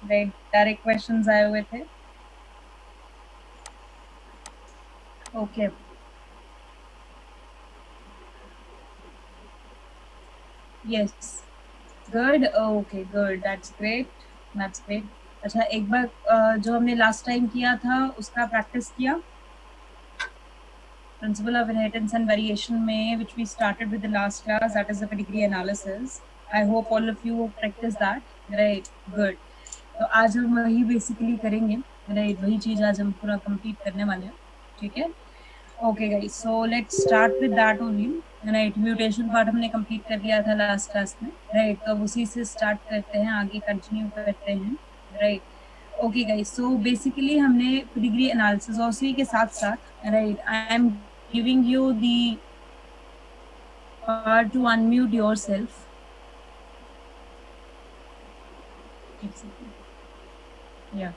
Right, direct questions आए हुए थे। Okay, yes, good, okay, good, that's great, that's great. अच्छा, एक बार जो हमने लास्ट टाइम किया था उसका प्रैक्टिस किया, principle of inheritance and variation में, which we started with the last class, that is the pedigree analysis. I hope all of you practice that, right? Good. तो आज हम वही बेसिकली करेंगे, राइट? वही चीज आज हम पूरा कंप्लीट करने वाले हैं, ठीक है? Okay guys, so let's start with that only, right? Mutation part हमने कंप्लीट कर लिया था लास्ट क्लास में, राइट? तो अब उसी से स्टार्ट करते हैं, आगे कंटिन्यू करते हैं, right? Okay guys, so basically हमने डिग्री एनालिसिस और उसी के साथ साथ, right, I am giving you the part two unmute yourself. या,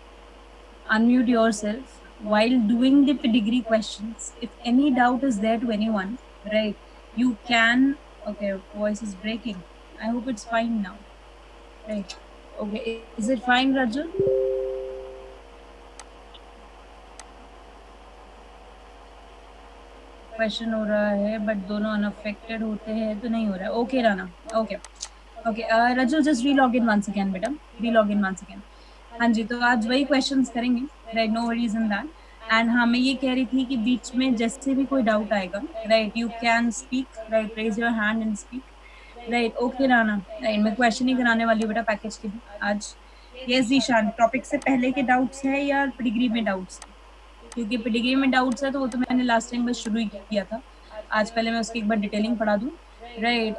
unmute yourself while doing the pedigree questions. If any doubt is there to anyone, right, you can. Okay, voice is breaking. I hope it's fine now, right? Okay, is it fine, Rajul? Question हो रहा है but दोनों unaffected होते हैं तो नहीं हो रहा है। Okay Rana, okay okay, Raju just relog in once again बेटा, relog in once again. हाँ जी, तो आज वही क्वेश्चंस करेंगे, right? No worries in that. And हाँ, मैं ये कह रही थी कि बीच में जैसे भी कोई डाउट आएगा, right, you can speak, right, raise your hand and speak, right? Okay Rana, right, मैं क्वेश्चन ही कराने वाली हूँ बेटा पैकेज के भी आज। यस जीशान, टॉपिक से पहले के डाउट्स है या डिग्री में डाउट्स है? क्योंकि डिग्री में डाउट्स है तो वो तो मैंने लास्ट टाइम बस शुरू ही किया था, आज पहले मैं उसकी एक बार डिटेलिंग पढ़ा दूं, right?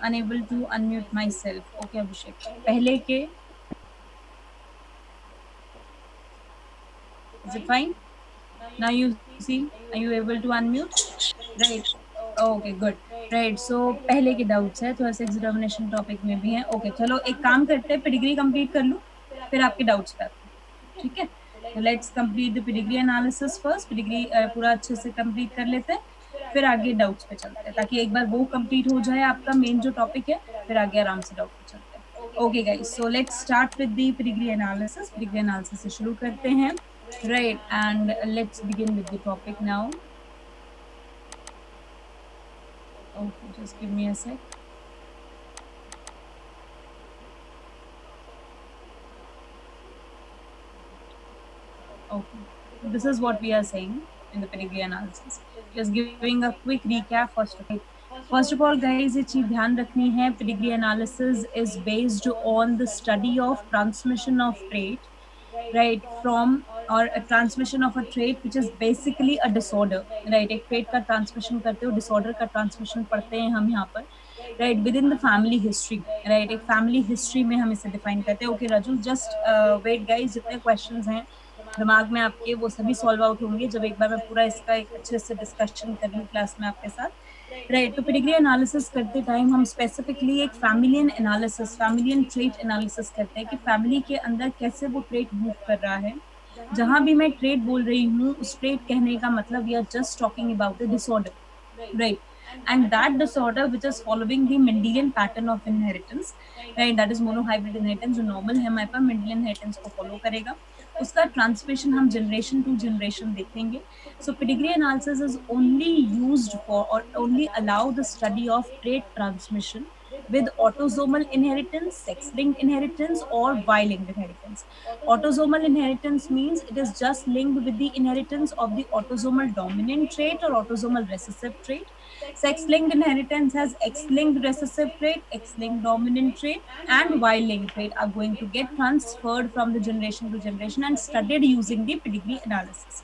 Unable to unmute myself, okay Abhishek, पहले के, is it fine now? You see, are you able to unmute, right? Okay, good, right? So पहले के डाउट्स है, थोड़ा सा एग्जामिनेशन टॉपिक में भी है। ओके, चलो एक काम करते हैं, डिग्री कंप्लीट कर लूं फिर आपके डाउट्स पे आते हैं, ठीक है? तो let's complete the degree analysis first, degree पूरा अच्छे से कंप्लीट कर लेते हैं, फिर आगे डाउट्स पे चलते हैं, ताकि एक बार वो कंप्लीट हो जाए आपका मेन जो टॉपिक है, फिर आगे आराम से डाउट पे चलते हैं। Okay guys, so let's start with the degree analysis. Degree analysis से शुरू करते हैं, right? And let's begin with the topic now. Okay, just give me a sec. Okay, so this is what we are saying in the pedigree analysis. Just giving a quick recap first of all. First of all, guys, ये चीज ध्यान रखनी है, pedigree analysis is based on the study of transmission of trait, right, from or a transmission of a trait which is basically a disorder, right? एक trait का transmission करते हो, disorder का transmission पढ़ते हैं हम यहाँ पर, right, within the family history, right? एक family history में हम इसे define करते हैं। Okay Raju, just wait guys, जितने questions हैं दिमाग में आपके वो सभी सॉल्व आउट होंगे जब एक बार मैं पूरा इसका एक अच्छे से डिस्कशन कर लूँ क्लास में आपके साथ, राइट? तो पेडिग्री एनालिसिस करते टाइम हम स्पेसिफिकली एक फैमिलियन एनालिसिस, फैमिलियन ट्रेट एनालिसिस करते हैं कि फैमिली के अंदर कैसे वो ट्रेट मूव कर रहा है। जहां भी मैं ट्रेट बोल रही हूँ, उस ट्रेट कहने का मतलब we are just talking about a disorder, right? And that disorder which is following the Mendelian pattern of inheritance, right, that is monohybrid inheritance, जो normal है हमारे पास Mendelian inheritance को follow करेगा, उसका ट्रांसमिशन हम जनरेशन टू जनरेशन देखेंगे। So pedigree analysis is only used for or only allow the study of trait transmission with autosomal inheritance, sex-linked inheritance, or Y-linked inheritance. Autosomal inheritance means it is just linked with the inheritance of the autosomal dominant trait or autosomal recessive trait. Sex-linked inheritance has X-linked recessive trait, X-linked dominant trait, and Y-linked trait are going to get transferred from the generation to generation and studied using the pedigree analysis.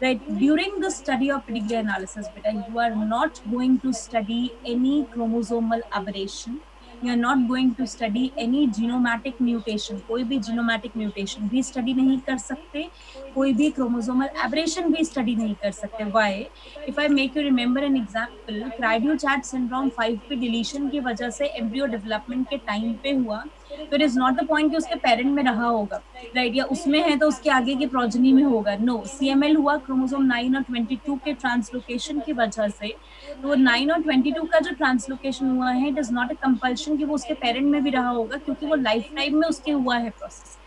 Right, during the study of pedigree analysis, beta, you are not going to study any chromosomal aberration, you are not going to study any genomatic mutation, कोई भी genomatic mutation भी study नहीं कर सकते, कोई भी chromosomal aberration भी study नहीं कर सकते। Why? If I make you remember an example, Cri-du-Chat syndrome 5p deletion की वजह से embryo development के time पे हुआ, तो it is not the point कि उसके parent में रहा होगा, right? या उसमें है तो उसके आगे की progeny में होगा। No, CML हुआ chromosome 9 और 22 के translocation की वजह से, तो 9 और 22 का जो ट्रांसलोकेशन हुआ है, it is not a compulsion कि वो उसके पेरेंट में भी रहा होगा, क्योंकि वो लाइफ टाइम में उसके हुआ है प्रोसेस,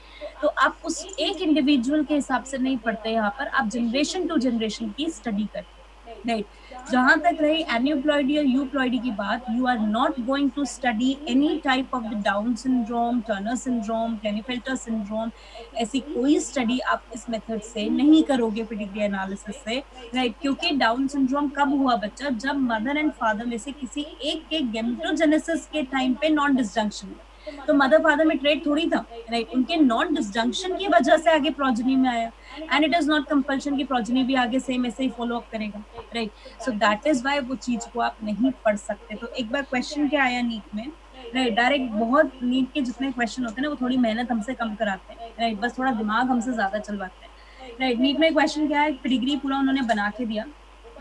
तो आप उस एक इंडिविजुअल के हिसाब से नहीं पढ़ते, यहाँ पर आप जनरेशन टू जनरेशन की स्टडी करते हो, राइट। जहां तक रही एन्यूप्लॉइडी और यूप्लॉइडी की बात, you are not going to study any type of the Down syndrome, Turner syndrome, Klinefelter syndrome. ऐसी कोई स्टडी आप इस मेथड से नहीं करोगे पेडिग्री एनालिसिस से, राइट। क्योंकि डाउन सिंड्रोम कब हुआ बच्चा, जब मदर एंड फादर में से किसी एक के गेमेटोजेनेसिस के टाइम पे नॉन डिसजंक्शन हुआ। तो मदर फादर में ट्रेड थोड़ी था, राइट। उनके नॉन डिसजंक्शन की वजह से आगे प्रोजेनी में आया, and it is not compulsion की प्रोजेनी भी आगे सेम ऐसे ही फॉलो अप करेगा, right. So that is why वो चीज को आप नहीं पढ़ सकते। तो एक बार क्वेश्चन क्या आया नीट में, राइट। डायरेक्ट बहुत नीट के जितने क्वेश्चन होते हैं ना, वो थोड़ी मेहनत हमसे कम कराते हैं, राइट। बस थोड़ा दिमाग हमसे ज्यादा चलवाते हैं, राइट। नीट में क्वेश्चन क्या है, पेडिग्री पूरा उन्होंने बना के दिया,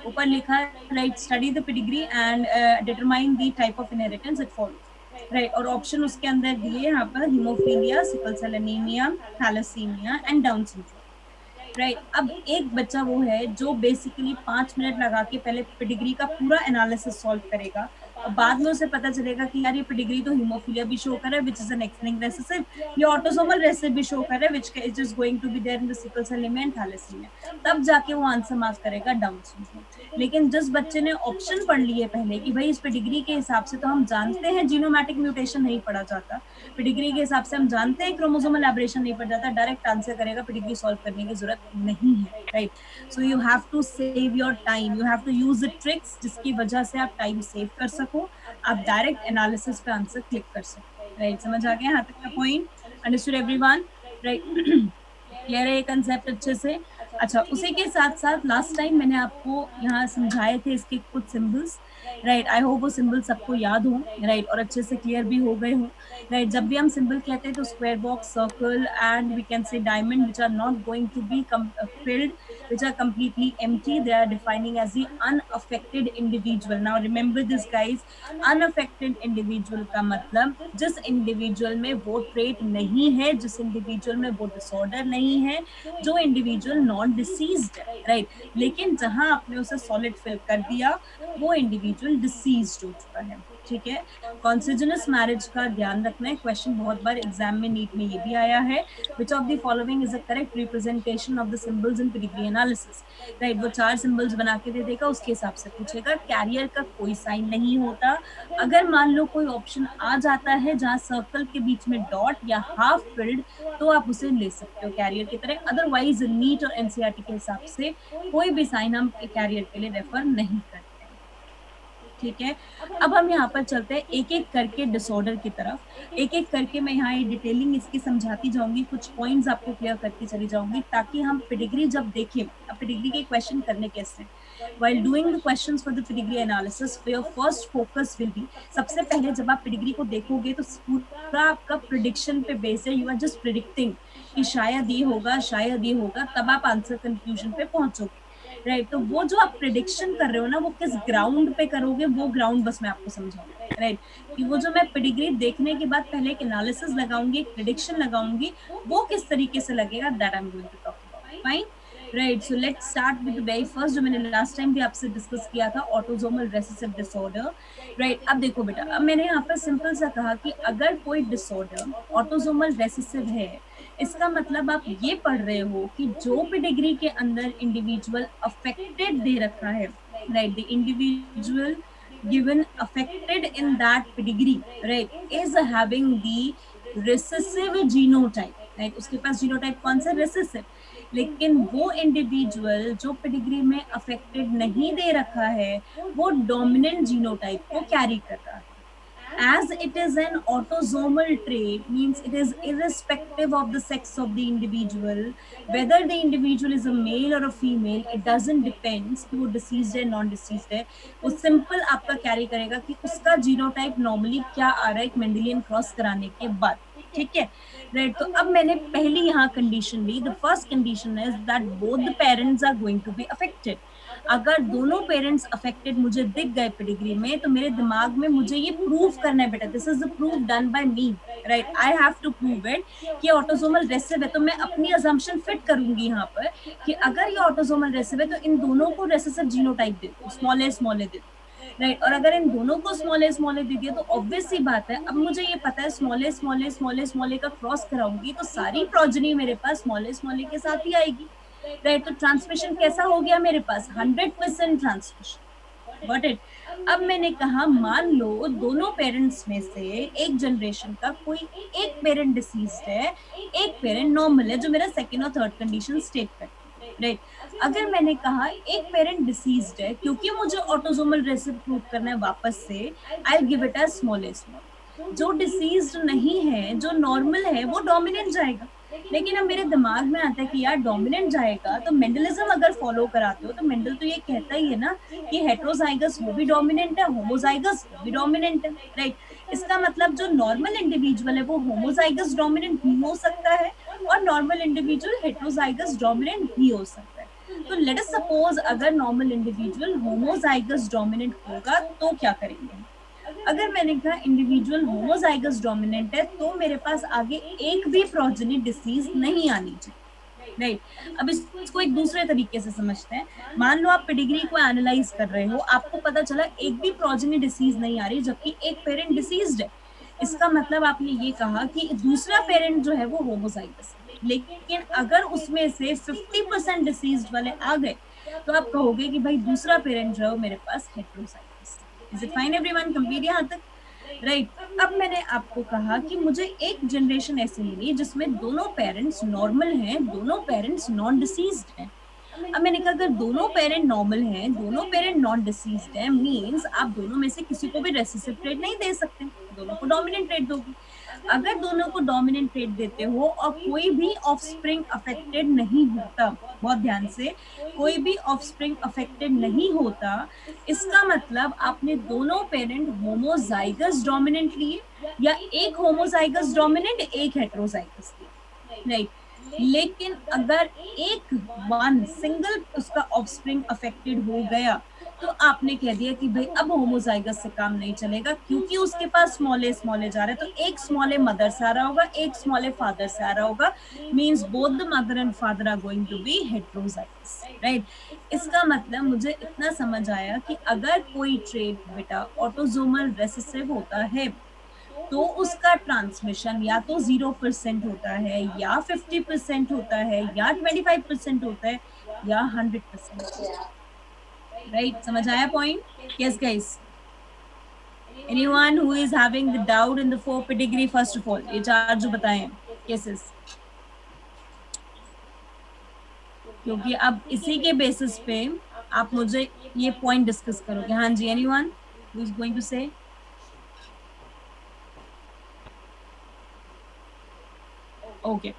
ऊपर लिखा है, right, study the pedigree and determine the type of inheritance it follows, right. और ऑप्शन उसके अंदर दिए यहाँ पर, haemophilia, sickle cell anaemia, thalassaemia and Down syndrome, right. अब एक बच्चा वो है जो बेसिकली 5 मिनट लगा के पहले पेडिग्री का पूरा एनालिसिस सॉल्व करेगा, और बाद में उसे पता चलेगा कि यार ये पेडिग्री तो हीमोफीलिया भी शो कर रहा है which is an X linked recessive, ये ऑटोसोमल रेसेसिव भी शो कर रहा है which is is going to be there in the sickle cell anaemia and thalassaemia, तब जाके वो आंसर मार्क करेगा डाउन सिंड्रोम। लेकिन जिस बच्चे ने ऑप्शन पढ़ लिए पहले कि भाई इस पेडिग्री के हिसाब से तो हम जानते हैं जीनोमैटिक म्यूटेशन नहीं पढ़ा जाता, पेडिग्री के हिसाब से हम जानते हैं क्रोमोसोमल एब्रेशन नहीं पढ़ा जाता, डायरेक्ट आंसर करेगा, पेडिग्री सॉल्व करने की जरूरत नहीं है, right. So you have to save your time, you have to use the tricks जिसकी वजह से आप टाइम सेव कर सको, आप डायरेक्ट एनालिसिस पे आंसर क्लिक कर सको, राइट। समझ आ गया यहाँ तक का point? Understood everyone, right? Clear है ये कंसेप्ट अच्छे से? अच्छा, उसी के साथ साथ लास्ट टाइम मैंने आपको यहाँ समझाए थे इसके कुछ सिंबल्स, राइट। आई होप वो सिंबल सबको याद हो, राइट, और अच्छे से क्लियर भी हो गए हो, राइट। जब भी हम सिंबल कहते हैं तो square box, circle and we can say diamond which are not going to be filled, which are completely empty, they are defining as the unaffected individual. Now remember this guys, unaffected individual का मतलब जिस individual में वो trait नहीं है, जिस individual में वो डिसऑर्डर नहीं है, जो इंडिविजुअल नॉन डिसीज्ड है, राइट। लेकिन जहां आपने उसे सॉलिड फिल कर दिया, वो इंडिविजुअल डिसीज्ड हो चुका है, ठीक है। कॉन्सिजनस मैरिज का ध्यान रखना है, क्वेश्चन बहुत बार एग्जाम में नीट में ये भी आया है, विच of the following is the correct representation of the symbols in pedigree analysis, right. वो 4 सिंबल्स बना के दे देगा, उसके हिसाब से पूछेगा। कैरियर का कोई साइन नहीं होता, अगर मान लो कोई ऑप्शन आ जाता है जहाँ सर्कल के बीच में डॉट या हाफ फिल्ड, तो आप उसे ले सकते हो कैरियर की तरह, अदरवाइज नीट और एनसीईआरटी के हिसाब से कोई भी साइन हम कैरियर के लिए रेफर नहीं करते, ठीक है। अब हम यहाँ पर चलते हैं एक एक करके डिसऑर्डर की तरफ, एक एक करके मैं यहाँ ये डिटेलिंग इसकी समझाती जाऊंगी, कुछ पॉइंट्स आपको क्लियर करती चली जाऊंगी, ताकि हम पेडिग्री जब देखें, अब पेडिग्री के क्वेश्चन करने कैसे, while doing the questions for the pedigree analysis, your first focus will be, सबसे पहले जब आप पेडिग्री को देखोगे तो पूरा आपका प्रिडिक्शन पे बेस्ड है, यू आर जस्ट प्रिडिक्टिंग कि शायद ये होगा, शायद ये होगा, तब आप आंसर कंक्लूजन पे पहुंचोगे, राइट। तो वो जो आप प्रिडिक्शन कर रहे हो ना, वो किस ग्राउंड पे करोगे, वो ग्राउंड बस मैं आपको समझाऊंगी, राइट। कि वो जो मैं पेडिग्री देखने के बाद पहले एक एनालिसिस लगाऊंगी, एक प्रिडिक्शन लगाऊंगी, वो किस तरीके से लगेगा, that I am going to talk about, fine, right. So let's start with the very first, जो मैंने लास्ट टाइम भी आपसे डिस्कस किया था, ऑटोसोमल रेसेसिव डिसऑर्डर, राइट। अब देखो बेटा, अब मैंने यहाँ पर सिंपल सा कहा कि अगर कोई डिसऑर्डर ऑटोसोमल रेसेसिव है, इसका मतलब आप ये पढ़ रहे हो कि जो पेडिग्री के अंदर इंडिविजुअल अफेक्टेड दे रखा है, right, the individual given affected in that pedigree, right, is having the recessive genotype, right। उसके पास जीनोटाइप कौन सा, रेसेसिव, लेकिन वो इंडिविजुअल जो पेडिग्री में अफेक्टेड नहीं दे रखा है, वो डोमिनेंट जीनोटाइप को कैरी कर रहा है। As it is an autosomal trait, means it is irrespective of the sex of the individual, whether the individual is a male or a female, it doesn't depends कि वो deceased है, non deceased है, वो simple आपका carry करेगा कि उसका genotype normally क्या आ रहा है एक मेंडेलियन क्रॉस कराने के बाद, ठीक है, राइट। तो अब मैंने पहली यहाँ कंडीशन ली, the first condition is that both the parents are going to be affected. अगर दोनों पेरेंट्स अफेक्टेड मुझे दिख गए पेडिग्री में, तो मेरे दिमाग में मुझे ये प्रूव करना है बेटा, this is the proof done by me, right, I have to prove it कि ऑटोसोमल रेसेसिव है। तो मैं अपनी अजम्पशन फिट करूंगी यहाँ पर कि अगर ये ऑटोसोमल रेसेसिव है तो इन दोनों को रेसेसिव जीनोटाइप दे दो, स्मॉल ए दे दो, राइट। और अगर इन दोनों को स्मॉल ए दे दिया तो ऑब्वियस सी बात है, अब मुझे ये पता है स्मॉल ए का क्रॉस कराऊंगी तो सारी प्रोजनी मेरे पास स्मॉल ए के साथ ही आएगी, राइट। तो ट्रांसमिशन कैसा हो गया मेरे पास, 100% ट्रांसमिशन, गॉट इट। अब मैंने कहा मान लो दोनों पेरेंट्स में से एक जनरेशन का कोई एक पेरेंट डिसीज्ड है, एक पेरेंट नॉर्मल है, जो मेरा सेकेंड और थर्ड कंडीशन स्टेट करती है, राइट। अगर मैंने कहा एक पेरेंट डिसीज्ड है, क्योंकि मुझे ऑटोसोमल रेसिसिव प्रूव करना है वापस से, I give it as small. जो डिसीज्ड नहीं है, जो नॉर्मल है, वो डोमिनेंट जाएगा। लेकिन अब मेरे दिमाग में आता है कि यार डोमिनेंट जाएगा, तो मेंडलिज्म अगर फॉलो कराते हो तो मेंडल तो ये कहता ही है ना कि हेट्रोजाइगस वो भी डोमिनेंट है, होमोजाइगस वो भी डोमिनेंट है, राइट। इसका मतलब जो नॉर्मल इंडिविजुअल है वो होमोजाइगस डोमिनेंट भी हो सकता है और नॉर्मल इंडिविजुअल हेट्रोजाइगस डोमिनेंट भी हो सकता है। तो लेट अस सपोज अगर नॉर्मल इंडिविजुअल होमोजाइगस डोमिनेंट होगा तो क्या करेंगे। अगर मैंने कहा इंडिविजुअल होमोजाइगस डोमिनेंट है तो मेरे पास आगे एक भी प्रोजेनी डिसीज नहीं आनी चाहिए, राइट। अब इसको एक दूसरे तरीके से समझते हैं। मान लो आप पेडिग्री को एनालाइज कर रहे हो, आपको पता चला एक भी प्रोजेनी डिसीज नहीं आ रही जबकि एक पेरेंट डिसीज्ड है। इसका मतलब आपने ये कहा कि दूसरा पेरेंट जो है वो होमोजाइगस है, लेकिन अगर उसमें से 50% डिसीज्ड वाले आ गए तो आप कहोगे कि भाई दूसरा पेरेंट जो है वो मेरे पास heterozygous. Is it fine everyone, complete यहाँ तक, राइट। अब मैंने आपको कहा कि मुझे एक जनरेशन ऐसी मिली जिसमें दोनों पेरेंट्स नॉर्मल हैं, दोनों पेरेंट्स नॉन डिसीज्ड हैं। अब मैंने कहा अगर दोनों पेरेंट नॉर्मल हैं, दोनों पेरेंट नॉन डिसीज्ड हैं, मींस आप दोनों में से किसी को भी रेसेसिव ट्रेट नहीं दे सकते, दोनों को डोमिनेंट ट्रेट दोगे। अगर दोनों को डोमिनेंट ट्रेट देते हो और कोई भी ऑफस्प्रिंग अफेक्टेड नहीं होता, बहुत ध्यान से, कोई भी ऑफस्प्रिंग अफेक्टेड नहीं होता, इसका मतलब आपने दोनों पेरेंट होमोजाइगस डोमिनेंट लिए या एक होमोजाइगस डोमिनेंट एक हेट्रोजाइगस लिए, राइट। लेकिन अगर एक वन सिंगल उसका ऑफस्प्रिंग अफेक्टेड हो गया तो आपने कह दिया कि भाई अब होमोजाइगस से काम नहीं चलेगा, क्योंकि उसके पास स्मॉल ए जा रहा है, तो एक स्मॉल ए मदर से आ रहा होगा, एक स्मॉल ए फादर से आ रहा होगा, means both the mother and father are going to be heterozygous, right. इसका मतलब मुझे इतना समझ आया कि अगर कोई ट्रेट बेटा ऑटोसोमल रेसेसिव होता है तो उसका ट्रांसमिशन या तो 0% होता है या 50% होता है या 25% होता है या 100%, राइट। समझ आया point? Yes guys, anyone who is having the doubt in the four pedigree, first of all ये चार जो बताएं केसेस, क्योंकि अब इसी के बेसिस पे आप मुझे ये पॉइंट डिस्कस करोगे। हाँ जी, anyone who is going to say? Okay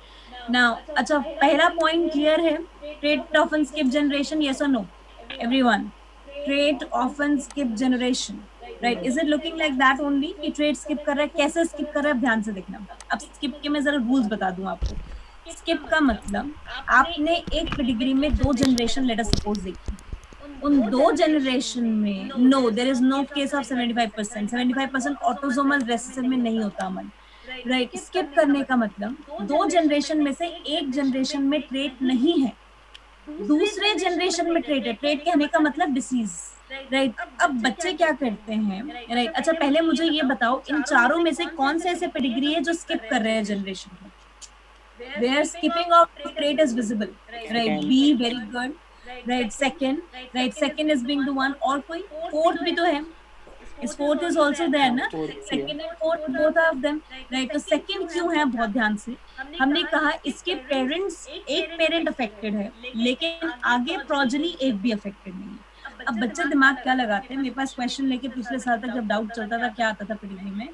now, अच्छा पहला पॉइंट क्लियर है, trait often skip generation, yes और no everyone? Trait often skip generation, right. Is it looking like that only कि ट्रेट स्किप कर रहा है? कैसे स्किप कर रहा है ध्यान से देखना। अब स्किप के मैं जरा रूल्स बता दूं आपको। स्किप का मतलब आपने एक पेडिग्री में 2 जनरेशन लेट अस सपोज देखी, उन 2 जनरेशन में no there is no case of 75% autosomal recessive में नहीं होता अमन, राइट। स्किप करने का मतलब 2 जनरेशन में से एक जनरेशन में ट्रेट नहीं है, दूसरे जनरेशन में ट्रेट है। ट्रेट कहने का मतलब डिसीज, राइट। अब बच्चे क्या करते हैं, राइट। अच्छा पहले मुझे ये बताओ इन चारों में से कौन से ऐसे पेडिग्री है जो स्किप कर रहे हैं जनरेशन में? Where skipping of trait is visible, right? B, very good, right? Second is being the one, और कोई fourth भी तो है, इस fourth is also there ना, second and fourth both of them, right? तो second क्यों है, बहुत ध्यान से, हमने कहा इसके पेरेंट्स, एक पेरेंट अफेक्टेड है लेकिन आगे प्रोजेनी एक भी अफेक्टेड नहीं है। अब बच्चे दिमाग क्या लगाते हैं, मेरे पास क्वेश्चन लेके पिछले साल तक जब डाउट चलता था क्या आता था पेडिग्री में,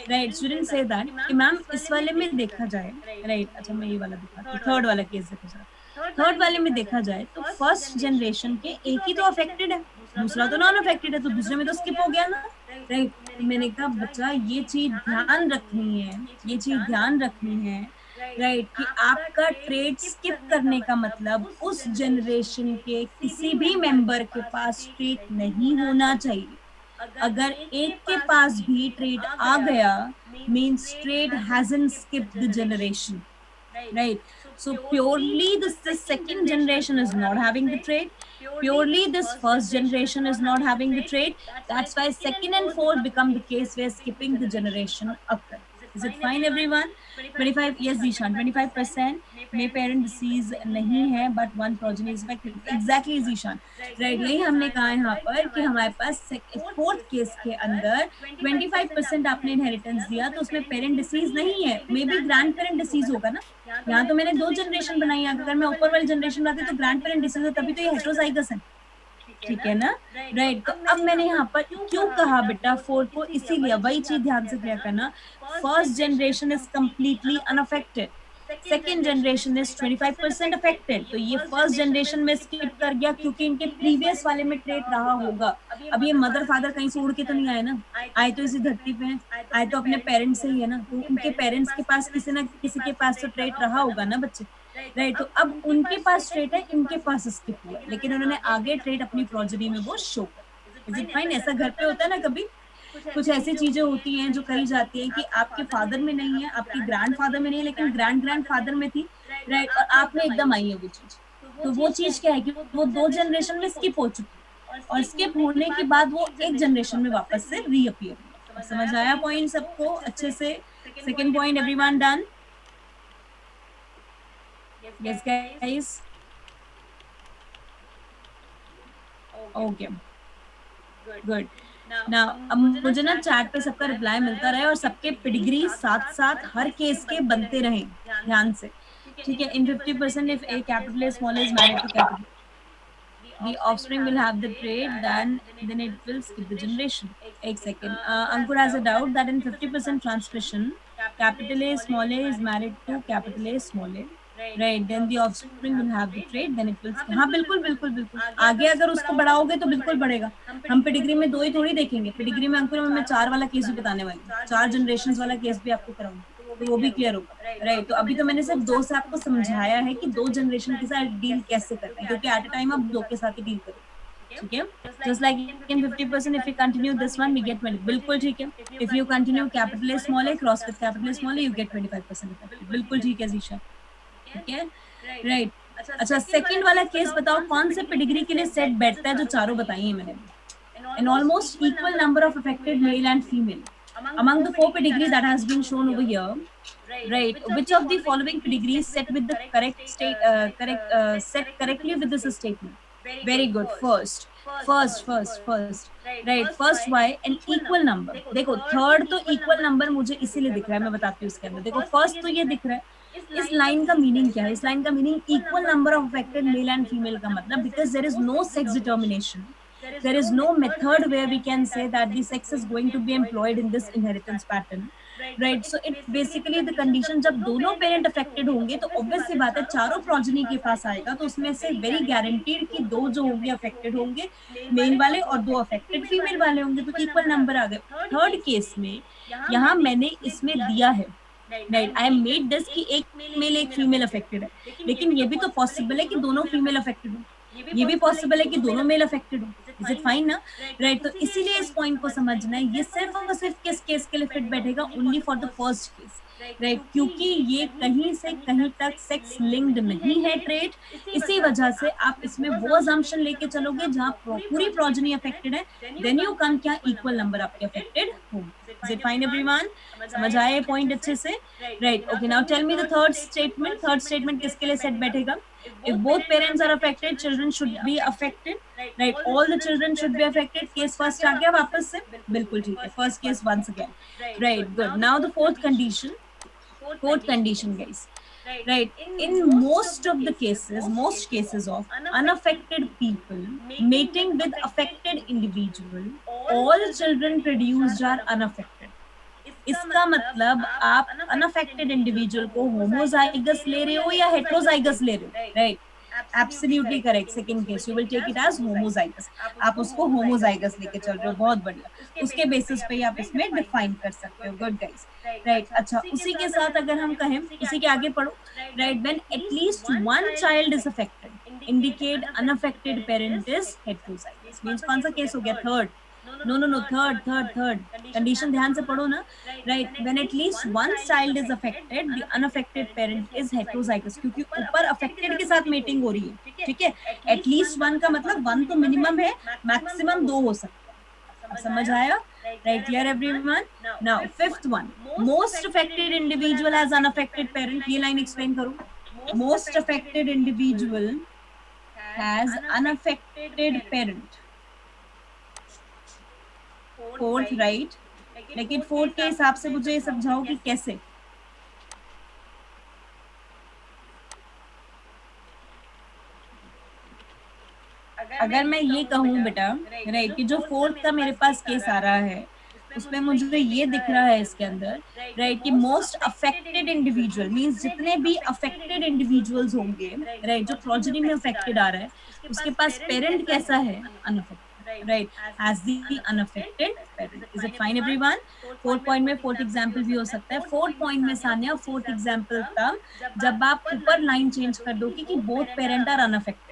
राइट। स्टूडेंट से दैट कि मैम इस वाले में देखा जाए, राइट। अच्छा मैं ये वाला दिखाती हूँ, थर्ड वाला केस देखो जरा। थर्ड वाले में देखा जाए तो फर्स्ट जनरेशन के एक ही तो अफेक्टेड है, दूसरा तो नॉन अफेक्टेड है, तो दूसरे में तो स्किप हो गया ना, राइट। मैंने कहा बच्चा ये चीज ध्यान रखनी है, ये चीज ध्यान रखनी है, राइट, कि आपका ट्रेड स्किप करने का मतलब उस जनरेशन के किसी भी मेंबर के पास ट्रेड नहीं होना चाहिए। अगर एक के पास भी ट्रेड आ गया means trade hasn't skipped the generation, right? So purely this second generation is not having the trait, purely this first generation is not having the trait. That's why second and fourth become the case where skipping the generation occur. Is it fine everyone? 25, yes Zishan, 25% में parent disease नहीं है but one progeny is affected, exactly Zeeshan, right. यही हमने कहा यहाँ पर कि हमारे पास फोर्थ केस के अंदर 25% आपने इनहेरिटेंस दिया तो उसमें पेरेंट डिसीज नहीं है, may be grand parent disease होगा ना। यहाँ तो मैंने 2 जनरेशन बनाई है, अगर मैं ऊपर वाली जनरेशन बनाती तो ग्रैंड पेरेंट डिसीज हो, तभी तो ये हेटेरोजाइगस है, ठीक है ना, राइट। तो अब मैंने यहाँ पर क्यों कहा बेटा फोर्थ को, इसीलिए वही चीज ध्यान से क्लियर करना, first generation is completely unaffected, second generation is 25% affected. तो ये फर्स्ट जनरेशन में स्किप कर गया क्योंकि इनके प्रीवियस वाले में ट्रेट रहा होगा। अब ये मदर फादर कहीं से उड़ के तो नहीं आए ना, आए तो इसी धरती पे हैं, आए तो अपने पेरेंट्स से ही है ना, तो उनके पेरेंट्स के पास किसी ना किसी के पास तो ट्रेट रहा होगा ना बच्चे, राइट। तो अब उनके पास ट्रेट है, इनके पास स्किप हुआ, लेकिन उन्होंने आगे ट्रेट अपनी प्रोजेनी में वो शो कर। Is it fine? ऐसा घर पे होता है ना, कभी कुछ ऐसी चीजें होती हैं जो कही जाती है कि आपके फादर में नहीं है, आपके ग्रैंड फादर में नहीं है, लेकिन ग्रैंड ग्रैंड फादर में थी, राइट, और आप में एकदम आई है वो चीज। तो वो चीज क्या है कि वो 2 जनरेशन में स्किप हो चुकी है, और स्किप होने के बाद वो एक जनरेशन में वापस से रीअपियर हुआ। समझ आया पॉइंट सबको अच्छे से? Second point everyone done? Yes guys, okay good. ना अब मुझे ना चैट पे सबका रिप्लाई मिलता रहे और सबके पेडिग्री साथ साथ हर केस के बनते रहे ध्यान से, ठीक है। In 50% if A capital A small is married to capital, the offspring will have the trait, then it will skip the generation. एक second, Ankur has a doubt that in 50% transmission capital A small a is married to capital A small a, right, then the offspring will have the trait, then it will, हाँ बिल्कुल बिल्कुल बिल्कुल, आगे अगर उसको बढ़ाओगे तो बिल्कुल बढ़ेगा। हम पेडिग्री में 2 ही थोड़ी देखेंगे, पेडिग्री में अंकुर में मैं 4 वाला केस भी बताने वाली हूँ, 4 जनरेशन वाला केस भी आपको कराऊंगी, तो वो भी क्लियर होगा, राइट। तो अभी तो मैंने सिर्फ 2 से आपको समझाया है कि 2 जनरेशन के साथ डील कैसे करना है, क्योंकि एट अ टाइम आप 2 के साथ ही डील करो, ठीक है। Just like in 50% if you continue this one we get 20, बिल्कुल ठीक है। If you continue capital A small A cross with capital A small A you get 25% effect, बिल्कुल ठीक है जीशा, ठीक है, राइट। अच्छा सेकंड वाला केस बताओ, कौन से पेडिग्री के लिए सेट बैठता है जो चारों बताई है मैंने? An almost equal number of affected male and female. Among the 4 pedigree that has been shown over here, right, which of the following pedigree set with the correct state, set correctly with this statement? Very good. First, right, first why an equal number. देखो third तो equal number मुझे इसीलिए दिख रहा है, मैं बताती हूँ इसके अंदर। देखो फर्स्ट तो ये दिख रहा है, इस लाइन का मीनिंग क्या है? इस लाइन का meaning equal number of affected male and female का मतलब, because there is no sex determination, there is no method where we can say that the sex is going to be employed in this inheritance pattern, right? So it basically the condition, जब दोनों parent affected होंगे तो obvious सी बात है चारों progeny के पास आएगा, तो उसमें से वेरी गारंटीड कि 2 जो होंगे अफेक्टेड होंगे मेल वाले और 2 अफेक्टेड फीमेल वाले होंगे, तो इक्वल नंबर आ गए। थर्ड केस में यहाँ मैंने इसमें दिया है, राइट, आई एम मेड दिस कि एक मेल एक फीमेल अफेक्टेड है, लेकिन ये भी तो पॉसिबल है कि दोनों फीमेल अफेक्टेड हो, ये भी पॉसिबल है कि दोनों मेल अफेक्टेड हो। इज इट फाइन ना, राइट। तो इसीलिए इस पॉइंट को समझना है, ये सिर्फ और सिर्फ किस केस के लिए फिट बैठेगा? Only for the first case, right, क्योंकि ये कहीं से कहीं तक सेक्स लिंक्ड नहीं है ट्रेट, इसी वजह से आप इसमें वो अजम्पशन लेके चलोगे जहां पूरी प्रोजेनी अफेक्टेड है, देन यू कम क्या इक्वल नंबर आपके अफेक्टेड होंगे। Is it fine everyone? समझ आए पॉइंट अच्छे से, right. Okay now tell me the third statement. Third statement किसके लिए सेट बैठेगा? If both parents are affected, children should be affected, right? All the children should be affected. Case first आ गया वापस से, बिल्कुल ठीक है। First case once again, right? Good. Now the fourth condition, guys, right? In most cases of unaffected people mating with affected individual, all children produced are unaffected. इसका मतलब आप unaffected individual को होमोजाइगस ले रहे हो या हेटेरोजाइगस ले रहे हो, right? Absolutely correct. Second case you will take it as homozygous, आप उसको होमोजाइगस लेके चल रहे हो, बहुत बढ़िया। उसके बेसिस पे आप इसमें डिफाइन कर सकते हो। Good guys, right. अच्छा उसी के साथ अगर हम कहें, उसी के आगे पढ़ो, right, when at least one child is affected indicate unaffected parent is heterozygous. Means कौन सा केस हो गया? थर्ड। नो थर्ड कंडीशन ध्यान से पढ़ो ना, right. When at least one child is affected the unaffected parent is heterozygous, क्योंकि ऊपर अफेक्टेड के साथ मेटिंग हो रही है, ठीक है। एट लीस्ट वन का मतलब वन तो मिनिमम है, मैक्सिमम दो हो सकता है। अब समझ आया, right? Clear everyone? Now fifth one, most affected individual has unaffected parent. ये लाइन एक्सप्लेन करो। Most affected individual has unaffected parent. Fourth, right. लेकिन फोर्थ के हिसाब से मुझे समझाओ कि कैसे। अगर मैं ये कहूँ बेटा, राइट, कि जो फोर्थ का मेरे पास केस आ रहा है उसमें मुझे ये दिख रहा है इसके अंदर, राइट, कि मोस्ट अफेक्टेड इंडिविजुअल मींस जितने भी अफेक्टेड इंडिविजुअल्स होंगे, राइट, जो प्रोजेनी में अफेक्टेड आ रहा है उसके पास पेरेंट कैसा है? Unaffected, right, has the unaffected parent. Is it fine everyone? Fourth point में फोर्थ एग्जांपल भी हो सकता है। फोर्थ पॉइंट में सान्या फोर्थ एग्जांपल तब जब आप ऊपर लाइन चेंज कर दोगे कि बोथ पेरेंट आर अनअफेक्टेड।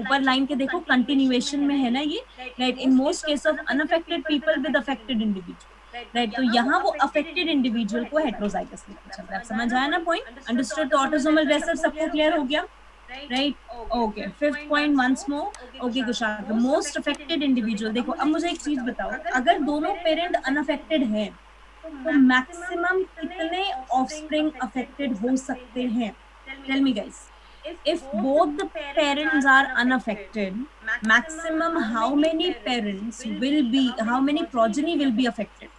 ऊपर लाइन के देखो कंटिन्यूएशन में है ना ये, right. In most case of unaffected people with affected individual, right, तो यहाँ वो अफेक्टेड इंडिविजुअल को हेटेरोजाइगस लेकर चल रहा है। समझ आया ना पॉइंट? अंडरस्टूड? तो ऑटोसोमल रिसेसिव सबको क्लियर हो गया, right? Okay, fifth point once more. Okay Kushag, most affected individual. देखो अब मुझे एक चीज बताओ, अगर दोनों पेरेंट अनअफेक्टेड हैं तो मैक्सिमम कितने ऑफस्प्रिंग अफेक्टेड हो सकते हैं? Tell me guys. If both the parents are unaffected, maximum how many parents will be, how many progeny will be affected?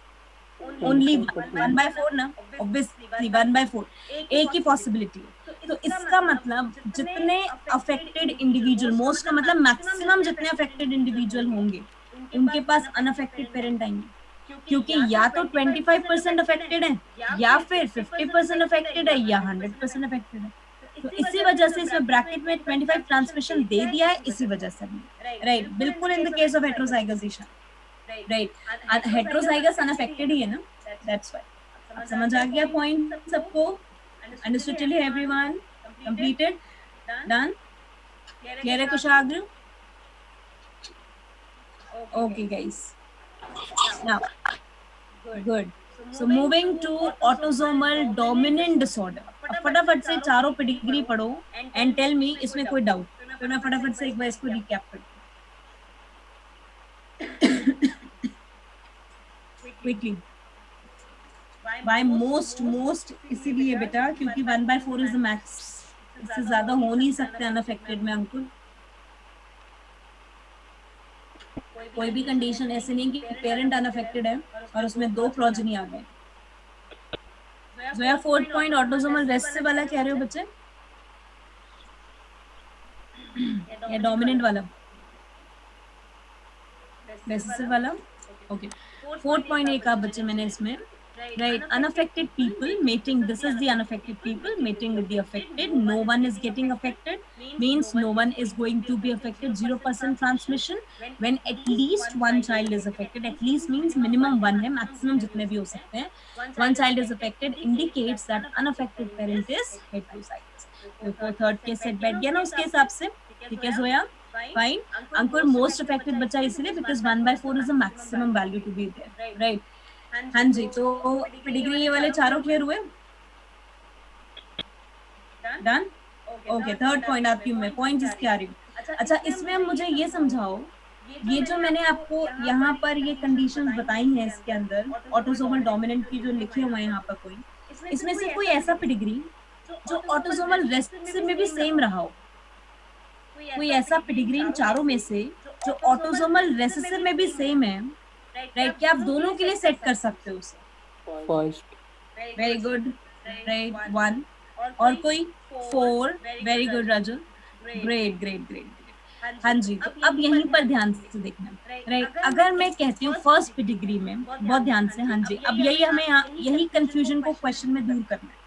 Only one by four ना, obviously 1/4, एक ही possibility है। तो इसका मतलब जितने affected individual, most का मतलब maximum जितने affected individual होंगे उनके पास unaffected parent आएंगे, क्योंकि या तो 25% affected है, या फिर 50% affected है, या 100% affected है। तो इसी वजह से इसमें ब्रैकेट में 25 ट्रांसमिशन दे दिया है, इसी वजह से, राइट। बिल्कुल in the case of heterozygous, right, heterozygous unaffected ही है ना, दैट्स व्हाई। अब समझ आ गया पॉइंट सबको? Understood till everyone? Completed? Done? Clear है Kushagra? Okay guys, now good. So moving to autosomal dominant disorder. अब फटाफट से चारों पेडिग्री पढ़ो एंड टेल मी इसमें कोई डाउट। तो मैं फटाफट से एक बार इसको रिकैप करती हूँ क्विकली। बाय मोस्ट इसीलिए बेटा क्योंकि 1/4 इज द मैक्स, इससे ज्यादा हो नहीं सकते अनअफेक्टेड में। अंकुर, कोई भी कंडीशन ऐसे नहीं कि पेरेंट अनअफेक्टेड है और उसमें दो प्रोजेनी आ गए। Zoya fourth point autosomal recessive वाला कह रहे हो बच्चे, या डोमिनेंट वाला? रेसेसिव वाला, ओके। फोर्थ पॉइंट एक आप बच्चे मैंने इसमें, right, unaffected people mating, this is the unaffected people mating with the affected, no one is getting affected means no one is going to be affected, 0% transmission when at least one child is affected, at least means minimum one है, maximum जितने भी हो सकते हैं, one child is affected indicates that unaffected parent is heterozygous। तो third case set बैठ गया ना उसके हिसाब से, ठीक है जोया? फाइन। अंकुर मोस्ट अफेक्टेड बच्चा इसलिए because 1/4 is the maximum value to be there, right? हाँ जी, तो पेडिग्री ये वाले चारों क्लियर हुए? डन? ओके, थर्ड पॉइंट आती हूँ मैं, पॉइंट जिसके आ रही हूँ। अच्छा, इसमें मुझे ये समझाओ, ये जो मैंने आपको यहाँ पर ये कंडीशंस बताई हैं इसके अंदर ऑटोसोमल डोमिनेंट की जो लिखे हुए हैं यहाँ पर, कोई इसमें से कोई ऐसा पेडिग्री जो ऑटोसोमल रेसेसिव में भी सेम रहा हो? कोई ऐसा पेडिग्री इन चारों में से जो ऑटोसोमल रेसेसिव में भी सेम है, राइट? क्या आप दोनों के लिए सेट कर सकते हो उसे? First, very good, right, 1। और कोई? 4, very good Raju, great great great. हाँ जी, तो अब यहीं पर ध्यान से देखना, राइट। अगर मैं कहती हूँ फर्स्ट पेडिग्री में, बहुत ध्यान से, हाँ जी, अब यही हमें यही कंफ्यूजन को क्वेश्चन में दूर करना है।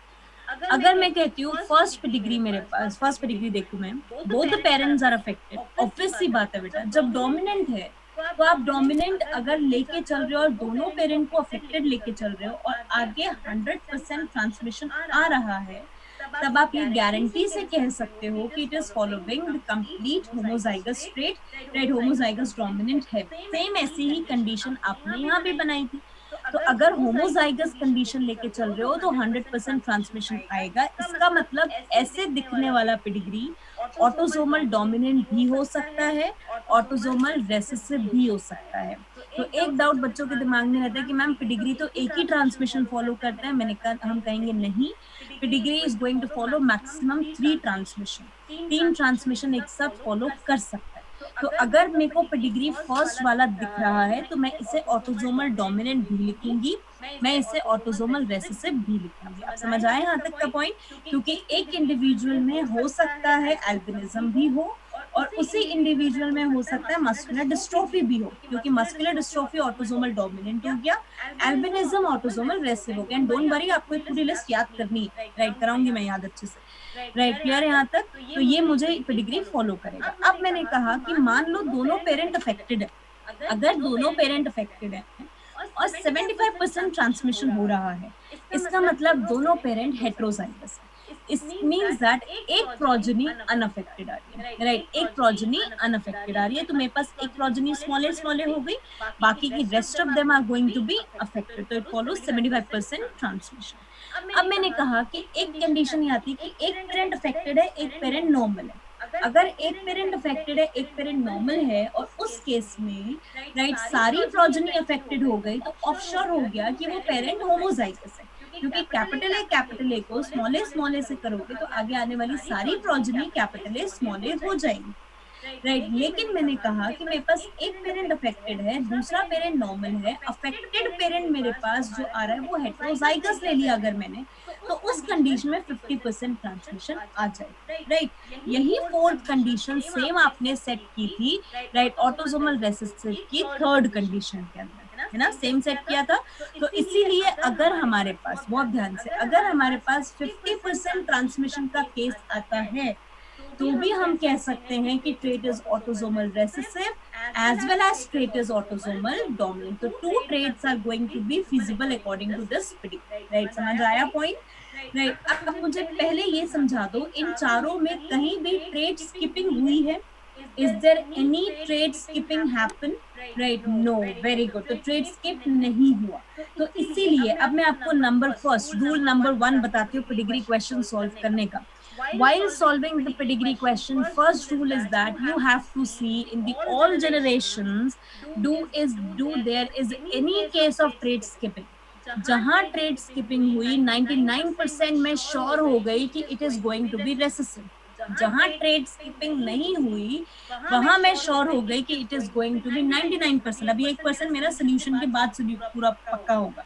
अगर मैं कहती हूँ फर्स्ट पेडिग्री, मेरे पास फर्स्ट पेडिग्री देखो मैं, both the parents are affected, obvious सी बात है बेटा, जब डोमिनेंट है तो आप डोमिनेंट अगर लेके चल रहे हो और दोनों पेरेंट को अफेक्टेड लेके चल रहे हो और आगे 100% ट्रांसमिशन आ रहा है, तब आप ये गारंटी से कह सकते हो कि it is following the complete homozygous trait, right, homozygous dominant है। सेम ऐसी ही कंडीशन आपने यहाँ भी बनाई थी। तो अगर होमोजाइगस कंडीशन लेके चल रहे हो तो 100% ट्रांसमिशन आएगा। इसका मतलब ऐसे दिखने वाला पेडिग्री ऑटोसोमल डोमिनेंट भी हो सकता है, ऑटोसोमल रेसेसिव भी हो सकता है। तो एक डाउट बच्चों के दिमाग में रहता है कि मैम पेडिग्री तो एक ही ट्रांसमिशन फॉलो करता है। मैंने कहा, हम कहेंगे नहीं, pedigree is going to follow maximum 3 transmission, 3 transmission एक साथ फॉलो कर सकता है। तो अगर मेरे को पेडिग्री फर्स्ट वाला दिख रहा है तो मैं इसे ऑटोसोमल डोमिनेंट भी लिखूंगी, मैं इसे ऑटोसोमल रेसेसिव भी लिखूंगी। आप समझ आए यहाँ तक का पॉइंट? क्योंकि एक इंडिविजुअल में हो सकता है एल्बिनिज्म भी हो और उसी इंडिविजुअल में हो सकता है मस्कुलर डिस्ट्रोफी भी हो, क्योंकि मस्कुलर डिस्ट्रोफी ऑटोसोमल डोमिनेंट हो गया, एल्बिनिज्म ऑटोसोमल रेसेसिव हो गया। एंड डोंट वरी, आपको एक पूरी लिस्ट याद करनी है, राइट, कराऊंगी मैं याद अच्छे से, राइट, क्लियर है यहाँ तक? तो ये मुझे पेडिग्री फॉलो करेगा। अब मैंने कहा कि मान लो दोनों पेरेंट अफेक्टेड है, अगर दोनों पेरेंट अफेक्टेड है और 75% ट्रांसमिशन हो रहा है, इसका मतलब दोनों पेरेंट हेट्रोजाइगस है। इट मींस दैट एक प्रोजेनी अनअफेक्टेड आ रही है, राइट, एक प्रोजेनी अनअफेक्टेड आ रही है। तो मेरे पास एक प्रोजेनी स्मॉले हो गई, बाकी की rest of them are going to be affected. तो इट फॉलोज 75% ट्रांसमिशन। अब मैंने कहा कि एक कंडीशन ये आती है कि एक पेरेंट अफेक्टेड है, एक पेरेंट नॉर्मल है। अगर एक पेरेंट अफेक्टेड है, एक पेरेंट नॉर्मल है और उस केस में, राइट, सारी प्रोजेनी अफेक्टेड हो गई, तो ऑफशोर हो गया कि वो पेरेंट होमोजाइगस है। क्योंकि कैपिटल ए को स्मॉल ए से करोगे तो आगे आने वाली सारी प्रोजेनी कैपिटल ए स्मॉल ए हो जाएगी, राइट। लेकिन मैंने कहा कि मेरे पास एक पेरेंट अफेक्टेड है, दूसरा पेरेंट नॉर्मल है, अफेक्टेड पेरेंट मेरे पास जो आ रहा है वो हेट्रोजाइगस ले लिया अगर मैंने, तो उस कंडीशन में 50% ट्रांसमिशन आ जाएगा, राइट। यही फोर्थ कंडीशन सेम आपने सेट की थी, राइट, ऑटोसोमल रेसेसिव की थर्ड कंडीशन के अंदर, है ना, सेम सेट किया था। तो इसीलिए अगर हमारे पास, बहुत ध्यान से, अगर हमारे पास 50% ट्रांसमिशन का केस आता है तो भी हम कह सकते हैं कि trait is autosomal recessive as well as trait is autosomal dominant. तो 2 traits are going to be feasible according to this pedigree, right, समझ आया पॉइंट, राइट। अब मुझे पहले ये समझा दो, इन चारों में कहीं भी ट्रेट स्किपिंग हुई है? Is there any trait skipping happen? Right? No. Very good. तो trait skip नहीं हुआ। तो इसीलिए अब मैं आपको रूल नंबर 1 बताती हूँ पेडिग्री क्वेश्चन सॉल्व करने का। While solving the pedigree question, first rule is that you have to see in the all generations, do there is any case of trait skipping? जहां ट्रेड स्किपिंग हुई 99% में sure हो गई कि it is going to be recessive. जहां trait skipping नहीं हुई वहां मैं श्योर हो गई कि it is going to be 99%। अभी 1% मेरा सोल्यूशन के बाद पूरा पक्का होगा,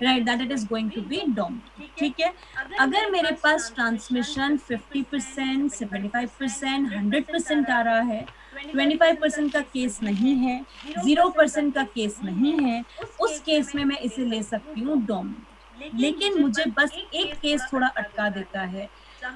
right, that it is going to be dominant, ठीक है। अगर मेरे पास ट्रांसमिशन 50%, 75%, 100% आ रहा है, 25% का केस नहीं है, 0% का केस नहीं है, उस केस में मैं इसे ले सकती हूँ डोमिनेंट। लेकिन मुझे बस एक केस थोड़ा अटका देता है,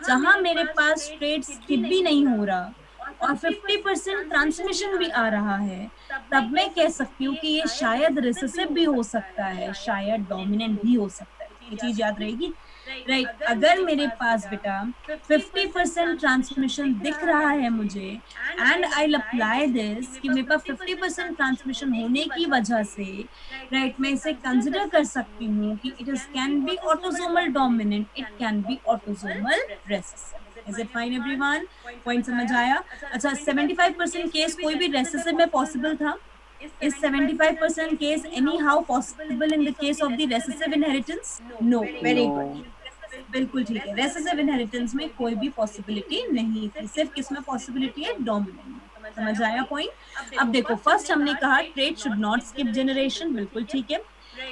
जहां मेरे पास ट्रेड स्किप भी नहीं हो रहा और 50% ट्रांसमिशन भी आ रहा है, तब मैं कह सकती हूँ कि ये शायद रिसेसिव भी हो सकता है, शायद डोमिनेंट भी हो सकता है। ये चीज याद रहेगी, राइट। अगर मेरे पास बेटा 50% ट्रांसमिशन दिख रहा है मुझे एंड आई अप्लाई दिस कि मेरे पास 50% ट्रांसमिशन होने की वजह से, राइट, मैं इसे कंसिडर कर सकती हूँ कि it is can be autosomal dominant, it can B autosomal recessive. Is it fine everyone? Point समझ आया? अच्छा, 75% केस कोई भी रेसेसिव में पॉसिबल था? Is 75% case anyhow possible in the case of the recessive inheritance? No. Very good. बिल्कुल ठीक है, रेसेसिव इनहेरिटेंस में कोई भी पॉसिबिलिटी नहीं थी, सिर्फ किसमें पॉसिबिलिटी है? डोमिनेंट में। समझ आया पॉइंट? अब देखो, फर्स्ट हमने कहा trait should not skip generation, बिल्कुल ठीक है,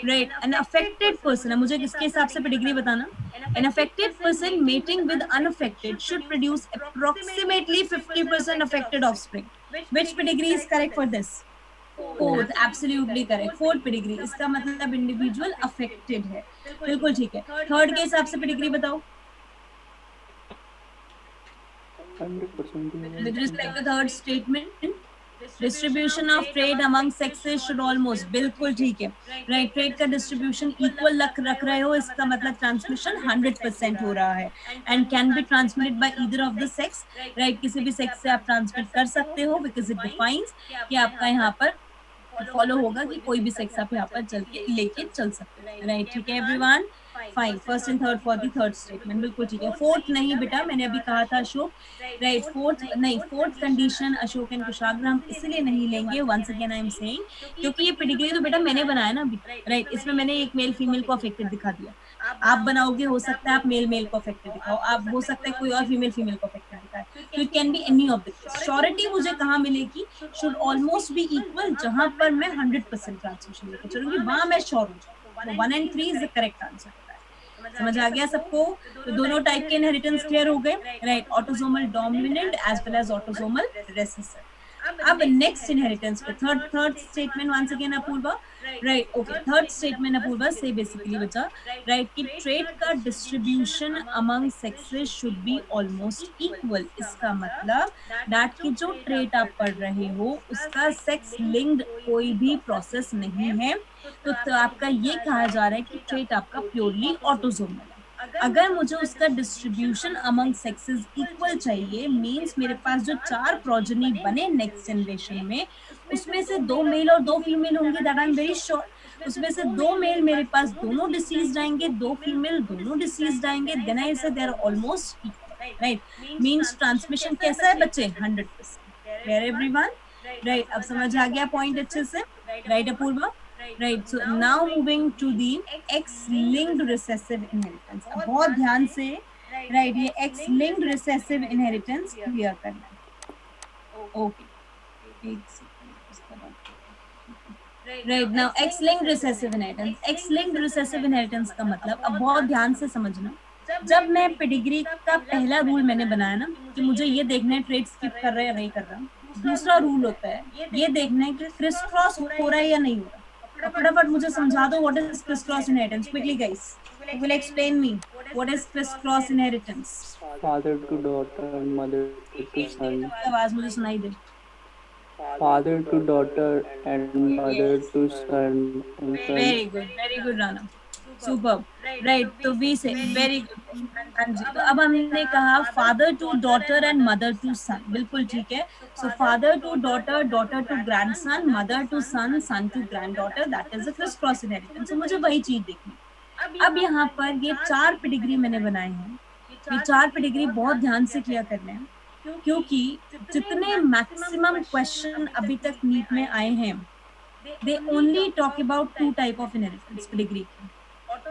राइट। एन अफेक्टेड पर्सन, मुझे किसके हिसाब से पेडिग्री बताना? An affected person mating with unaffected should produce approximately 50% affected offspring. Which pedigree is correct for this? Fourth, absolutely correct, fourth pedigree. इसका मतलब इंडिविजुअल अफेक्टेड है, बिल्कुल ठीक है। थर्ड के हिसाब से पेडिग्री बताओ, 100% with respect to third statement. Distribution of trait among sexes should almost, बिल्कुल ठीक है, राइट। ट्रेड का डिस्ट्रीब्यूशन इक्वल रख रहे हो, इसका मतलब ट्रांसमिशन 100% हो रहा है, and can be transmitted by either of the sex, right. किसी भी सेक्स से आप ट्रांसमिट कर सकते हो, बिकॉज इट डिफाइंस कि आपका यहाँ पर फॉलो होगा कि कोई भी सेक्स आप यहाँ पर चल के लेके चल सकते हैं, राइट। ठीक है everyone, fine. First and third for the third statement, बिल्कुल ठीक है। फोर्थ नहीं बेटा, मैंने अभी कहा था अशोक, राइट। फोर्थ नहीं, fourth condition Ashok and Kushagra हम इसलिए नहीं लेंगे, once again I am saying, क्योंकि ये पेडिग्री तो बेटा मैंने बनाया ना अभी, राइट। इसमें मैंने एक मेल फीमेल को अफेक्टेड दिखा दिया, आप बनाओगे हो सकता है आप मेल मेल को अफेक्टेड दिखाओ, आप हो सकता है कोई और फीमेल फीमेल को अफेक्टेड दिखाए, तो it can be any of the case. Surety मुझे कहाँ मिलेगी, शुड ऑलमोस्ट बी इक्वल, जहां पर मैं 100% ट्रांसमिशन लेकर चलूंगी वहां मैं श्योर हो जाऊंगी। तो 1 and 3 is the correct answer. समझ आ गया सबको? तो दोनों टाइप के इनहेरिटेंस क्लियर हो गए, right. Autosomal dominant as well as autosomal recessive. अब नेक्स्ट इनहेरिटेंस पे third statement once again Apoorva, right. Okay, third statement Apoorva से बेसिकली बचा, राइट, कि ट्रेट का distribution among sexes should be almost equal. इसका मतलब दैट कि जो ट्रेट आप पढ़ रहे हो उसका सेक्स लिंक्ड कोई भी प्रोसेस नहीं है, तो आपका ये कहा जा रहा है कि ट्रेट आपका प्योरली ऑटोसोमल है। अगर मुझे उसका डिस्ट्रीब्यूशन अमंग सेक्सेस इक्वल चाहिए, मींस मेरे पास जो 4 प्रोजेनी बने नेक्स्ट जनरेशन में, उसमें से 2 मेल और 2 फीमेल होंगे, that I am very sure. उसमें से 2 मेल मेरे पास दोनों डिसीज आएंगे, 2 फीमेल दोनों डिसीज आएंगे, then I say they are almost equal, right. Means transmission कैसा है बच्चे, 100%। Clear everyone, right. अब समझ आ गया पॉइंट अच्छे से, right Apoorva, right. So now moving to the X linked recessive inheritance. अब बहुत ध्यान से, राइट, ये X linked recessive inheritance clear करना है। Okay, right. Now X linked recessive inheritance, X linked recessive inheritance का मतलब, अब बहुत ध्यान से समझना, जब मैं पेडिग्री का पहला रूल मैंने बनाया ना कि मुझे ये देखना है ट्रेड स्किप कर रहा है या नहीं कर रहा, दूसरा रूल होता है ये देखना है कि क्रिस क्रॉस हो रहा है या नहीं हो रहा। फटाफट मुझे समझा दो, what is criss cross inheritance, quickly guys, you will explain me what is criss cross inheritance. Father to daughter, mother to son. आवाज मुझे सुनाई दे। Father to daughter and mother to son. Very good Rana, super, right. तो we say very good, हाँ जी। तो अब हमने कहा father to daughter and mother to son, बिल्कुल ठीक है। So father to daughter, daughter to grandson, mother to son, son to granddaughter, that is a criss cross inheritance. तो मुझे वही चीज देखनी। अब यहाँ पर ये 4 पेडिग्री मैंने बनाए हैं, ये 4 पेडिग्री बहुत ध्यान से क्लियर करने हैं, क्योंकि जितने मैक्सिमम क्वेश्चन अभी तक नीट में आए हैं, they only talk about 2 type of inheritance pedigree की,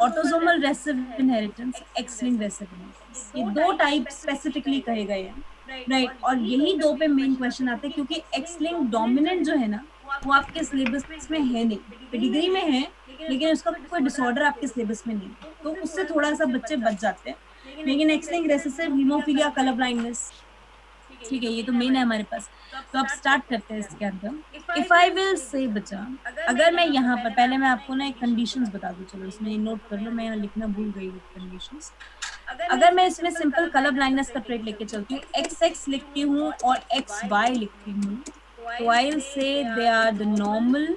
autosomal recessive inheritance, X linked recessive inheritance. ये 2 टाइप स्पेसिफिकली कहे गए हैं, राइट। और यही 2 पे मेन क्वेश्चन आते हैं, क्योंकि एक्स लिंक्ड डोमिनेंट जो है ना, वो आपके सिलेबस में है नहीं, पेडिग्री में है, लेकिन उसका कोई डिसऑर्डर आपके सिलेबस में नहीं, तो उससे थोड़ा सा बच्चे बच जाते हैं। लेकिन x linked recessive, haemophilia, colour blindness, ठीक है, ये तो मेन है हमारे पास। तो अब स्टार्ट करते हैं इसके अंदर। इफ आई विल से बच्चा, अगर मैं यहाँ पर, पहले मैं आपको ना एक कंडीशंस बता दूं, चलो इसमें नोट कर लो, मैं लिखना भूल गई हूँ कंडीशंस। अगर मैं इसमें सिंपल कलर ब्लाइंडनेस का ट्रेट लेके चलती हूँ, एक्स एक्स लिखती हूँ और एक्स वाई लिखती हूँ, तो I will say they are the normal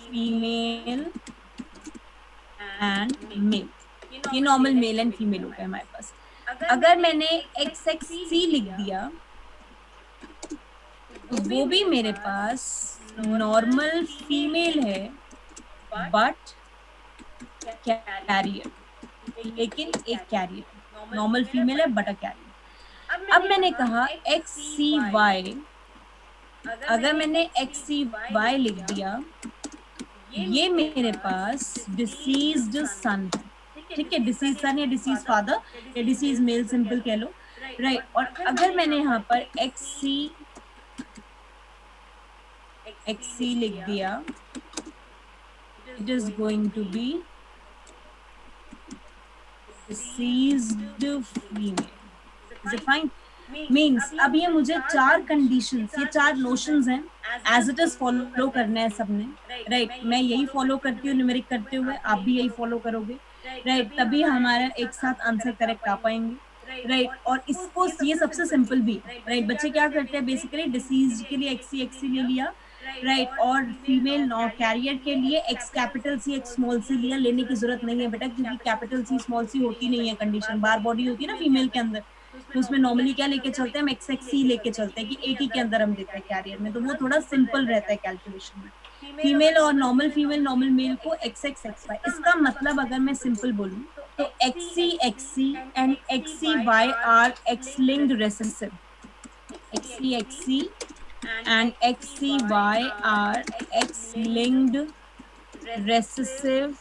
female and male. ये नॉर्मल मेल एंड फीमेल हो गया हमारे पास। अगर मैंने एक्स एक्स सी लिख दिया, तो वो भी मेरे पास नॉर्मल फीमेल है बट कैरियर, लेकिन एक कैरियर, नॉर्मल फीमेल है बट अ कैरियर। अब मैंने कहा एक्स सी वाई, अगर मैंने एक्स सी वाई लिख दिया, ये मेरे पास डिसीज्ड सन है, ठीक है, डिसीज सन या डिसीज फादर या डिसीज मेल, सिंपल कह लो, राइट। और अगर मैंने यहाँ पर एक्स सी लिख दिया, it is going to be diseased female, is it fine? Means अब ये मुझे 4 कंडीशंस, ये 4 नोशंस हैं, एज इट इज फॉलो करना है सबने, राइट। मैं यही फॉलो करती हूँ न्यूमेरिक करते हुए, आप भी यही फॉलो करोगे, राइट। तभी हमारा एक साथ आंसर करेक्ट आ पाएंगे, राइट, और इसको ये सबसे सिंपल भी है, राइट। बच्चे क्या करते हैं बेसिकली, डिसीज के लिए एक्सी एक्सी ले लिया, राइट, और फीमेल कैरियर के लिए X capital C X small C लिया। लेने की जरूरत नहीं है बेटा, क्योंकि कैपिटल सी स्मॉल सी होती नहीं है कंडीशन, बार बॉडी होती है ना फीमेल के अंदर, तो उसमें नॉर्मली क्या लेके चलते हैं, हम एक्स एक्स सी लेके चलते हैं कि 80 के अंदर हम देते हैं कैरियर में, तो वो थोड़ा सिंपल रहता है कैलकुलेशन में। फीमेल और नॉर्मल फीमेल नॉर्मल मेल को एक्स एक्स एक्स वाई। इसका मतलब अगर मैं सिंपल बोलूं तो XC and XCY are X linked recessive, XC and XCY are X-linked recessive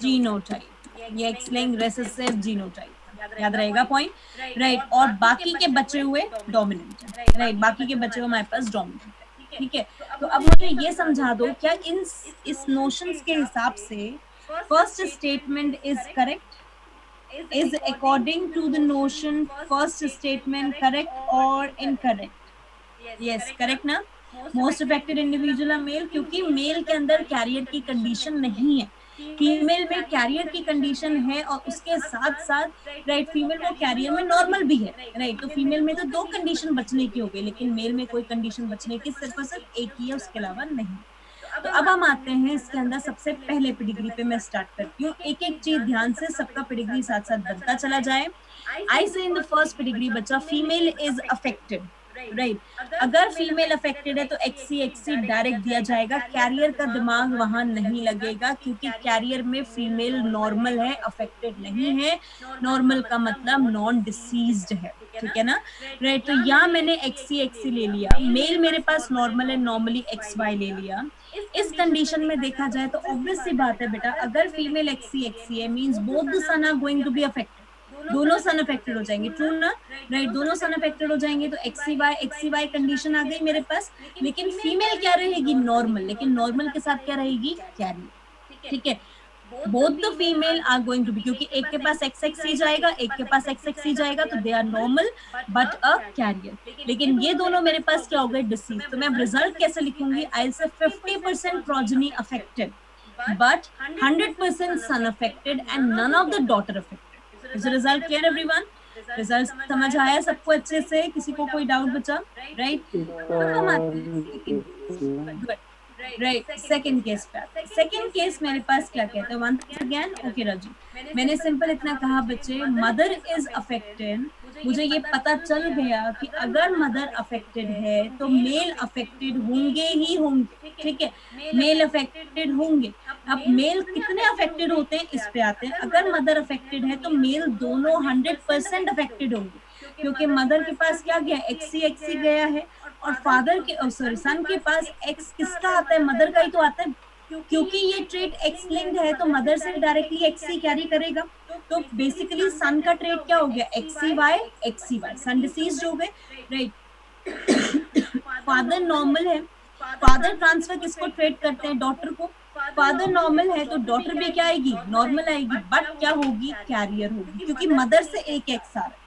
genotype, ये X-linked recessive genotype याद रहेगा पॉइंट, राइट। और बाकी के बचे हुए डोमिनेंट है, राइट, बाकी के बचे हुए हमारे पास डोमिनेंट है, ठीक है। तो अब मुझे ये समझा दो, क्या इस नोशंस के हिसाब से first statement is correct? Is according to the notion first statement correct or incorrect? Yes, correct ना? Most affected individual are male, क्योंकि मेल के अंदर कैरियर की कंडीशन नहीं है, फीमेल में कैरियर की कंडीशन है, और उसके साथ साथ राइट फीमेल को कैरियर में नॉर्मल भी है, राइट। तो फीमेल में तो दो कंडीशन बचने की हो गई, लेकिन मेल में कोई कंडीशन बचने की सिर्फ और सिर्फ एक ही है, उसके अलावा नहीं। तो अब हम आते हैं इसके अंदर सबसे पहले पेडिग्री पे मैं स्टार्ट करती हूँ, एक एक चीज ध्यान से, सबका पेडिग्री साथ साथ बनता चला जाए। आई से इन द फर्स्ट पेडिग्री बच्चा फीमेल इज अफेक्टेड, राइट। अगर फीमेल अफेक्टेड है तो एक्सी डायरेक्ट दिया जाएगा, कैरियर का दिमाग वहां नहीं लगेगा, क्योंकि कैरियर में फीमेल नॉर्मल है, अफेक्टेड नहीं है। नॉर्मल का मतलब नॉन डिसीज्ड है, ठीक है ना, राइट। तो यहाँ मैंने एक्सी ले लिया, मेल मेरे पास नॉर्मल है, नॉर्मली XY ले लिया। इस कंडीशन में देखा जाए तो ऑब्वियस सी बात है बेटा, अगर फीमेल एक्सी है means both the son are going to be affected, दोनों सन अफेक्टेड हो जाएंगे, ट्रू ना, राइट, दोनों सन अफेक्टेड हो जाएंगे। तो XCY कंडीशन आ गई मेरे पास, लेकिन फीमेल क्या रहेगी, नॉर्मल, लेकिन नॉर्मल के साथ क्या रहेगी, कैरियर, ठीक है। Both the female are going to be, क्योंकि एक के पास XXC जाएगा, एक के पास XXC जाएगा, तो they are normal but a carrier. लेकिन ये दोनों मेरे पास क्या हो गए, डिसीज। तो मैं रिजल्ट कैसे लिखूंगी, I say 50% progeny affected but 100% son affected and none of the daughter affected. Is result clear everyone? Result समझ आया सबको अच्छे से? किसी को कोई डाउट बचा? Right, good, right. Second case पे, सेकंड केस मेरे पास क्या कहते हैं, वंस अगेन ओके राजू, मैंने सिंपल इतना कहा बच्चे, मदर इज अफेक्टेड। मुझे ये पता चल गया कि अगर मदर अफेक्टेड है तो मेल अफेक्टेड होंगे ही होंगे, ठीक है, मेल अफेक्टेड होंगे। अब मेल कितने अफेक्टेड होते हैं इस पे आते हैं। अगर मदर अफेक्टेड है तो मेल दोनों 100% अफेक्टेड होंगे, क्योंकि मदर के पास क्या गया, एक्सी गया है, और फादर के सॉरी सन के पास एक्स किसका आता है, मदर का ही तो आता है, क्योंकि ये ट्रेट एक्स लिंक्ड है तो मदर से डायरेक्टली एक्सी कैरी करेगा। तो बेसिकली सन का ट्रेट क्या हो गया, एक्सी वाई, सन डिसीज हो गए, राइट। फादर नॉर्मल है, फादर ट्रांसफर किसको ट्रेट करते हैं, डॉटर को। फादर नॉर्मल है तो डॉटर भी क्या आएगी, नॉर्मल आएगी, बट क्या होगी, कैरियर होगी, क्योंकि मदर से एक एक्स आ रहा है।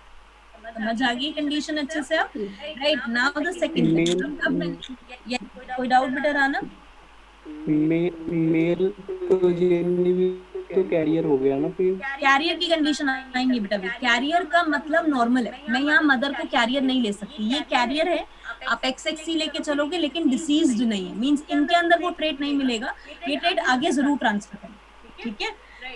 समझ आ गई कंडीशन अच्छे से आप, राइट। नाउ द सेकंड, कोई डाउट बेटा राना? मेल तो कैरियर हो गया ना, फिर कैरियर की कंडीशन आएंगी बेटा। कैरियर का मतलब नॉर्मल है, मैं यहाँ मदर को कैरियर नहीं ले सकती, ये कैरियर है, आप XXC लेके चलोगे, लेकिन डिसीज्ड नहीं है, मींस इनके अंदर वो ट्रेट नहीं मिलेगा, ये ट्रेट आगे जरूर ट्रांसफर करेंगे, ठीक है,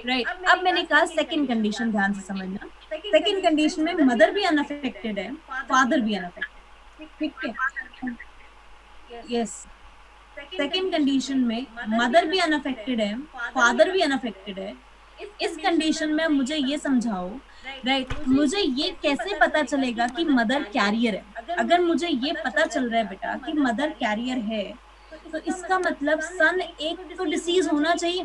राइट। अब मैंने कहा सेकंड कंडीशन, ध्यान से समझना। सेकंड कंडीशन में मदर भी अनअफेक्टेड है, फादर भी अनअफेक्टेड, ठीक है, यस। सेकंड कंडीशन में मदर भी अनअफेक्टेड है, फादर भी अनअफेक्टेड है। इस कंडीशन में मुझे ये समझाओ, राइट, मुझे ये कैसे पता चलेगा कि मदर कैरियर है। अगर मुझे ये पता चल रहा है बेटा कि मदर कैरियर है, तो इसका मतलब सन एक तो डिसीज होना चाहिए।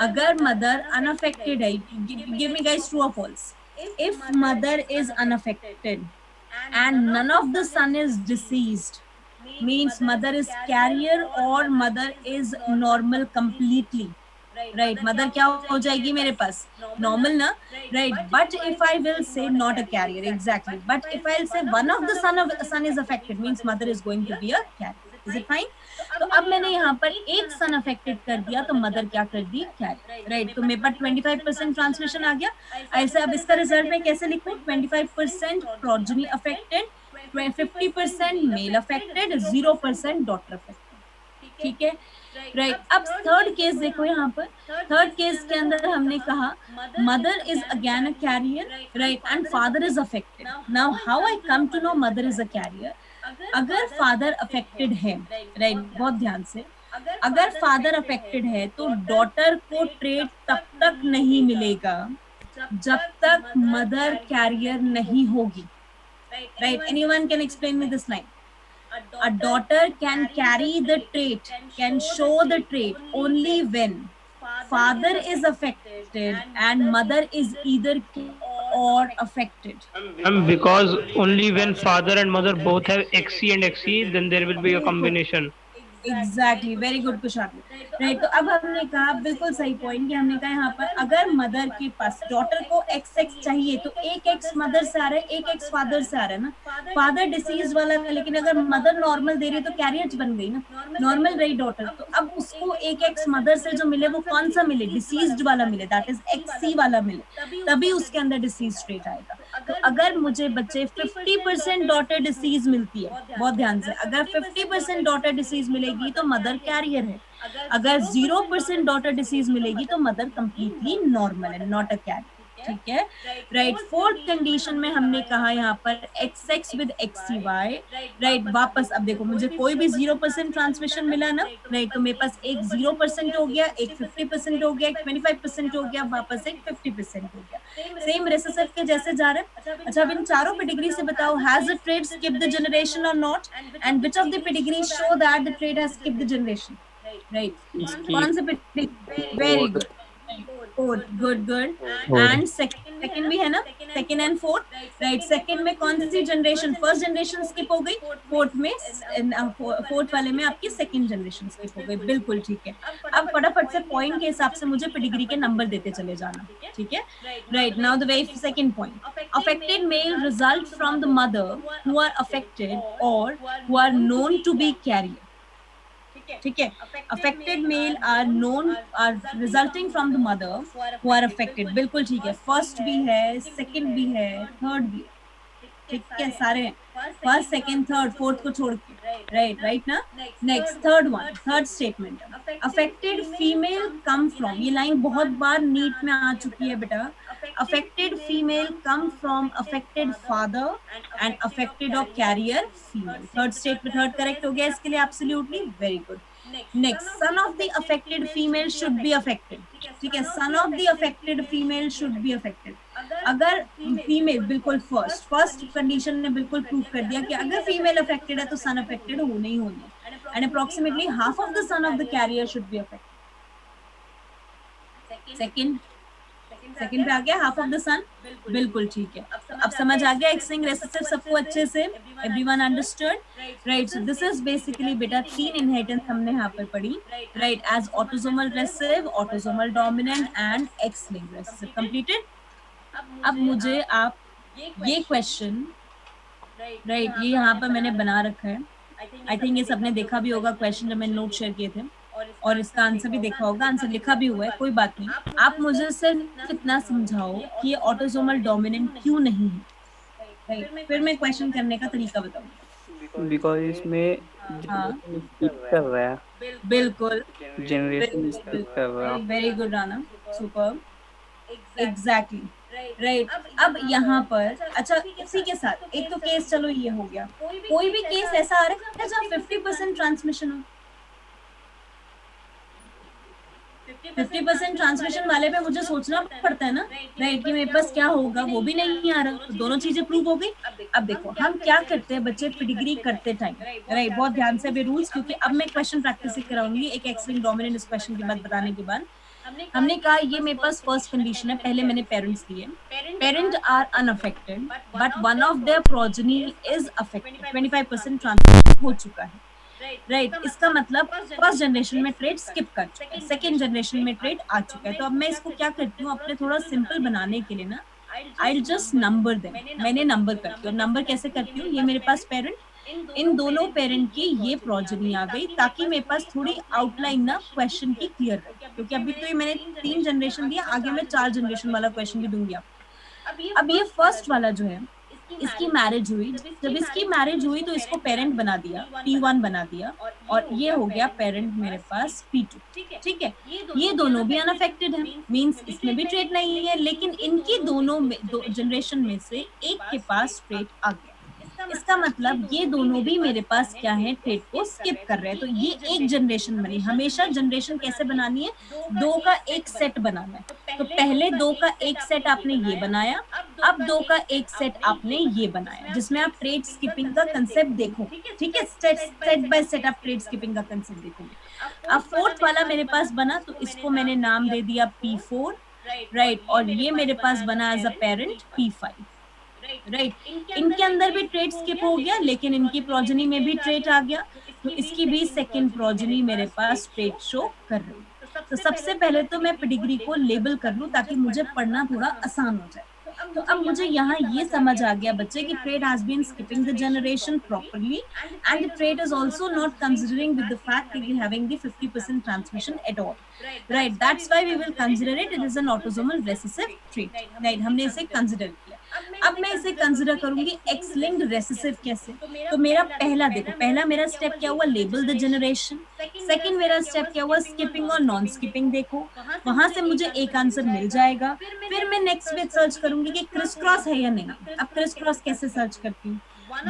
अगर मदर अनअफेक्टेड है, गिव मी गाइस ट्रू और false. If mother is unaffected and none of the son is diseased, means mother is carrier or mother is normal completely, right? mother क्या हो जाएगी मेरे पास, normal ना, right? but if I will say not a carrier, exactly, but if I'll say one of the son is affected, means mother is going to be a carrier, is it fine? तो अब मैंने यहाँ पर एक सन affected कर दिया तो mother क्या कर दी, कैरियर, राइट? तो मेरे पास 25% ट्रांसमिशन आ गया। ऐसे अब इसका रिजल्ट में कैसे लिखूं? 25% progeny affected, 50% male affected, 0% daughter affected. ठीक है, राइट? अब थर्ड केस देखो यहाँ पर, थर्ड केस के अंदर हमने कहा mother is again a carrier, right, and father is affected. Now how I come to know mother is a carrier? अगर फादर अफेक्टेड है, राइट, बहुत ध्यान से, अगर फादर अफेक्टेड है तो डॉटर को ट्रेट तब तक नहीं मिलेगा जब तक मदर कैरियर नहीं होगी, right? Anyone can explain me this line? A daughter can carry the trait, can show the trait only when father is affected and mother is either or affected. Because only when father and mother both have XC and XE, then there will be a combination. Exactly, very good Kushal, right? तो अब हमने कहा बिल्कुल सही point कि हमने कहा यहाँ पर अगर मदर के पास डॉटर को XX चाहिए तो एक X मदर से आ रहा है, एक X फादर से आ रहा है ना, फादर डिसीज वाला था, लेकिन अगर मदर नॉर्मल दे रही तो कैरियर बन गई ना, नॉर्मल रही डॉटर, तो अब उसको एक X मदर से जो मिले वो कौन सा मिले? डिसीज्ड वाला मिले, दैट इज XC वाला मिले, तभी उसके अंदर डिसीज ट्रेट आएगा। तो अगर मुझे बच्चे 50% डॉटर डिसीज मिलती है, बहुत ध्यान से, अगर 50% डॉटर डिसीज मिलेगी तो मदर कैरियर है, अगर 0% डॉटर डिसीज मिलेगी तो मदर कंप्लीटली नॉर्मल है, नॉट अ कैरियर। ठीक है, राइट? फोर्थ कंडीशन में हमने कहा यहाँ पर XX विद XCY, राइट? वापस अब देखो, मुझे कोई भी 0% ट्रांसमिशन मिला ना, राइट, तो मेरे पास एक 0% हो गया, एक 50% हो गया, एक 25% हो गया, वापस एक 50% हो गया, सेम रेसेसिव के जैसे जा रहे हैं। अच्छा, अब इन चारों पेडिग्री से बताओ, has the trait skip the generation or not, and which of the pedigree show that the trait has skip the generation, right? कौन से pedigree? Very good, fourth, good good. And second भी है ना, second and fourth, right? Second में कौन सी generation? First generation skip हो गई, फोर्थ में, फोर्थ वाले में आपकी सेकंड जनरेशन स्किप हो गई, बिल्कुल ठीक है। अब फटाफट से पॉइंट के हिसाब से मुझे पेडिग्री के नंबर देते चले जाना, ठीक है, right? Now the very second point, affected male result from the mother who are affected or who are known to be carrier, ठीक है? Affected male are known, are resulting from the mother who are affected, बिल्कुल ठीक है। First भी है, second भी है, third भी है, ठीक है, सारे हैं, फर्स्ट सेकंड थर्ड, फोर्थ को छोड़ के, राइट? राइट ना? Next third one, third statement, affected female come from, ये लाइन बहुत बार नीट में आ चुकी है बेटा, affected female come from affected father and affected or carrier female. Third statement, third correct हो गया इसके लिए, absolutely, very good. Next, son of the affected female should be affected, ठीक है, son of the affected female should be affected. अगर female, बिल्कुल first condition ने बिल्कुल प्रूव कर दिया कि अगर फीमेल अफेक्टेड है तो सन अफेक्टेड होने ही होनी है, and approximately half of the son of the carrier should be affected. Second पे आ गया, हाफ ऑफ द सन, बिल्कुल ठीक है। अब समझ आ गया एक्सिंग रेसेसिव सबको अच्छे से, everyone understood, right? So this is basically बेटा 3 इनहेरिटेंस हमने यहाँ पर पढ़ी, right? As autosomal recessive, autosomal dominant and X linked recessive, completed. अब मुझे आप ये क्वेश्चन, राइट, ये यहाँ पर मैंने बना रखा है, आई थिंक ये सबने देखा भी होगा क्वेश्चन जब मैंने नोट शेयर किए थे, और इसका आंसर भी देखा होगा, आंसर लिखा भी हुआ है, कोई बात नहीं। आप मुझे सिर्फ इतना समझाओ कि ये ऑटोसोमल डोमिनेंट क्यों नहीं है, राइट? फिर मैं क्वेश्चन करने का तरीका बताऊंगा। बिकॉज इसमें स्किप कर रहा है, बिल्कुल, जनरेशन स्किप कर रहा है। Very good Rana, super, exactly, right? अब यहाँ पर अच्छा, इसी के साथ एक तो केस, चलो ये हो गया, कोई भी केस ऐसा आ रहा है जहाँ 50% ट्रांसमिशन हो, 50% ट्रांसमिशन वाले पे मुझे सोचना पड़ता है ना, राइट, कि मेरे पास क्या होगा, वो भी नहीं आ रहा, तो दोनों चीजें प्रूव हो गई। अब देखो हम क्या करते हैं बच्चे पेडिग्री करते टाइम, राइट, बहुत ध्यान से भी रूल्स, क्योंकि अब मैं क्वेश्चन प्रैक्टिस कराऊंगी एक एक्स-लिंक्ड डोमिनेंट इस क्वेश्चन के बाद बताने के बाद। हमने कहा ये मेरे पास फर्स्ट कंडीशन है, पहले मैंने पेरेंट्स दिए, parent are unaffected but one of their progeny is affected, 25% transmission हो चुका है, राइट? इसका मतलब फर्स्ट जनरेशन में ट्रेड स्किप कर चुका है, सेकेंड जनरेशन में ट्रेड आ चुका है। तो अब मैं इसको क्या करती हूँ, अपने थोड़ा सिंपल बनाने के लिए ना, आई जस्ट नंबर देम, मैंने नंबर करती हूँ। नंबर कैसे करती हूँ, ये मेरे पास पेरेंट, इन दोनों पेरेंट की ये प्रोजेनी आ गई, ताकि मेरे पास थोड़ी आउटलाइन ना क्वेश्चन की क्लियर रहे, क्योंकि अभी तो ये मैंने 3 जनरेशन दिया, आगे मैं 4 जनरेशन वाला क्वेश्चन भी दूंगी आपको। अब ये फर्स्ट वाला जो है, इसकी मैरिज हुई, जब इसकी मैरिज हुई तो इसको पेरेंट बना दिया, P1 बना दिया, और ये हो गया पेरेंट मेरे पास P2। ठीक है, ये दोनों भी अनअफेक्टेड है, मींस इसमें भी ट्रेट नहीं है, लेकिन इनकी दोनों जनरेशन में से एक के पास ट्रेट आ गया। इसका मतलब ये दोनों भी मेरे पास क्या है, ट्रेट को स्किप कर रहे हैं। तो ये एक जनरेशन बनी। हमेशा जनरेशन कैसे बनानी है, 2 का एक सेट बनाना है। तो पहले 2 का एक सेट आपने ये बनाया, अब 2 का एक सेट आपने ये बनाया, जिसमें आप ट्रेड स्किपिंग का कंसेप्ट देखो। ठीक है, सेट बाय सेट आप ट्रेड स्किपिंग का कंसेप्ट देखोगे। अब फोर्थ वाला मेरे पास बना, तो इसको मैंने नाम दे दिया P4, राइट, और ये मेरे पास बना as a parent P5, right. इनके अंदर भी ट्रेट स्किप हो गया, लेकिन इनकी प्रोजेनी में भी ट्रेट आ गया, तो इसकी भी सेकंड प्रोजेनी मेरे पास ट्रेट शो कर रही है। तो सबसे पहले तो मैं पेडिग्री को लेबल कर लूं, ताकि मुझे पढ़ना थोड़ा आसान हो जाए। तो अब मुझे यहाँ ये समझ आ गया बच्चे कि trade has been skipping the generation properly, and the trade is also not considering with the fact that we're having the 50% transmission at all, right? That's why we will consider it is an autosomal recessive trait, right? हमने इसे consider किया। अब मैं इसे consider करूंगी x linked recessive कैसे। तो मेरा पहला देखो, पहला मेरा स्टेप क्या हुआ, लेबल द जनरेशन। सेकंड मेरा स्टेप क्या हुआ, स्किपिंग और नॉन स्किपिंग देखो, वहां से मुझे एक आंसर मिल जाएगा। फिर मैं नेक्स्ट में सर्च करूंगी कि क्रिस क्रॉस है या नहीं। अब क्रिस क्रॉस कैसे सर्च करती हूँ,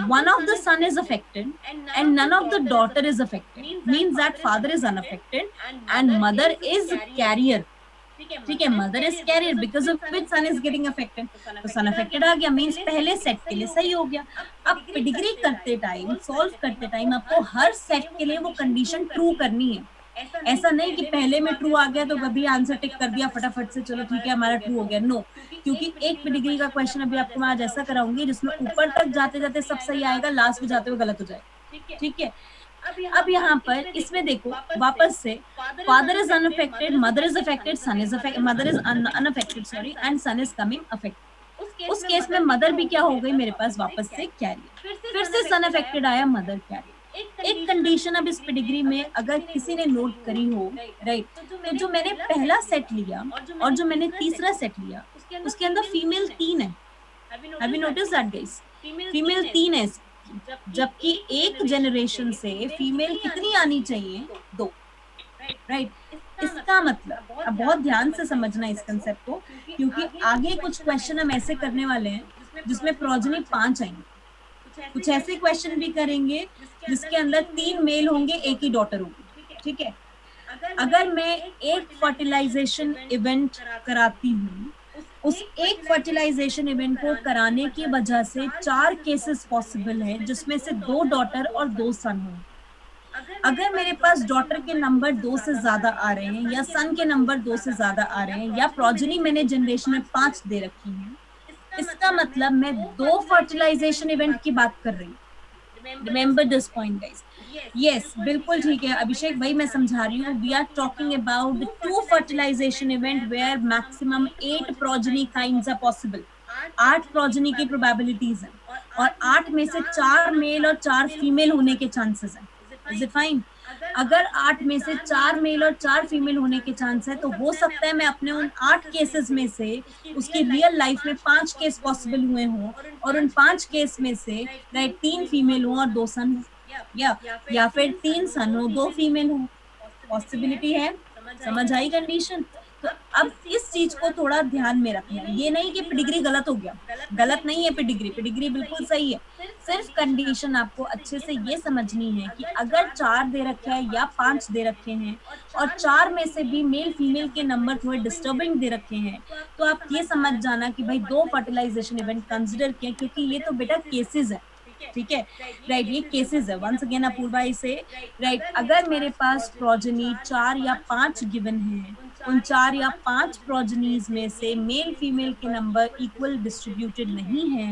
one of the son is affected and none of the daughter is affected, means that father is unaffected and mother is carrier। ठीक है, mother is carrier because of which son is getting affected, तो son affected आ गया, means पहले set के लिए सही हो गया। अब पेडिग्री करते टाइम, सॉल्व करते टाइम आपको हर सेट के लिए वो कंडीशन ट्रू करनी है। ऐसा नहीं कि पहले में ट्रू आ गया तो अभी आंसर टिक कर दिया फटाफट से, चलो ठीक है हमारा ट्रू हो गया। नो, क्योंकि एक पेडिग्री का क्वेश्चन अभी आपको मैं आज ऐसा कराऊंगी जिसमें ऊपर तक जाते जाते सब सही आएगा, लास्ट में जाते हुए गलत हो जाएगा। ठीक है, अब यहाँ पर इसमें देखो वापस से, father is unaffected, mother is affected, son is affected, mother is unaffected sorry, and son is coming affected. उस केस में मदर भी क्या हो गई मेरे पास वापस से कैरियर, फिर से सन अफेक्टेड आया, मदर कैरियर। एक कंडीशन अब इस पेडिग्री में अगर किसी ने नोट करी हो, राइट, तो जो मैंने पहला सेट लिया और जो मैंने तीसरा सेट लिया, उसके अंदर फीमेल 3 है। Have you notice that guys, female 3 है, जबकि एक जनरेशन से फीमेल कितनी आनी चाहिए, 2, राइट। इसका मतलब अब बहुत ध्यान से समझना इस कंसेप्ट को, क्योंकि आगे कुछ क्वेश्चन हम ऐसे करने वाले हैं जिसमें प्रोजेनी 5 आएंगे। कुछ ऐसे क्वेश्चन भी करेंगे जिसके अंदर 3 मेल होंगे, एक ही डॉटर होगी। ठीक है, अगर मैं एक फर्टिलाइजेशन इवेंट कराती हूँ, उस एक फर्टिलाइजेशन इवेंट को कराने की वजह से 4 केसेस पॉसिबल हैं, जिसमें से 2 डॉटर और 2 सन हो। अगर मेरे पास डॉटर के नंबर 2 से ज्यादा आ रहे हैं, या सन के नंबर 2 से ज्यादा आ रहे हैं, या प्रोजेनी मैंने जनरेशन में 5 दे रखी है, इसका मतलब मैं 2 फर्टिलाइजेशन इवेंट की बात कर रही हूँ। Remember this point guys. Yes, बिल्कुल ठीक है अभिषेक भाई, मैं समझा रही हूँ। We are talking about 2 fertilization event where maximum 8 progeny kinds are possible. 8 progeny की प्रोबेबिलिटीज हैं, और 8 में से 4 मेल और 4 फीमेल होने के चांसेस हैं। Is it fine? अगर 8 में से 4 मेल और 4 फीमेल होने के चांस है, तो हो सकता है मैं अपने उन 8 केसेस में से उसकी रियल लाइफ में 5 केस पॉसिबल हुए हों, और उन 5 केस में से राइट 3 फीमेल हो और 2 सन हो, या फिर 3 सन हो 2 फीमेल हो। पॉसिबिलिटी है, समझ आई कंडीशन? तो अब इस चीज को थोड़ा ध्यान में रखना है। ये नहीं कि पेडिग्री गलत हो गया, गलत नहीं है पेडिग्री बिल्कुल सही है। सिर्फ कंडीशन आपको अच्छे से ये समझनी है कि अगर 4 दे रखे हैं या 5 दे रखे हैं, और 4 में से भी मेल फीमेल के नंबर थोड़े डिस्टर्बिंग दे रखे हैं, तो आप ये समझ जाना कि भाई 2 फर्टिलाइजेशन इवेंट कंसिडर किए, क्योंकि ये तो बेटा केसेस है। ठीक है, राइट, ये केसेस है। वंस अगेन अपूर्वा इसे राइट, अगर मेरे पास प्रोजेनी 4 या 5 गिवन है, उन 4 या 5 प्रोजेनीज में से मेल फीमेल के नंबर इक्वल डिस्ट्रीब्यूटेड नहीं है,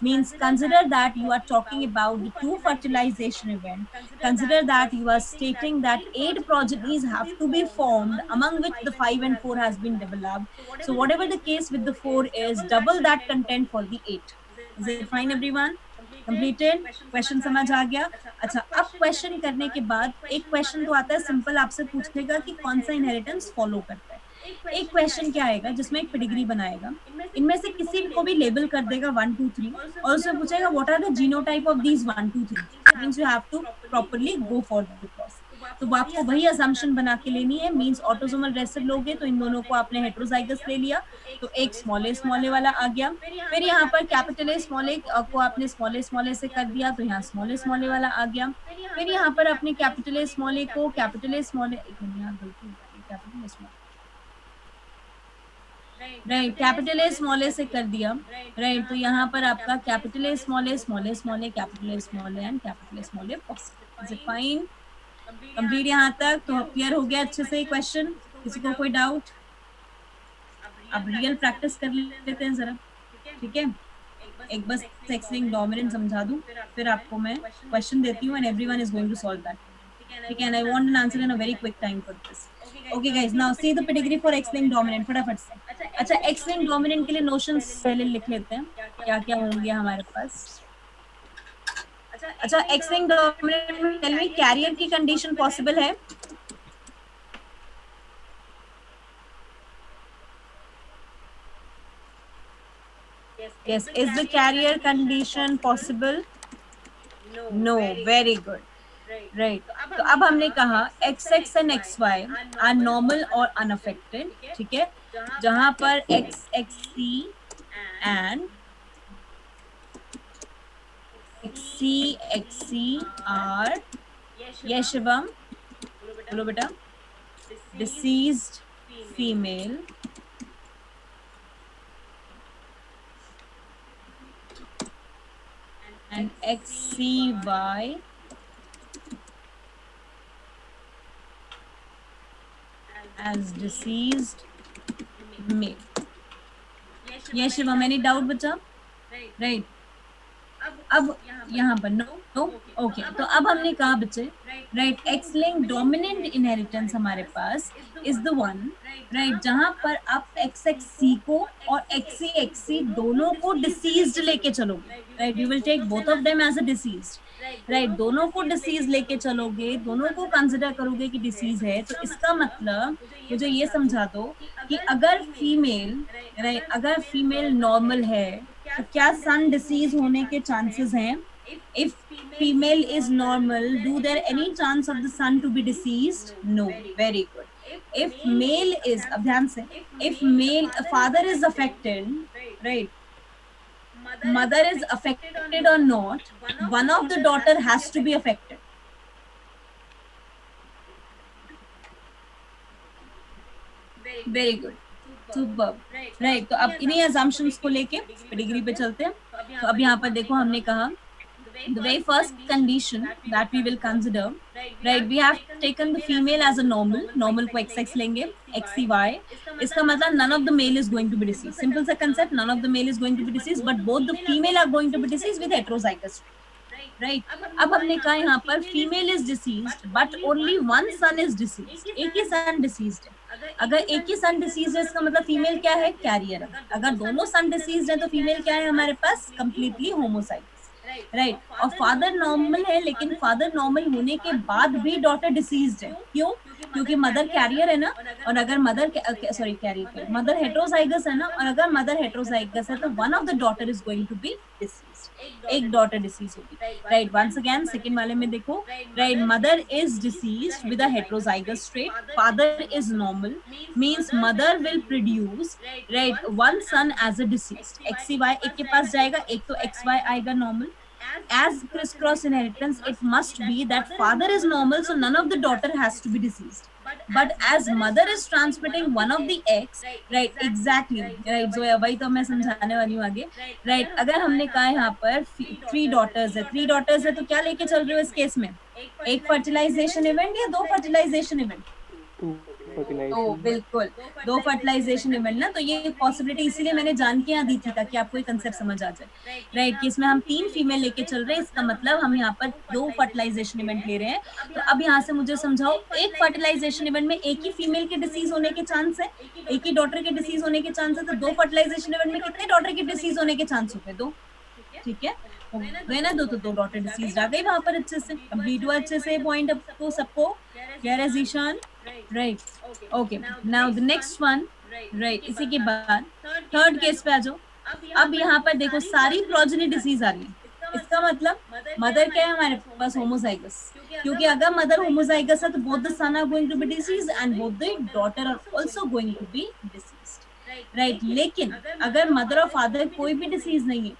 means consider that you are talking about the 2 fertilization event, consider that you are stating that 8 progenies have to be formed, among which the 5 and 4 has been developed. So whatever the case with the 4 is, double that content for the 8. Is it fine everyone? Completed, question समझ आ गया। अच्छा, अब question करने के बाद एक question तो आता है सिंपल, आपसे पूछेगा कि कौन सा इनहेरिटेंस फॉलो करता है। एक क्वेश्चन क्या आएगा जिसमें एक पेडिग्री बनाएगा, इनमें से किसी को भी लेबल कर देगा 1 2 3 और उससे पूछेगा what are the genotype of these 1 2 3, means you have to properly go for the cross. तो आपको वही असम्पशन बना के लेनी है, मींस ऑटोसोमल रिसेसिव लोगे तो इन दोनों को आपने हेटेरोजाइगस ले लिया, तो एक स्मॉल ए वाला आ गया। फिर यहाँ पर कैपिटल ए को आपने स्मॉल ए से कर दिया, तो यहाँ स्मॉल ए वाला आ गया। फिर यहाँ पर अपने कैपिटल ए को कैपिटल ए यहाँ गलती capital A right, capital A से कर दिया, राइट। तो यहाँ पर आपका capital A capital A and capital a possible. Is it fine? Complete यहाँ तक तो क्लियर हो गया अच्छे से क्वेश्चन? किसी को कोई डाउट? अब रियल प्रैक्टिस कर लेते हैं जरा, ठीक है? एक बस एक्स लिंक्ड डोमिनेंट समझा दूं, फिर आपको मैं क्वेश्चन देती हूँ and everyone is going to solve that, ठीक है? And I want an answer in a very quick time for this. Okay guys, now see the pedigree for X linked dominant फटाफट से। अच्छा, एक्स लिंक्ड डोमिनेंट के लिए notions पहले लिख लेते हैं, क्या क्या होंगे हमारे पास। अच्छा, एक्स लिंक्ड डोमिनेंट में टेल मी कैरियर की कंडीशन पॉसिबल है? Yes, is the carrier condition possible? No, very good. Right. तो अब हमने कहा XX and XY are normal or unaffected, ठीक है? जहां पर XXC and XC are, yes Shivam बोलो बेटा, deceased female and XCY as deceased male. Yes Shivam, any doubt बच्चा? Right. अब यहाँ पर नो ओके, तो अब हमने कहा बच्चे, right, X linked dominant inheritance हमारे पास इज द वन, राइट, जहां पर आप XXC को और XCXC दोनों को डिसीज्ड लेके चलोगे, right, you will take both of them as a diseased, right, दोनों को डिसीज लेके चलोगे, दोनों को कंसिडर करोगे कि डिसीज है। तो इसका मतलब मुझे ये समझा दो कि अगर फीमेल, राइट, अगर फीमेल नॉर्मल है तो क्या सन डिसीज होने के चांसेस हैं? If female is normal, do there any chance of the son to be diseased? No, very good. If male is, अब ध्यान से, if male father is affected, right, mother is affected or not, one of the daughter has to be affected. Very good, superb, right. तो अब इन्हीं assumptions को लेके pedigree पे चलते हैं। तो अब यहाँ पर देखो हमने कहा the very first condition that we will consider, right, we have taken the female as a normal को XX लेंगे, XCY, इसका मतलब none of the male is going to be deceased. Simple सा concept, none of the male is going to be deceased, but both the female are going to be deceased with heterozygous, right. अब हमने कहा यहाँ पर female is deceased, but only one son is deceased, एक ही son deceased है। अगर एक ही सन disease है इसका मतलब फीमेल क्या है? कैरियर। अगर दोनों सन डिसीज है तो फीमेल क्या है हमारे पास? Completely homozygous, right. और फादर नॉर्मल है, लेकिन फादर नॉर्मल होने के बाद भी डॉटर डिसीज्ड है। क्यों? क्योंकि मदर कैरियर है ना, और अगर मदर मदर हेट्रोजाइगस है ना, और अगर मदर हेट्रोजाइगस है तो one of the daughter is going to be diseased, एक डॉटर डिसीज होगी, राइट। वंस अगेन सेकंड वाले में देखो, right, mother is diseased with a heterozygous trait, father is normal, means mother will produce, right, one son as a diseased. XCY एक के पास जाएगा, एक तो XY आएगा normal. As crisscross inheritance, it must be that father is normal, so none of the daughter has to be deceased. But as mother is transmitting one of the X, right, exactly, right, Zoya, वही तो मैं समझाने वाली हूँ आगे, right। अगर हमने कहा यहाँ पर 3 daughters है तो क्या लेके चल रहे हो इस केस में? एक फर्टिलाइजेशन इवेंट या 2 फर्टिलाइजेशन इवेंट? तो बिल्कुल 2 फर्टिलाइजेशन इवेंट ना। तो ये पॉसिबिलिटी इसीलिए मैंने जान के यहाँ दी थी ताकि आपको ये कंसेप्ट समझ आ जाए, राइट, कि इसमें हम 3 फीमेल लेके चल रहे हैं, इसका मतलब हम यहाँ पर 2 फर्टिलाइजेशन इवेंट ले रहे हैं। तो अब यहाँ से मुझे समझाओ, एक फर्टिलाइजेशन इवेंट में एक ही फीमेल के डिसीज होने के चांस है, एक ही डॉटर के डिसीज होने के चांस है, तो 2 फर्टिलाइजेशन इवेंट में कितने डॉटर के डिसीज होने के चांस होते हैं? 2, ठीक है, हो गए ना दो, तो दो डॉटर डिसीज आ गई वहां पर अच्छे से, कंप्लीट हुआ अच्छे से पॉइंट अब तो सबको क्लियर है Zeeshan? Right, okay, now the next one, right, इसी के बाद थर्ड केस पे आ जाओ। अब यहाँ पर देखो सारी प्रोजेनी डिसीज आ रही है, इसका मतलब मदर क्या है हमारे पास? होमोजाइगस, क्योंकि अगर मदर होमोजाइगस है तो both the son are going to be disease and both the daughter are also going to be disease, right. लेकिन अगर मदर और फादर कोई भी डिसीज नहीं है,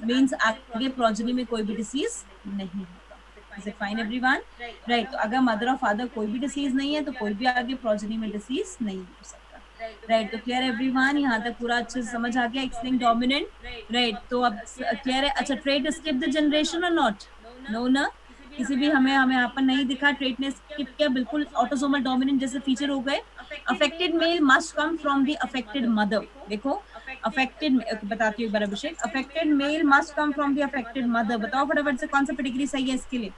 मीन्स आगे प्रोजेनी में कोई भी डिसीज नहीं होगा। Is it fine everyone? Right, तो अगर मदर और फादर कोई भी डिसीज नहीं है तो कोई भी आगे प्रोजेनी में डिसीज नहीं हो सकता। राइट, तो क्लियर एवरीवन? यहाँ तक पूरा अच्छे से समझ आ गया, एक्स लिंक्ड डोमिनेंट, राइट। तो अब क्लियर है? अच्छा, trait skip the generation or not? No ना, किसी भी हमें यहाँ पर नहीं दिखा ट्रेट ने स्किप किया, बिल्कुल ऑटोसोमल डोमिनेंट जैसे फीचर हो गए। Affected male must come from the affected mother, देखो अफेक्टेड, बताती हूँ एक बार Abhishek, affected male must come from the affected mother. बताओ फटाफट से कौन सा पेडिग्री सही है इसके लिए?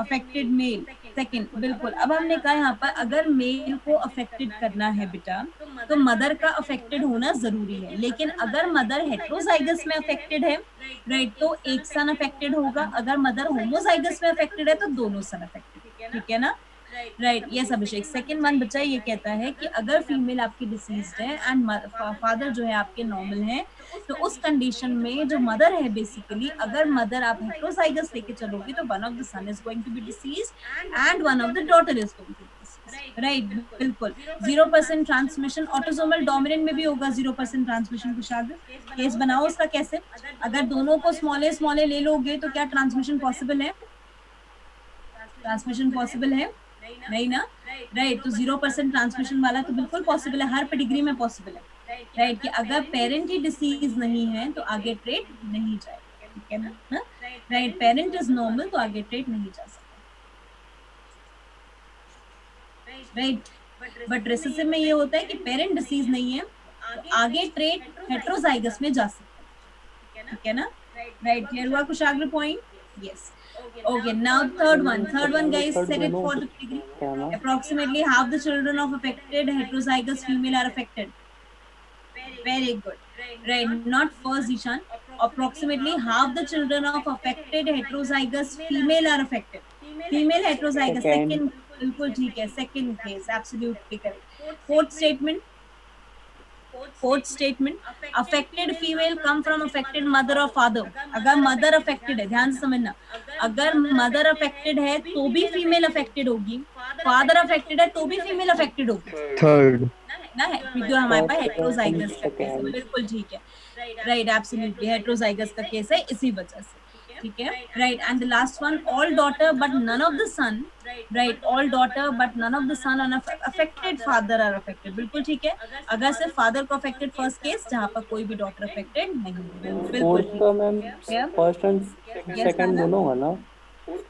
अफेक्टेड मेल, सेकंड, बिल्कुल। अब हमने कहा यहाँ पर अगर मेल को अफेक्टेड करना है बेटा तो मदर का अफेक्टेड होना जरूरी है, लेकिन अगर मदर हेट्रोजाइगस में अफेक्टेड है, राइट, तो एक सन अफेक्टेड होगा। अगर मदर होमोजाइगस में अफेक्टेड है तो दोनों सन अफेक्टेड, ठीक है ना? राइट, यस अभिषेक। सेकंड वन बच्चा ये कहता है कि अगर फीमेल आपकी डिसीज्ड है एंड फादर जो है आपके नॉर्मल है, तो उस कंडीशन में जो मदर है बेसिकली, अगर मदर आप हेट्रोजाइगस लेके चलोगी तो one of the son is going to be diseased and one of the daughter is going to be diseased, right, बिल्कुल। 0% ट्रांसमिशन ऑटोसोमल डोमिनेंट में भी होगा 0% ट्रांसमिशन। कुशाग केस बनाओ उसका कैसे? अगर दोनों को स्मॉले ले लोगे तो क्या ट्रांसमिशन पॉसिबल है? ट्रांसमिशन पॉसिबल है? नहीं ना, राइट। तो 0% ट्रांसमिशन वाला तो बिल्कुल पॉसिबल है, हर पेडिग्री में पॉसिबल है, राइट, कि अगर पेरेंट ही डिसीज नहीं है तो आगे ट्रेट नहीं जाएगा, ठीक है ना? राइट, पेरेंट इज नॉर्मल तो आगे ट्रेट नहीं जा सकता, राइट। बट रिसेसिव में ये होता है कि पेरेंट डिसीज नहीं है तो आगे ट्रेट हेट्रोजाइगस में जा सकता है, ठीक है ना? राइट, क्लियर हुआ Kushagra point? Yes, okay, now third one guys, set it for the pedigree. Approximately half the children of affected heterozygous female are affected. Very good, right, not first Ishan. Approximately half the children of affected heterozygous female are affected. Female heterozygous, second, बिल्कुल ठीक है, second case, absolutely correct. Fourth statement, affected female come from affected mother और father. अगर mother affected है, ध्यान से समझना, अगर मदर अफेक्टेड है तो भी फीमेल अफेक्टेड होगी, फादर अफेक्टेड है तो भी फीमेल अफेक्टेड होगी। थर्ड ना है, जो हमारे पास हेट्रोजाइगस का केस है, बिल्कुल ठीक है, राइट, एब्सोल्युटली हेट्रोजाइगस का केस है इसी वजह से, ठीक है, right. And the last one, all daughter but none of the son, right, all daughter but none of the son or affected father are affected, बिल्कुल ठीक है। अगर सिर्फ फादर को अफेक्टेड फर्स्ट केस जहाँ पर कोई भी डॉटर अफेक्टेड नहीं है, बिल्कुल फोर्थ का मैम फर्स्ट एंड सेकंड दोनों होगा ना?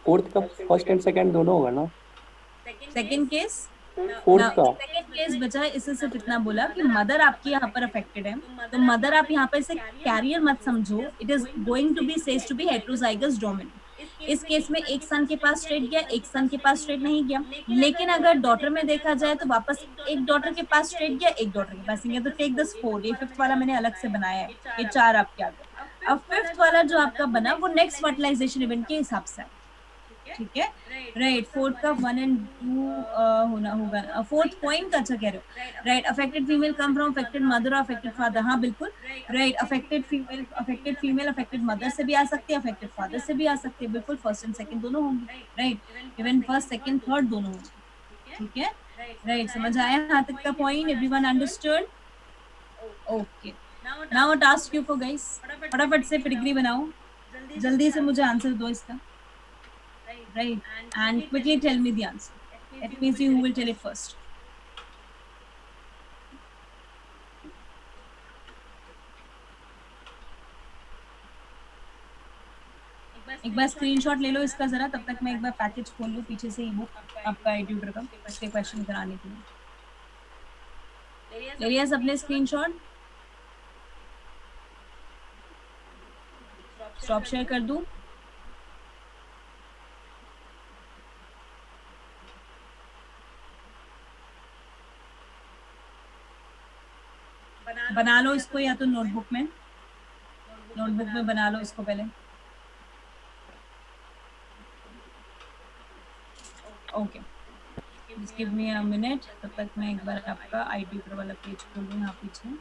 फोर्थ का फर्स्ट एंड सेकंड दोनों होगा ना? सेकंड केस, फोर्थ का सेकंड केस बचा है, इससे सिर्फ इतना बोला कि मदर आपकी यहाँ पर अफेक्टेड है तो मदर आप यहाँ पर इसे कैरियर मत समझो, it is going to be says to be heterozygous dominant. इस केस में एक सन के पास स्ट्रेट गया, एक सन के पास स्ट्रेट नहीं गया, लेकिन अगर डॉटर में देखा जाए तो वापस एक डॉटर के पास स्ट्रेट गया, एक डॉटर के पास नहीं गया, तो टेक दिस 4, ये फिफ्थ वाला मैंने अलग से बनाया है, ये 4 आपके आ गए। अब फिफ्थ वाला जो आपका बना वो नेक्स्ट फर्टिलाइजेशन इवेंट के हिसाब से, ठीक है, राइट। फोर्थ का 1 and 2 होना होगा, फोर्थ पॉइंट का, अच्छा कह रहे हो, right. Affected female come from affected mother और अफेक्टेड फादर, हाँ बिल्कुल, right. Affected female affected mother से भी आ सकती है, अफेक्टेड फादर से भी आ सकती है, बिल्कुल, फर्स्ट एंड सेकंड दोनों होंगे, right, even first second third दोनों होंगे, ठीक है, राइट। समझ आया यहाँ तक का point? Everyone understood? Okay, now I task you for guys, फटाफट से पेडिग्री बनाओ, जल्दी से मुझे आंसर दो इसका, right, and quickly tell me the answer. Let me see who will tell it first. एक बार स्क्रीनशॉट ले लो इसका जरा, तब तक मैं एक बार पैकेज खोल लूँ पीछे से ई बुक आपका एट्यूटर का, इसके क्वेश्चन कराने के लिए। एरियाज अपने स्क्रीनशॉट स्टॉप शेयर कर दूँ? बना लो इसको या तो नोटबुक में, नोटबुक में बना लो इसको पहले। Okay, just give me a minute, तब तक मैं एक बार आपका आई पेपर वाला पेज खोल लूँ यहाँ पीछे।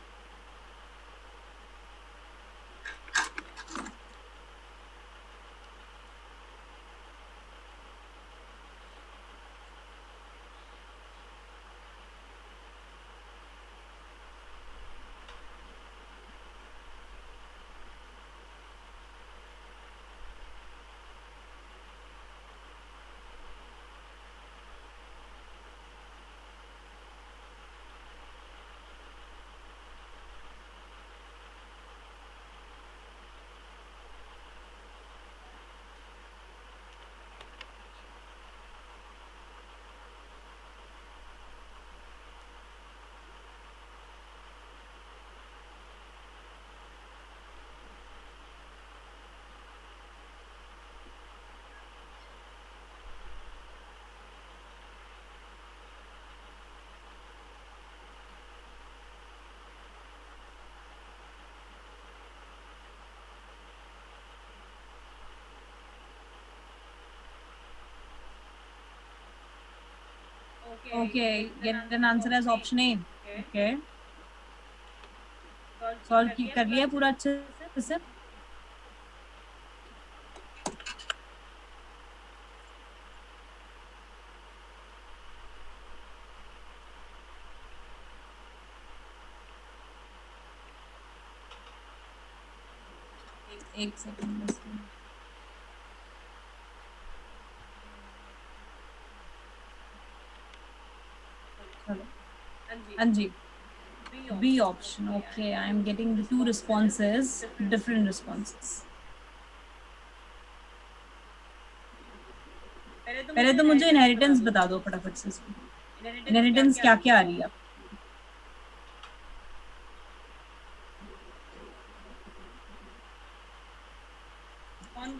Okay, get an answer as option A. Okay. Solve कर लिया पूरा अच्छे से? एक सेकंड बस। चलो, हाँ जी, B option. Okay, I am getting the two responses, different responses. पहले तो मुझे इनहेरिटेंस बता दो फटाफट से। इनहेरिटेंस क्या क्या आ रही है?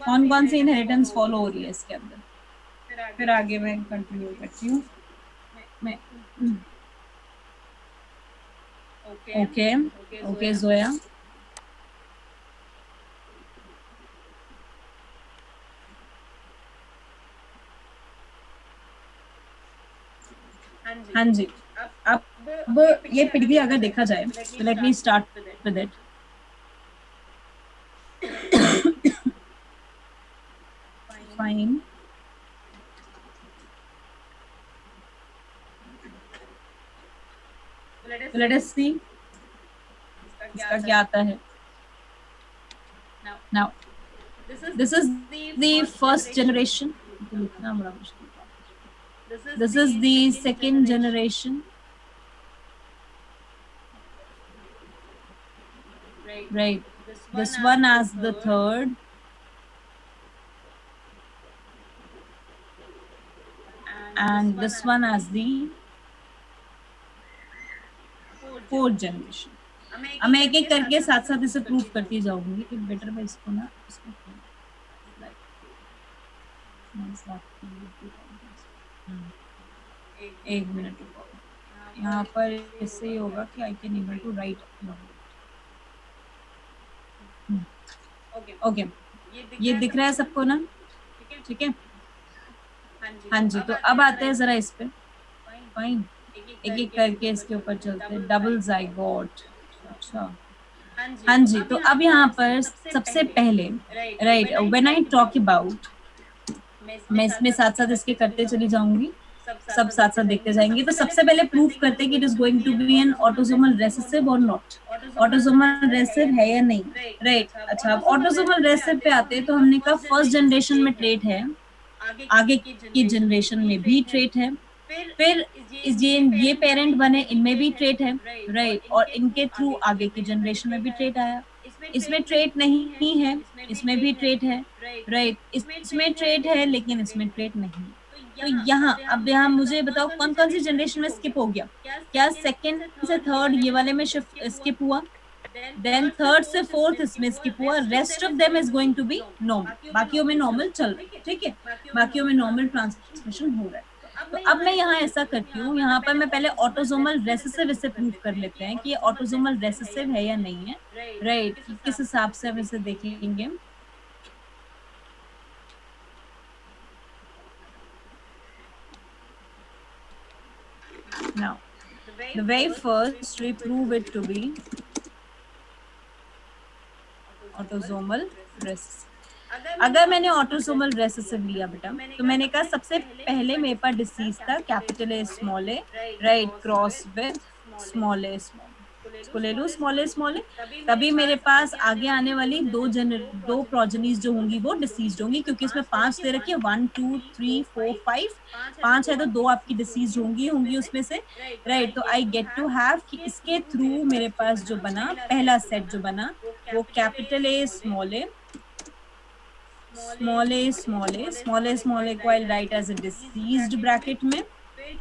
कौन कौन सी इनहेरिटेंस फॉलो हो रही है इसके अंदर? फिर आगे मैं कंटिन्यू करती हूँ। मैं ओके जोया। हाँ जी, अब ये पिडिग्री अगर देखा जाए तो let me start with it. Fine, let us see इसका क्या आता है। Now this is the first generation, लिखना बड़ा मुश्किल। This is the second generation. Right. This one as the third. And this one as the fourth generation. अब मैं एक एक करके साथ साथ इसे प्रूफ करती जाऊंगी कि बेटर मैं इसको ना एक मिनट यहाँ पर इससे ही होगा कि I can able to write. Okay, ये दिख रहा है सबको ना? ठीक है, हाँ जी। तो अब आते हैं जरा इस पे। फाइन, एक एक करके इसके ऊपर चलते हैं। डबल जाइगोट, अच्छा हाँ जी। तो अब यहाँ पर सबसे पहले right, when I talk about, मैं इसमें साथ साथ इसके करते चली जाऊंगी, सब साथ साथ देखते जाएंगे। तो सबसे पहले प्रूफ करते हैं कि it is going to be an autosomal recessive और नॉट। ऑटोसोमल रेसेसिव है या नहीं? राइट, अच्छा। अब ऑटोसोमल रेसेसिव पे आते हैं तो हमने कहा फर्स्ट जनरेशन में ट्रेट है, आगे की जनरेशन में भी ट्रेट है, फिर ये पेरेंट बने इनमें भी ट्रेट है, राइट, और इनके थ्रू आगे की जनरेशन में भी ट्रेट आया। इसमें ट्रेट नहीं है, इसमें भी ट्रेट है, राइट, इसमें ट्रेट है लेकिन इसमें ट्रेट नहीं। तो यहाँ मुझे बताओ कौन कौन सी जनरेशन में स्किप हो गया? क्या सेकंड से थर्ड ये वाले में शिफ्ट स्किप हुआ, देन थर्ड से फोर्थ इसमें स्किप हुआ, rest of them is going to be normal. बाकियों में नॉर्मल चल रही है, ठीक है, बाकियों में नॉर्मल ट्रांसमिशन हो रहा है। तो अब मैं यहाँ ऐसा करती हूँ, यहाँ पर मैं पहले ऑटोसोमल रेसेसिव इसे प्रूव कर लेते हैं कि ये ऑटोसोमल रेसेसिव है या नहीं है, राइट, कि किस हिसाब से हम इसे देखेंगे। Now, the very first we prove it to be autosomal recessive. अगर मैंने ऑटोसोमल रेसेसिव लिया बेटा, तो मैंने कहा सबसे पहले मेरे पास डिसीज था capital A small A, right, cross with small a small, इसको ले लूं स्मॉल ए, तभी मेरे पास आगे आने वाली दो प्रोजेनीज जो होंगी वो डिसीज होंगी, क्योंकि इसमें 5 दे रखी है, 1 2 3 4 5, 5 है तो 2 आपकी डिसीज होंगी उसमें से, राइट। तो आई गेट टू हैव कि इसके थ्रू मेरे पास जो बना पहला सेट जो बना वो कैपिटल ए स्मॉल ए को I write as a diseased bracket में,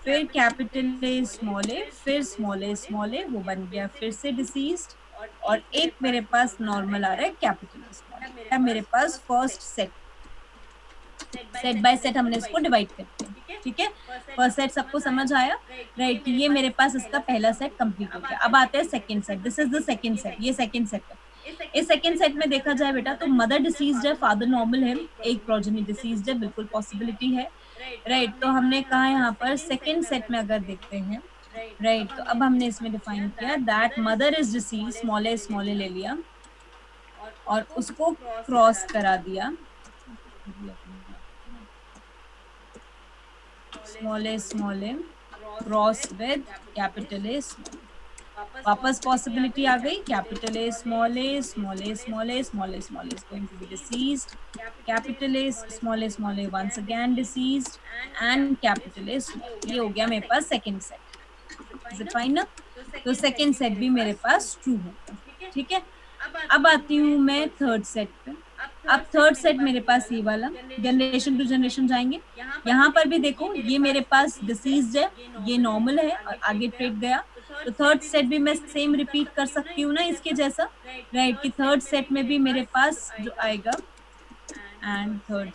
फिर कैपिटल ए फिर स्मॉल ए वो बन गया फिर से डिसीज्ड, और एक मेरे पास नॉर्मल आ रहा है कैपिटल ए स्मॉल। मेरे पास फर्स्ट सेट बाय सेट हमने इसको डिवाइड करते हैं, ठीक है। फर्स्ट सेट सबको समझ आया, राइट, ये मेरे पास इसका पहला सेट कंप्लीट हो गया। अब आते हैं second set, this is the second set, ये सेकंड सेट है। इस सेकंड सेट में देखा जाए बेटा तो मदर डिसीज्ड है, फादर नॉर्मल है, एक प्रोजेनी डिसीज्ड है, बिल्कुल पॉसिबिलिटी है, राइट। तो हमने कहा यहाँ पर सेकंड सेट में अगर देखते हैं, राइट, तो अब हमने इसमें डिफाइन किया that mother is disease, small a ले लिया और उसको क्रॉस करा दिया, small A cross with capital A small, वापस पॉसिबिलिटी आ गई, capital A small a going to be diseased, capital A small a once again diseased, and capital A small. ये हो गया मेरे पास second set, is it fine ना। तो सेकंड सेट भी मेरे पास ट्रू होगा, ठीक है। अब आती हूँ मैं थर्ड सेट पे। अब थर्ड सेट मेरे पास ये वाला, जनरेशन टू जनरेशन जाएंगे, यहाँ पर भी देखो ये मेरे पास डिसीज्ड है, ये नॉर्मल है और आगे ट्रेट गया, तो थर्ड सेट भी मैं सेम रिपीट कर सकती हूँ ना इसके जैसा, राइट, कि थर्ड सेट में भी मेरे पास जो आएगा, एंड थर्ड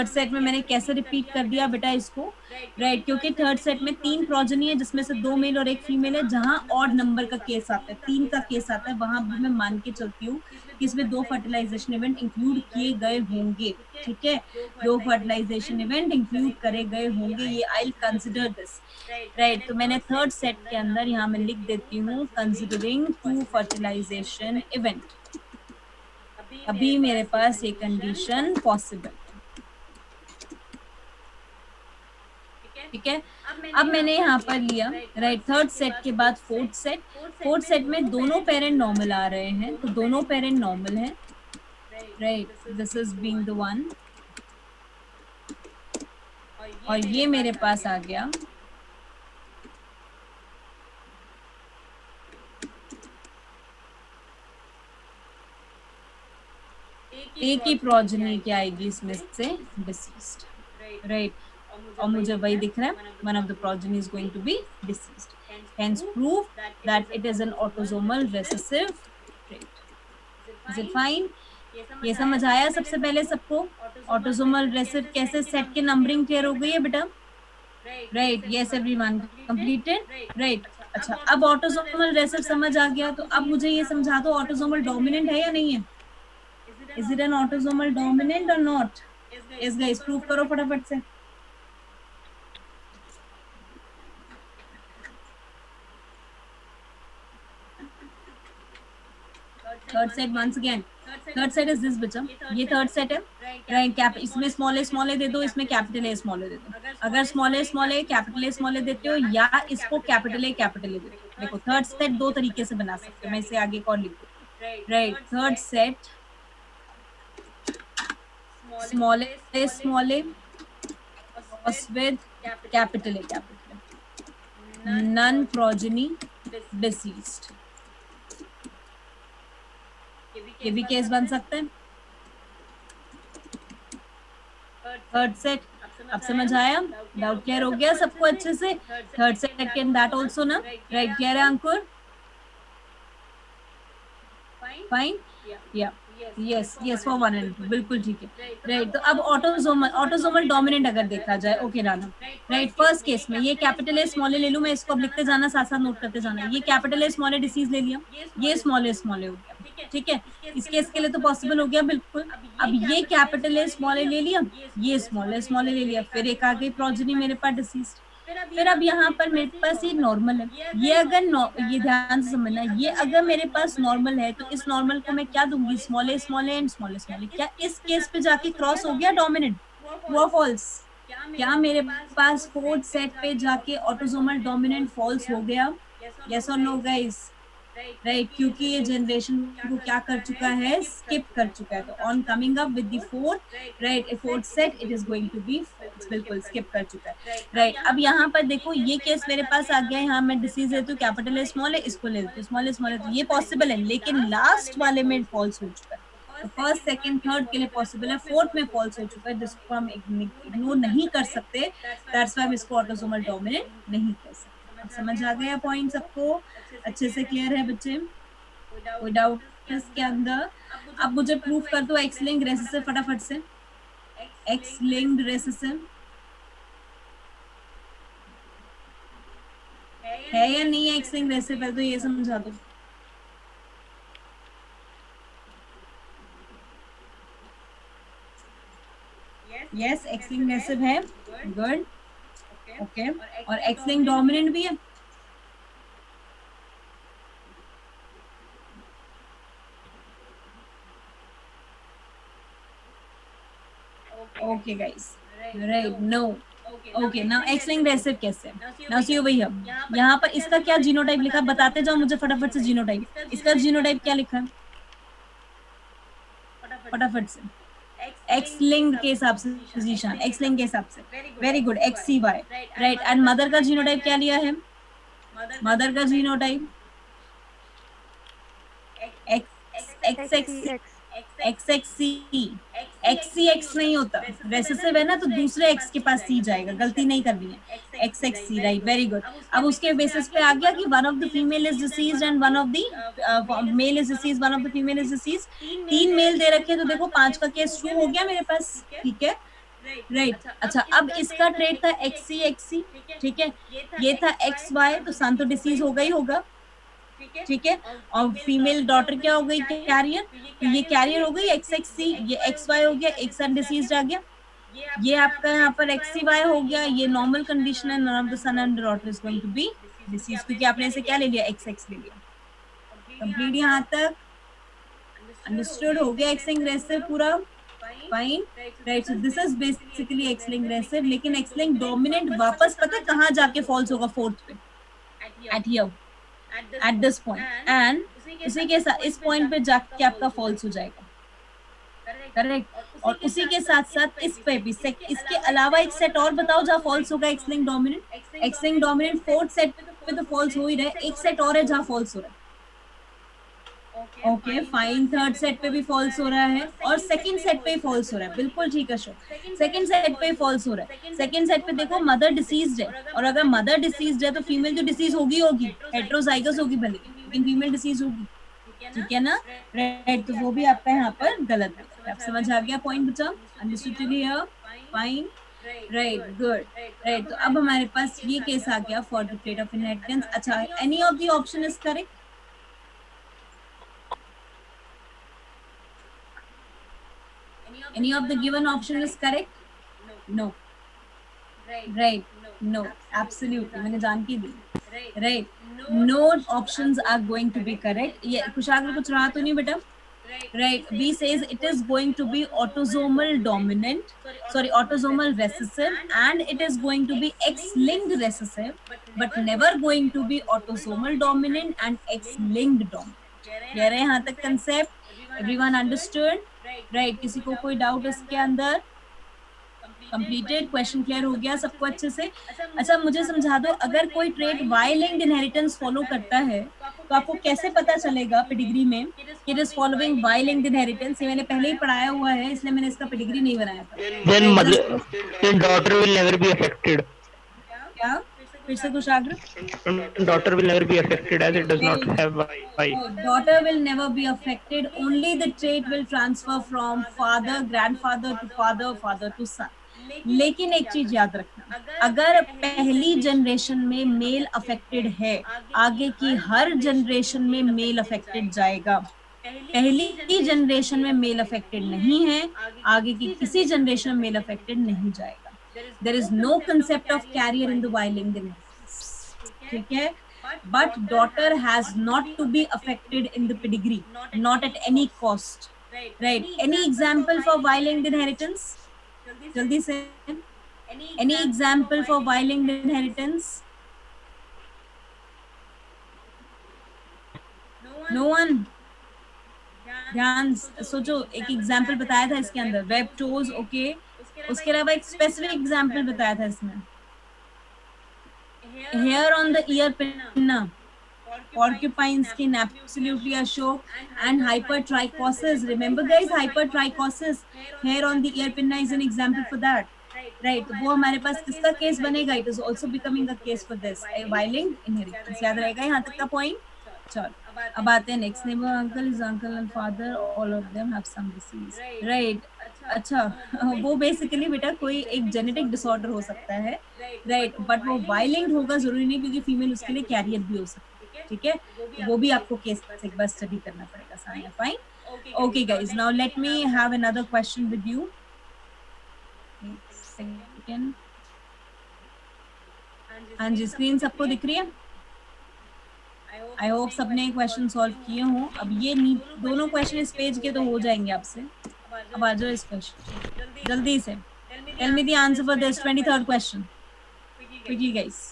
सेट में मैंने कैसे रिपीट कर दिया बेटा इसको, राइट, क्योंकि थर्ड सेट में 3 प्रोजेनी है जिसमें से 2 मेल और 1 फीमेल है, जहां ऑड नंबर का केस आता है, 3 का केस आता है, वहां भी मैं मान के चलती हूँ कि इसमें 2 फर्टिलाइजेशन इवेंट इंक्लूड किए गए होंगे, ठीक है, 2 फर्टिलाइजेशन इवेंट इंक्लूड करे गए होंगे, ये आई कंसिडर दिस, राइट। तो मैंने थर्ड सेट के अंदर यहाँ मैं लिख देती हूँ कंसिडरिंग 2 फर्टिलाइजेशन इवेंट, अभी मेरे पास ये कंडीशन पॉसिबल, ठीक है। अब मैंने यहाँ पर लिया, राइट, थर्ड सेट के बाद फोर्थ सेट में दोनों पेरेंट नॉर्मल आ रहे हैं, तो दोनों पेरेंट नॉर्मल हैं, right, this is being the one, और ये मेरे पास आ गया एक ही प्रोजेनी क्या आएगी इसमें से डिसीज्ड, राइट, और मुझे वही दिख रहा है, one of the progeny is going to be deceased, hence prove that it is an autosomal recessive trait, is it fine? ये समझ आया सबसे पहले सबको, ऑटोसोमल रेसेसिव कैसे, सेट के नंबरिंग क्लियर हो गई है बेटा, right, yes everyone, completed, right. अच्छा, अब ऑटोसोमल रेसेसिव समझ आ गया, तो अब मुझे ये समझा दो ऑटोसोमल डोमिनेंट है या नहीं है, is it an autosomal dominant or not, इस गाइस प्रूव करो फटाफट से। Third set once again, third set is this बच्चा, ये थर्ड सेट है, राइट, कैप इसमें स्मॉल ए दे दो, इसमें कैपिटल ए स्मॉल ए दे दो, अगर small a capital A small a देते हो या इसको कैपिटल ए दे दो, देखो थर्ड सेट 2 तरीके से बना सकते हो, मैं इसे आगे और लिख दूँ, right, third set small A with capital A, none progeny diseased, ये भी केस बन सकते हैं। थर्ड सेट अब समझ आया, डाउट क्लियर हो गया सबको अच्छे से, third set can that also ना, राइट, क्लियर है अंकुर, फाइन, या यस फॉर 1 and 2, बिल्कुल ठीक है। राइट, तो अब ऑटोसोमल डोमिनेंट अगर देखा जाए, okay Rana, right, first case में ये कैपिटल ए स्मॉल ए ले लूं मैं, इसको अब लिखते जाना, साथ साथ नोट करते जाना। ये capital A small A disease ले लिया, ये स्मॉल ए हो गया, ठीक है, इस केस के लिए तो पॉसिबल हो गया बिल्कुल। अब ये कैपिटल ए स्मॉल ए ले लिया, ये स्मॉल ए ले लिया, फिर एक आ गई प्रोजेनी मेरे पास डिसीज। फिर अब यहाँ पर मेरे पास ये नॉर्मल है, ये अगर ये ध्यान से समझना, ये अगर मेरे पास नॉर्मल है तो इस नॉर्मल को मैं क्या दूंगी, स्मॉल ए एंड स्मॉल ए। क्या इस केस पे जाके क्रॉस हो गया डोमिनेंट, वो फॉल्स? क्या मेरे पास फोर्थ सेट पे जाके ऑटोसोमल डोमिनेंट फॉल्स हो गया? यस और नो गाइस? राइट, क्योंकि ये जनरेशन को क्या कर चुका है, स्किप कर चुका है। तो on coming up with the fourth, right, fourth set, it is going to be false, बिल्कुल स्किप कर चुका है। राइट, अब यहाँ पर देखो ये केस मेरे पास आ गया, यहाँ मैं डिसीज लेती हूँ, कैपिटल ए स्मॉल ए, इसको ले लेती हूँ स्मॉल ए, तो ये पॉसिबल है, लेकिन लास्ट वाले में फॉल्स हो चुका है। तो फर्स्ट सेकंड थर्ड के लिए पॉसिबल है, फोर्थ में फॉल्स हो चुका है, जिसको हम इग्नोर नहीं कर सकते, दैट्स व्हाई हम इसको ऑटोसोमल डोमिनेंट नहीं कर सकते। समझ आ गया पॉइंट सबको? अच्छे से क्लियर है बच्चे? कोई डाउट इसके अंदर? अब मुझे प्रूफ कर दो एक्स लिंक्ड रेसेसिव फटाफट से, एक्स लिंक्ड रेसेसिव है या नहीं है? एक्स लिंक्ड रेसेसिव है तो ये समझा दो। यस, एक्स लिंक्ड रेसेसिव है, गुड, ओके, और एक्स लिंक्ड डोमिनेंट भी है। Okay guys, right, no, okay, now X linked recessive कैसे? नाउ सी ओवर हियर, यहाँ पर इसका क्या जीनोटाइप लिखा, बताते जाओ मुझे फटाफट से जीनोटाइप। इसका जीनोटाइप क्या लिखा है फटाफट से? एक्स लिंक्ड के हिसाब से, जीशान एक्स लिंक्ड के हिसाब से, very good, XCY, right. And mother का जीनोटाइप क्या लिया है? मदर का जीनोटाइप XXC, XCX नहीं होता, रेसेसिव है ना, तो दूसरे X के पास C जाएगा, गलती नहीं करनी है, XXC, राइट, वेरी गुड। अब उसके बेसिस पे आ गया कि one of the female is diseased and one of the male is diseased, one of the female is diseased. 3 male दे रखे, तो देखो 5 का केस ट्रू हो गया मेरे पास, ठीक है, राइट। अच्छा, अब इसका ट्रेड था XC, ठीक है, ये था XY, तो सन तो डिसीज होगा ही होगा, ठीक है, और फीमेल डॉटर क्या हो गई, कैरियर, तो ये कैरियर हो गई XXC, ये XY हो गया, एक सन डिसीज आ गया, ये आपका यहाँ पर XCY हो गया, ये नॉर्मल कंडीशन है, none of the son and daughter is going to be disease, क्योंकि आपने इसे क्या ले लिया, XX ले लिया। कंप्लीट यहाँ तक अंडरस्टूड हो गया? एक्स लिंक्ड रेसेसिव पूरा fine, right. So this is basically x linked recessive, लेकिन एक्स लिंक्ड डोमिनेंट वापस पता है कहाँ जाके फॉल्स होगा, फोर्थ पे, eight here, at this point, and उसी के साथ इस पॉइंट पे जाके आपका फॉल्स हो जाएगा, करेक्ट। और उसी के साथ साथ इस पे भी, इसके अलावा एक सेट और बताओ जहाँ फॉल्स होगा x linked dominant. X linked dominant fourth set पे तो फॉल्स हो ही रहा है, एक सेट और है जहाँ फॉल्स हो रहा है, ओके फाइन, थर्ड सेट पे भी फॉल्स हो रहा है, और सेकंड सेट पे फॉल्स हो रहा है, बिल्कुल ठीक है श्योर, सेकंड सेट पे फॉल्स हो रहा है। सेकंड सेट पे देखो मदर डिसीज्ड है, और अगर मदर डिसीज्ड है तो फीमेल तो डिसीज होगी, हेटेरोजाइगस होगी भले, लेकिन फीमेल डिसीज होगी, ठीक है ना, राइट। तो वो भी आपका यहाँ पर गलत है। आप समझ आ गया पॉइंट बच्चा? Understood here? Fine, right, good, right. तो अब हमारे पास ये केस आ गया for the trait of inheritance. अच्छा, any of the option is correct? Any of the given option is correct? No. Right. No. Absolutely. मैंने जान के दी. Right. No options are going to be correct. ये कुशाग्र कुछ रहा तो नहीं बेटा? Right. B says it is going to be autosomal dominant. Sorry, autosomal recessive, and it is going to be X-linked recessive, but never going to be autosomal dominant and X-linked dominant. Clear है यहाँ तक concept? Everyone understood? Right, किसी को कोई doubt इसके अंदर? Completed, question clear हो गया सबको अच्छे से? अच्छा, मुझे समझा दो, अगर कोई trait Y linked inheritance follow करता है तो आपको कैसे पता चलेगा पेडिग्री में कि it is following Y linked inheritance? ये मैंने पहले ही पढ़ाया हुआ है, इसलिए मैंने इसका पेडिग्री नहीं बनाया था। Then mother, then daughter will never be affected. क्या फिर से कुशाग्र। Daughter will never be affected as it does not have Y. Daughter will never be affected. Only the trait will transfer from father, grandfather to father, father to son. लेकिन एक चीज याद रखना, अगर पहली जनरेशन में मेल अफेक्टेड है, आगे की हर जनरेशन में मेल अफेक्टेड जाएगा। पहली जनरेशन में मेल अफेक्टेड नहीं है, आगे की किसी जनरेशन में मेल अफेक्टेड नहीं जाएगा। There is no concept of carrier in the Y linking, ठीक है। But daughter has not to be affected in the pedigree, not at any cost, right? Any example for Y-linked inheritance? Jaldi se. Any example for Y-linked inheritance? No one. ध्यान सोचो, एक example बताया था इसके अंदर, web toes, okay. उसके अलावा एक स्पेसिफिक एग्जाम्पल बताया था इसमें, hair on the ear pinna, porcupine skin, absolutely Ashok, and hypertrichosis. Remember guys, hypertrichosis, hair on the ear pinna is an example for that, right? तो वो हमारे पास किसका केस बनेगा? It is also becoming a case for this Y-linked inheritance. याद रहेगा यहाँ तक का पॉइंट? चलो अब आते हैं next. Neighbour uncle is uncle and father, all of them have some disease, right? अच्छा, वो बेसिकली बेटा कोई एक जेनेटिक डिसऑर्डर हो सकता है, राइट? बट वो वायलेंट होगा जरूरी नहीं, क्योंकि फीमेल उसके लिए कैरियर भी हो सकती है, ठीक है? वो भी आपको केस एक बार स्टडी करना पड़ेगा। Sania, fine, okay guys, now let me have another question with you. Second, हाँ जी, स्क्रीन सबको दिख रही है? आई होप सबने क्वेश्चन सॉल्व किए हों। अब ये दोनों क्वेश्चन इस पेज के तो हो जाएंगे आपसे। अब आ जाओ इस क्वेश्चन जल्दी से। Tell me the answer for this 23rd question quickly guys.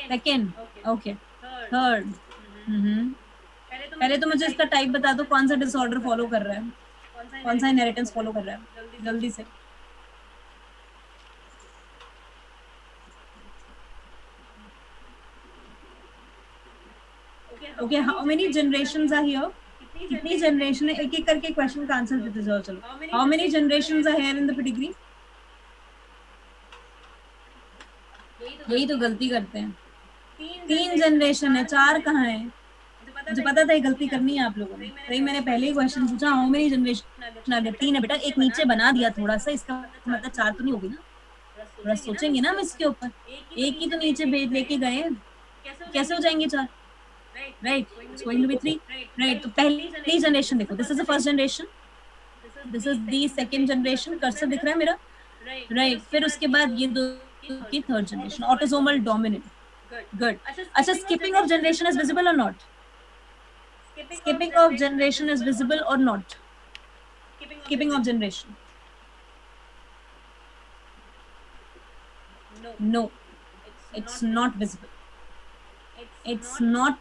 Second, okay, third. पहले तो मुझे इसका टाइप बता दो, कौन सा डिसऑर्डर फॉलो कर रहा है, कौन सा इनहेरिटेंस फॉलो कर रहा है, जल्दी से। Okay, how many generations are here? कितनी जनरेशन है? एक एक करके क्वेश्चन का आंसर देते जाओ। चलो, how many generations are here in the pedigree? यही तो गलती करते हैं, 3 जनरेशन है, 4 कहाँ है? मुझे पता था ये गलती करनी है आप लोगों ने, तभी मैंने पहले ही क्वेश्चन पूछा हाउ मेनी जनरेशन आ गया। 3 है बेटा, एक नीचे बना दिया थोड़ा सा, इसका मतलब 4 तो नहीं होगी ना? थोड़ा सोचेंगे ना हम इसके ऊपर, एक ही तो नीचे भेज लेके गए, कैसे हो जाएंगे 4? Right, it's going to be 3, right? तो पहली जनरेशन देखो, this is the first generation, this is the second generation, cursor दिख रहा है मेरा, राइट? फिर उसके बाद ये दो की third generation, autosomal dominant, good. अच्छा, skipping of generation is visible or not? Skipping of generation is visible or not? Skipping of generation, no, it's not visible, it's not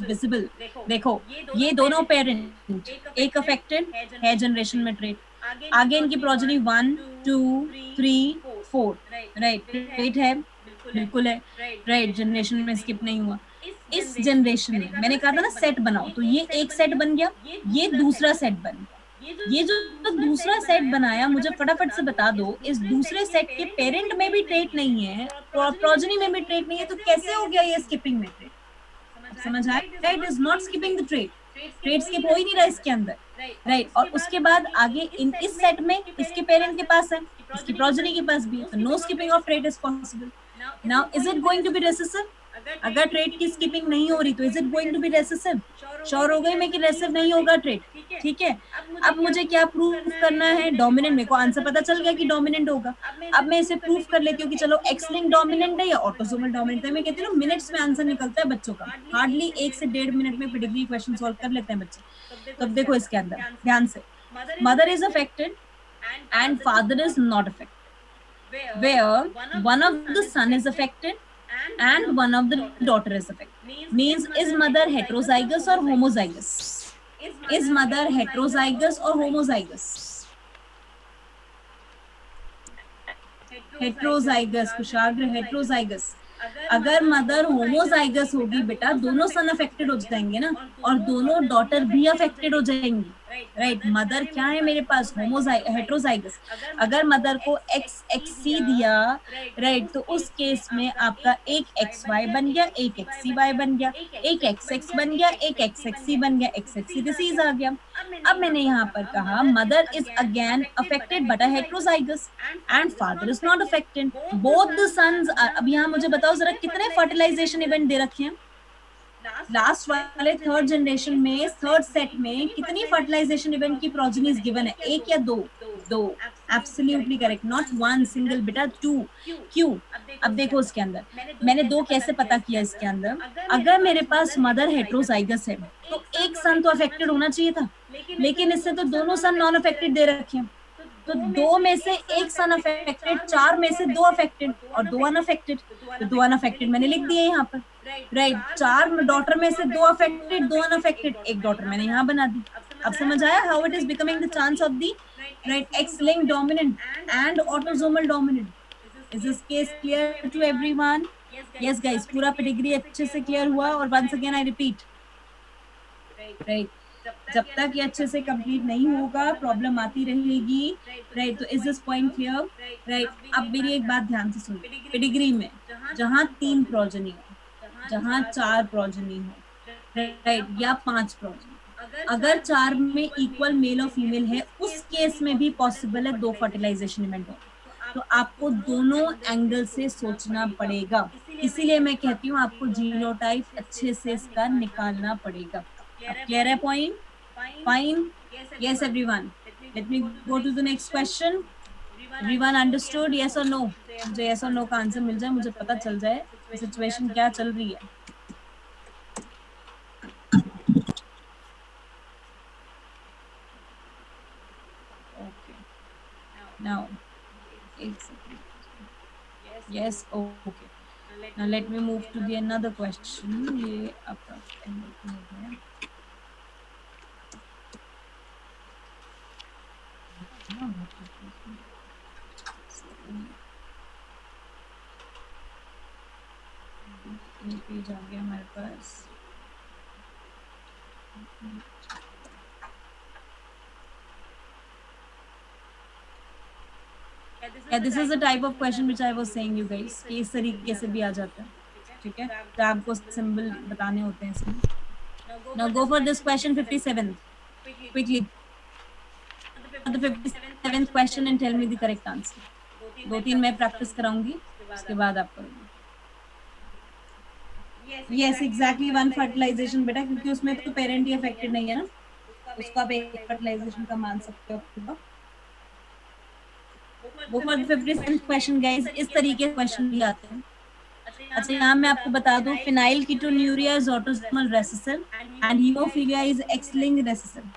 visible. देखो, ये दोनों पेरेंट, एक अफेक्टेड है generation में trait, आगे इनकी progeny 1 2 3 4, right? Trait है, बिल्कुल है, राइट? जनरेशन में स्किप नहीं हुआ। इस जनरेशन में मैंने कहा था ना सेट बनाओ, तो ये एक सेट बन गया, ये दूसरा सेट बन गया। ये जो दूसरा सेट बनाया, मुझे फटाफट से बता दो, इस दूसरे सेट के पेरेंट में भी ट्रेट नहीं है, प्रोजेनी में भी ट्रेट नहीं है, तो कैसे हो गया ये स्किपिंग में ट्रेट? समझ आया? Right, is not skipping the trait, trait skip हो ही नहीं रहा इसके अंदर, राइट? और उसके बाद आगे इस सेट में इसके पेरेंट के पास है, इसकी प्रोजेनी के पास भी है, तो no skipping of trait is possible. Now is it going to be recessive? अगर ट्रेट की स्किपिंग नहीं हो रही तो is it going to be recessive? Sure हो गई मैं कि रेसेसिव नहीं होगा ट्रेट, ठीक है? अब मुझे क्या प्रूफ करना है? डोमिनेंट। मेरे को आंसर पता चल गया कि डोमिनेंट होगा। अब मैं इसे प्रूफ कर लेती हूँ कि चलो एक्स लिंक डोमिनेंट है या ऑटोसोमल डोमिनेंट है। मैं कहती हूँ मिनट्स में आंसर निकलता है बच्चों का, हार्डली 1 से 1.5 मिनट में पेडिग्री क्वेश्चन सॉल्व कर लेते हैं बच्चे। तो देखो इसके अंदर ध्यान से, mother is affected and father is not affected, where one of the son is affected and one of the daughter is affected. Means is mother heterozygous or homozygous? Is mother heterozygous or homozygous? Heterozygous, Kushagra heterozygous. अगर mother homozygous होगी बेटा, दोनों son affected हो जाएंगे ना, और दोनों daughter भी अफेक्टेड हो जाएंगी, राइट। मदर क्या है मेरे पास, हेट्रोजाइगस। अगर मदर को XXC दिया, राइट, तो उस केस में आपका एक XY बन गया, एक XCY बन गया, एक XX बन गया, एक XXC बन गया, XXC डिसीज आ गया। अब मैंने यहाँ पर कहा mother is again affected but heterozygous and father is not affected, both the sons. अब यहाँ मुझे बताओ जरा कितने फर्टिलाइजेशन इवेंट दे रखे हैं लास्ट वाले थर्ड जनरेशन में, थर्ड सेट में कितनी फर्टिलाइजेशन इवेंट की प्रोजेनीज गिवन है, एक या दो? दो, absolutely correct, not one single बेटा, टू। क्यों? अब देखो उसके अंदर मैंने दो कैसे पता किया इसके अंदर, अगर मेरे पास मदर हेट्रोजाइगस है तो एक सन तो अफेक्टेड होना चाहिए था, लेकिन इससे तो दोनों सन नॉन अफेक्टेड दे रखे हैं, तो दो में से एक सन अफेक्टेड, चार में से दो अफेक्टेड और दो अनअफेक्टेड, तो दो अनअफेक्टेड मैंने लिख दिए यहाँ पर, राइट। चार डॉटर में से दो अफेक्टेड, दो अनअफेक्टेड, एक डॉटर मैंने यहाँ बना दी। अब समझ आया how it is becoming the chance of the right X linked dominant and autosomal dominant. Is this case clear to everyone? Yes guys, पूरा पेडिग्री अच्छे से क्लियर हुआ। और once again I repeat, right, जब तक ये अच्छे से कंप्लीट नहीं होगा प्रॉब्लम आती रहेगी, राइट। तो is this point clear? Right. अब मेरी एक बात ध्यान से सुनिए, पेडिग्री में जहाँ 3 प्रोजनी हो, जहाँ 4 प्रोजनी हो, राइट, या 5 प्रोजनी, अगर 4 में इक्वल मेल और फीमेल है, उस केस में भी पॉसिबल है 2 फर्टिलाइजेशन इवेंट हो। तो आपको दोनों एंगल से सोचना पड़ेगा, इसीलिए मैं कहती हूँ आपको जीनोटाइप अच्छे से इसका निकालना पड़ेगा। क्लियर है point? Fine. Yes, everyone. Let me go to the next question. Everyone understood? Yes or no? मुझे yes or no का आंसर मिल जाए, मुझे पता चल जाए सिचुएशन क्या चल रही है। Okay. Now, yes. Okay. Now let me move to the another question. ये आपका पेज आ गया हमारे पास। This is the type of question which I was saying you guys, कि इस तरीके से भी आ जाता है, ठीक है। तो आपको सिंबल बताने होते हैं इसमें। Now go for this question 57 quickly. The 57th question and tell me the correct answer. 2-3 मैं प्रैक्टिस कराऊंगी, उसके बाद आप करोगे। Yes, exactly, 1 फर्टिलाइजेशन बेटा, क्योंकि उसमें तो पेरेंट ही अफेक्टेड नहीं है ना, उसका आप एक फर्टिलाइजेशन का मान सकते हो। वो फॉर 57th क्वेश्चन गाइस, इस तरीके के क्वेश्चन भी आते हैं। अच्छा, यहाँ मैं आपको बता दूं, phenyl ketonuria is autosomal recessive and haemophilia is x linked recessive.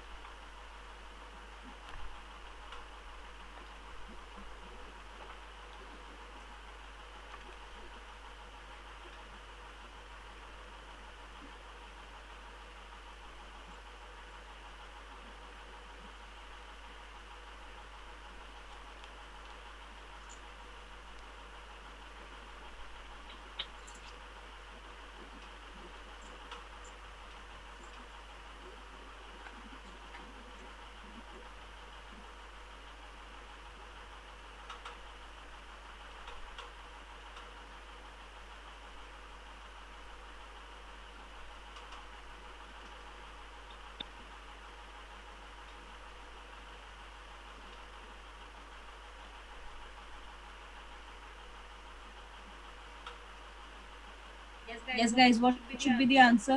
Yes, guys, what should be the answer?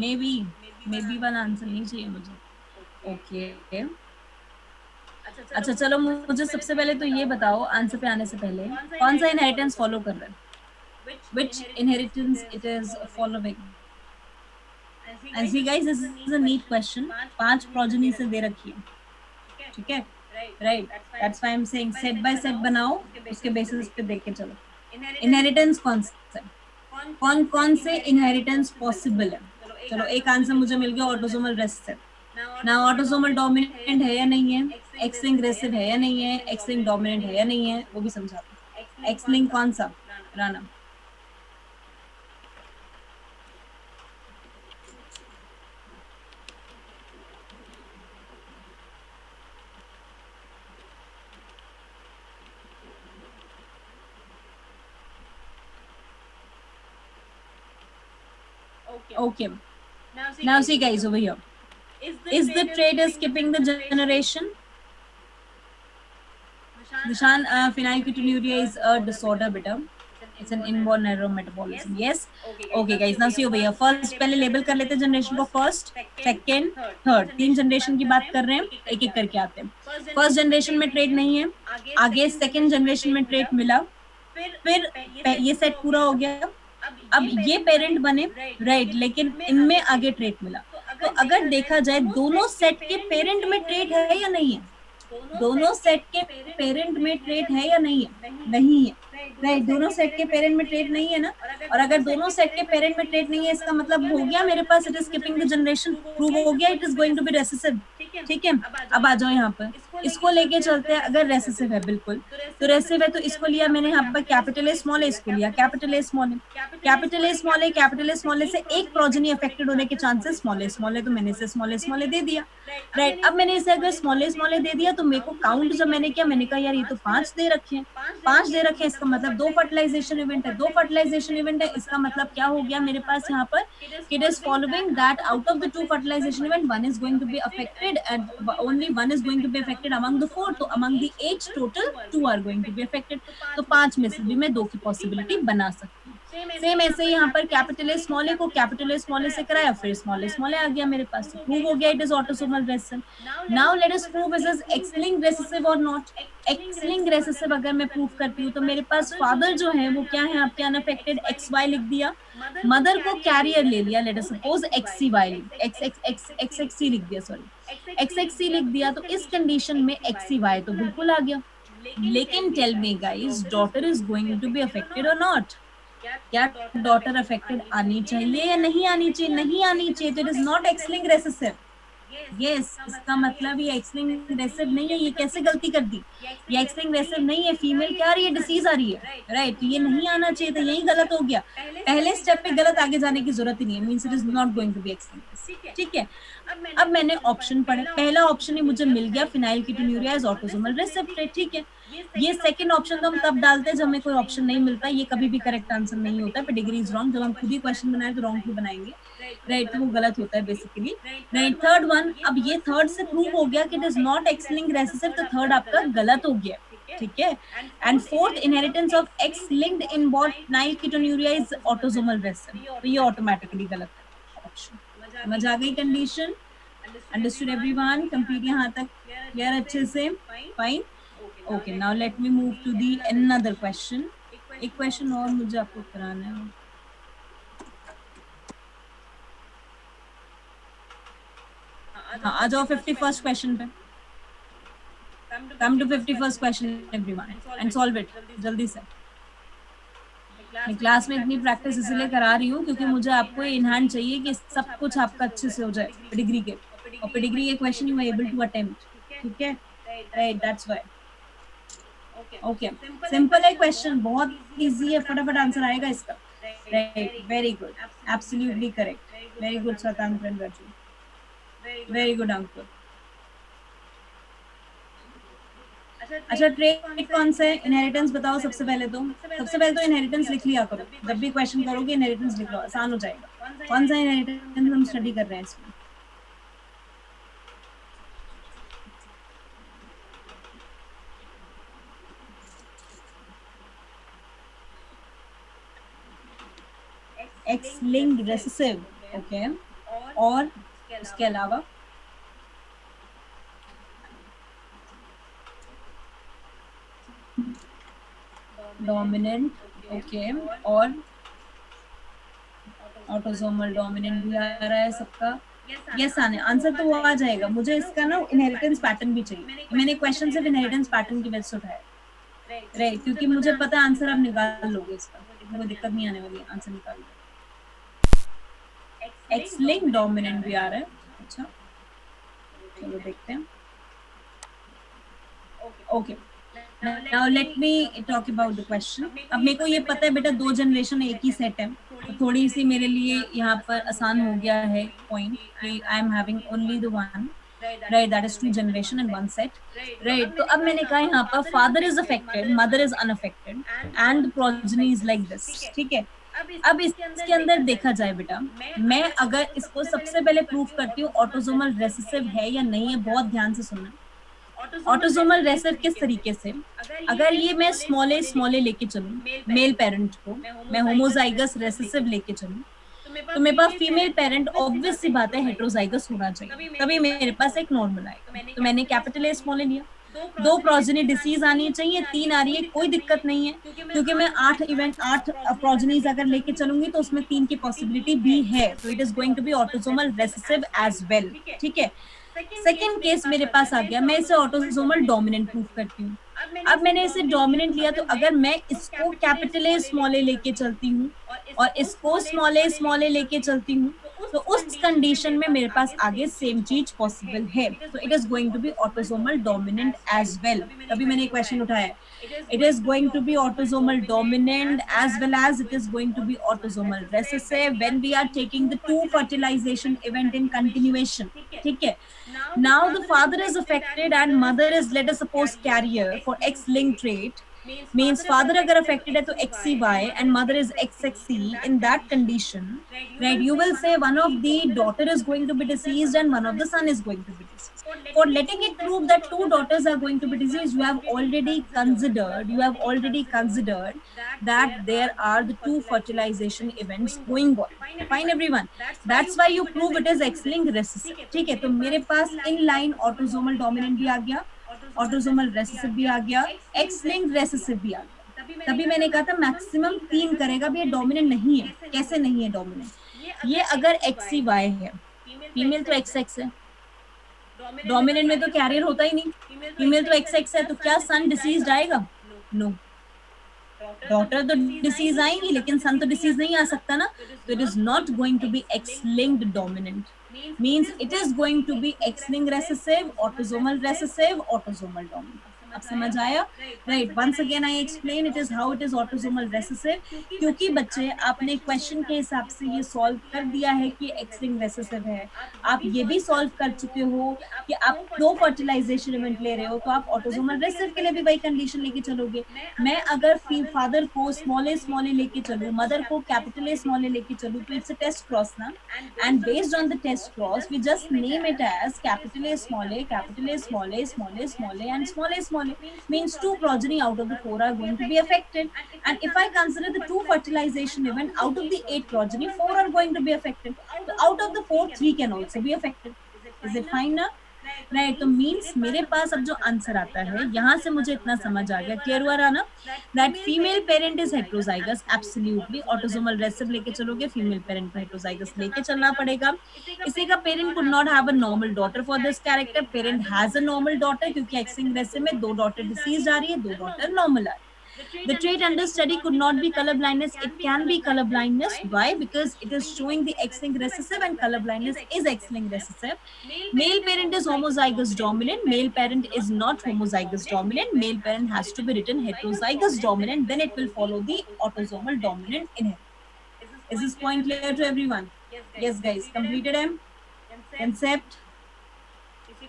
Maybe one answer नहीं चाहिए मुझे। Okay. अच्छा चलो, मुझे सबसे पहले तो ये बताओ, आंसर पे आने से पहले कौन सा इनहेरिटेंस फॉलो कर रहा है? Which inheritance it is following? And see guys, this is a neat question, 5 progeny से दे रखी है, ठीक है। Right, that's why I am saying set by set बनाओ, उसके बेसिस पे देख के चलो। इनहेरिटेंस कौन सा है, कौन कौन से इनहेरिटेंस पॉसिबल है? चलो एक आंसर मुझे मिल गया, ऑटोसोमल रिसेसिव। ना ऑटोसोमल डोमिनेंट है या नहीं है, एक्स लिंक रिसेसिव है या नहीं है, एक्स लिंक डोमिनेंट है या नहीं है, वो भी समझाते हैं। एक्स लिंक कौन सा, Rana? Okay. Now see guys over here. Is the trait is skipping the generation? Nishan, phenylketonuria is a disorder, beta. It's an inborn error of metabolism. Yes. Okay guys. Now see over here. First पहले label कर लेते हैं generation को, first, second, third. 3 generation की बात कर रहे हैं, एक एक करके आते हैं। First generation में trait नहीं है, आगे second generation में trait मिला, फिर ये set पूरा हो गया, अब ये पेरेंट बने, राइट, लेकिन इनमें आगे ट्रेट मिला। तो अगर देखा जाए दोनों सेट के पेरेंट में ट्रेट है या नहीं है, दोनों सेट के पेरेंट में ट्रेट है या नहीं है, नहीं है, राइट, दोनों सेट के पेरेंट में ट्रेट नहीं है ना। और अगर दोनों सेट के पेरेंट में ट्रेट नहीं है, इसका मतलब हो गया मेरे पास it is skipping the generation, prove हो गया it is going to be recessive. ठीक है, अब आ जाओ यहाँ पर, इसको लेके चलते हैं। अगर रेसेसिव है बिल्कुल, तो रेसेसिव है तो इसको लिया मैंने यहाँ पर कैपिटल ए स्मॉल ए, इसको लिया capital A small a, capital A small a, capital A small a से एक प्रोजेनी अफेक्टेड होने के चांसेस स्मॉल ए, तो मैंने इसे स्मॉल ए दे दिया, राइट। अब मैंने इसे अगर स्मॉल ए दे दिया तो मेरे को काउंट जब मैंने किया, मैंने कहा यार ये तो 5 दे रखे हैं, 5 दे रखे हैं, इसका मतलब 2 फर्टिलाइजेशन इवेंट है, 2 फर्टिलाइजेशन इवेंट है। इसका मतलब क्या हो गया मेरे पास यहाँ पर, it is following that out of the 2 fertilization event 1 is going to be affected and only 1 is going to be affected among the 4, तो among the 8 total 2 are going to be affected, तो 5 में से भी मैं 2 की possibility बना सकती हूँ। सेम ऐसे ही यहाँ पर कैपिटल ए स्मॉल ए को कैपिटल ए स्मॉल ए से कराया, फिर स्मॉल ए आ गया मेरे पास, प्रूव हो गया it is autosomal recessive. Now let us prove is x linked recessive और नॉट। एक्स लिंक्ड रिसेसिव अगर मैं प्रूव करती हूँ तो मेरे पास फादर जो है वो क्या है आपके अनअफेक्टेड, एक्स वाई लिख दिया, मदर को कैरियर ले लिया, let us suppose X Y X लिख दिया, सॉरी एक्स लिख दिया, तो इस कंडीशन में एक्स वाई तो बिल्कुल आ गया। लेकिन tell me guys, daughter is going to be affected और नॉट? क्या डॉटर अफेक्टेड आनी चाहिए या नहीं आनी चाहिए? नहीं आनी चाहिए, तो it is not X linked recessive. Yes, इसका मतलब ये एक्स लिंक्ड रिसेसिव नहीं है। ये कैसे गलती कर दी, ये एक्स लिंक्ड रिसेसिव नहीं है, फीमेल क्या आ रही है, डिसीज आ रही है, राइट, तो ये नहीं आना चाहिए, तो यही गलत हो गया। पहले स्टेप पे गलत, आगे जाने की जरूरत ही नहीं है, means it is not going to be X linked. ठीक है, अब मैंने ऑप्शन पढ़े, पहला ऑप्शन ही मुझे मिल गया, फिनाइलकीटोन्यूरिया इज ऑटोसोमल रिसेसिव। ठीक है, ये सेकंड ऑप्शन तो हम तब डालते हैं जब हमें कोई ऑप्शन नहीं मिलता, ये कभी भी करेक्ट आंसर नहीं होता, पेडिग्री इज रॉन्ग। जब हम खुद ही क्वेश्चन बनाए तो रॉन्ग क्यों बनाएंगे, राइट, तो वो गलत होता है बेसिकली, राइट। थर्ड वन, अब ये थर्ड से प्रूव हो गया कि it is not X linked recessive, तो थर्ड आपका गलत हो गया। ठीक है, and fourth, inheritance of X linked inborn phenylketonuria is autosomal recessive, तो ये ऑटोमेटिकली गलत है ऑप्शन। समझ आ गई कंडीशन? Understood everyone? कंप्लीट यहाँ तक क्लियर अच्छे से? Fine, okay. Now let me move to the another question. एक क्वेश्चन और मुझे आपको कराना है। हाँ, आ जाओ 51st क्वेश्चन पे। Come to 51st question everyone and solve it जल्दी से। मैं क्लास में इतनी प्रैक्टिस इसलिए करा रही हूँ क्योंकि मुझे आपको इन हैंड चाहिए कि सब कुछ आपका अच्छे से हो जाए पेडिग्री के, और पेडिग्री के question you are able to attempt. ठीक है, right, that's why. Okay, simple है क्वेश्चन, बहुत इजी है, फटाफट आंसर आएगा इसका, right. Very good, absolutely correct, very good Shatank and Raju, very good Ankur. अच्छा, ट्रेट कौन सा है? इनहेरिटेंस बताओ सबसे पहले तो इनहेरिटेंस लिख लिया करो, जब भी क्वेश्चन करोगे इनहेरिटेंस लिख लो, आसान हो जाएगा। कौन सा इनहेरिटेंस हम स्टडी कर रहे हैं इसमें? एक्स लिंक्ड रिसेसिव, ओके, और उसके अलावा डोमिनेंट, ओके, और ऑटोसोमल डोमिनेंट भी आ रहा है सबका, यस आने आंसर तो वो आ जाएगा। मुझे इसका ना इनहेरिटेंस पैटर्न भी चाहिए। मैंने क्वेश्चन सिर्फ इनहेरिटेंस पैटर्न की वजह से उठाया, राइट, क्योंकि मुझे पता है आंसर आप निकाल लोगे इसका, कोई दिक्कत नहीं आने वाली, आंसर निकाल लो। एक्स लिंक डोमिनेंट भी आ रहा है। अच्छा चलो देखते हैं। Okay now let me talk about the question. अब मेरे को ये पता है बेटा दो जनरेशन एक ही सेट है, तो थोड़ी सी मेरे लिए यहाँ पर आसान हो गया है पॉइंट कि I am having only the one, right, that is two generation and one set, right. तो अब मैंने कहा यहाँ पर father is affected, mother is unaffected and progeny is like this, ठीक है। अब इसके अंदर देखा जाए बेटा, मैं अगर इसको सबसे पहले प्रूफ करती हूँ ऑटोसोमल रेसेसिव है या नहीं है, बहुत ध्यान से सुनना। ऑटोसोमल रेसेसिव किस तरीके से, अगर ये मैं स्मॉल ए लेके चलूं मेल पेरेंट को, मैं होमोजाइगस रेसेसिव लेके चलूं, तो मेरे पास फीमेल पेरेंट ऑब्वियस सी बात है हेटेरोजाइगस होना चाहिए, तभी मेरे पास एक नॉर्मल आएगा। तो मैंने कैपिटल ए स्मॉल ए लिया, दो प्रोजेनी डिसीज आनी चाहिए, 3 आ रही है, कोई दिक्कत नहीं है, क्योंकि मैं 8 प्रोजेनीज अगर लेके चलूंगी तो उसमें 3 की पॉसिबिलिटी भी है, तो it is going to be autosomal recessive as well, ठीक है। सेकेंड केस मेरे पास आ गया, मैं इसे ऑटोसोमल डोमिनेंट प्रूफ करती हूँ। अब मैंने इसे डोमिनेंट लिया, तो अगर मैं इसको कैपिटल ए स्मॉल ए लेके चलती हूँ और इसको स्मॉल ए लेके चलती हूँ, तो उस कंडीशन में मेरे पास आगे सेम चीज पॉसिबल है, तो it is going to be autosomal dominant as well. तभी मैंने क्वेश्चन उठाया, it is going to be autosomal dominant as well as it is going to be autosomal recessive when we are taking the 2 fertilization event in continuation, ठीक है। Now the father is affected and mother is, let us suppose, carrier for X linked trait, means father agar affected hai to XCY and mother is XXC, in that condition, right, you will say one of the daughter is going to be deceased and one of the son is going to be deceased. For letting it prove that 2 daughters are going to be deceased, you have already considered that there are the 2 fertilization events going on. Fine everyone, that's why you prove it is X-linked recessive, ठीक है। तो मेरे पास in line autosomal dominant भी आ गया, autosomal recessive भी आ गया, x linked recessive भी आ गया। तभी मैंने कहा था मैक्सिमम 3 करेगा भी, ये डोमिनेंट नहीं है। कैसे नहीं है डोमिनेंट, ये अगर XCY है, फीमेल तो XX है, डोमिनेंट में तो कैरियर होता ही नहीं, फीमेल तो XX है, तो क्या सन डिसीज आएगा? नो, डॉटर तो डिसीज आएंगी लेकिन सन तो डिसीज नहीं आ सकता ना, तो it is not going to be X linked dominant, means it is going to be X-linked recessive, autosomal recessive, autosomal dominant. अब समझ आया, right. Once again I explain it is how it is autosomal recessive, क्योंकि बच्चे आपने question के हिसाब से ये सॉल्व कर दिया है कि एक्स लिंक्ड रेसेसिव है, आप ये भी सॉल्व कर चुके हो कि आप 2 फर्टिलाइजेशन इवेंट ले रहे हो, तो आप ऑटोसोमल रेसेसिव के लिए भी वही कंडीशन लेके चलोगे। मैं अगर फादर को स्मॉल ए लेके चलूं, मदर को कैपिटल ए स्मॉल ए लेके चलूं, तो इट्स अ टेस्ट क्रॉस ना, and based on the test cross we just name it as capital A small a, capital A small a, small a small a and small a small a, means 2 progeny out of the 4 are going to be affected, and if I consider the 2 fertilization event, out of the 8 progeny 4 are going to be affected, so out of the 4 3 can also be affected. Is it fine ना, right. तो means मेरे पास अब जो answer आता है, यहाँ से मुझे इतना समझ आ गया, क्लियर हुआ ना, that female parent is heterozygous, absolutely autosomal recessive लेके चलोगे, फीमेल पेरेंट को हेटेरोजाइगस लेके चलना पड़ेगा। इसी का parent could not have a normal daughter for this character, parent has a normal daughter, क्योंकि एक्सिंग रेसेसिव में 2 डॉटर डिसीज आ रही है, 2 डॉटर नॉर्मल आ रही है। The trait under study could not be color blindness. It can be color blindness. Why? Because it is showing the X-linked recessive and color blindness is X-linked recessive. Male parent is homozygous dominant. Male parent is not homozygous dominant. Male parent has to be written heterozygous dominant. Then it will follow the autosomal dominant inheritance. Is this point clear to everyone? Yes, guys. Completed M concept.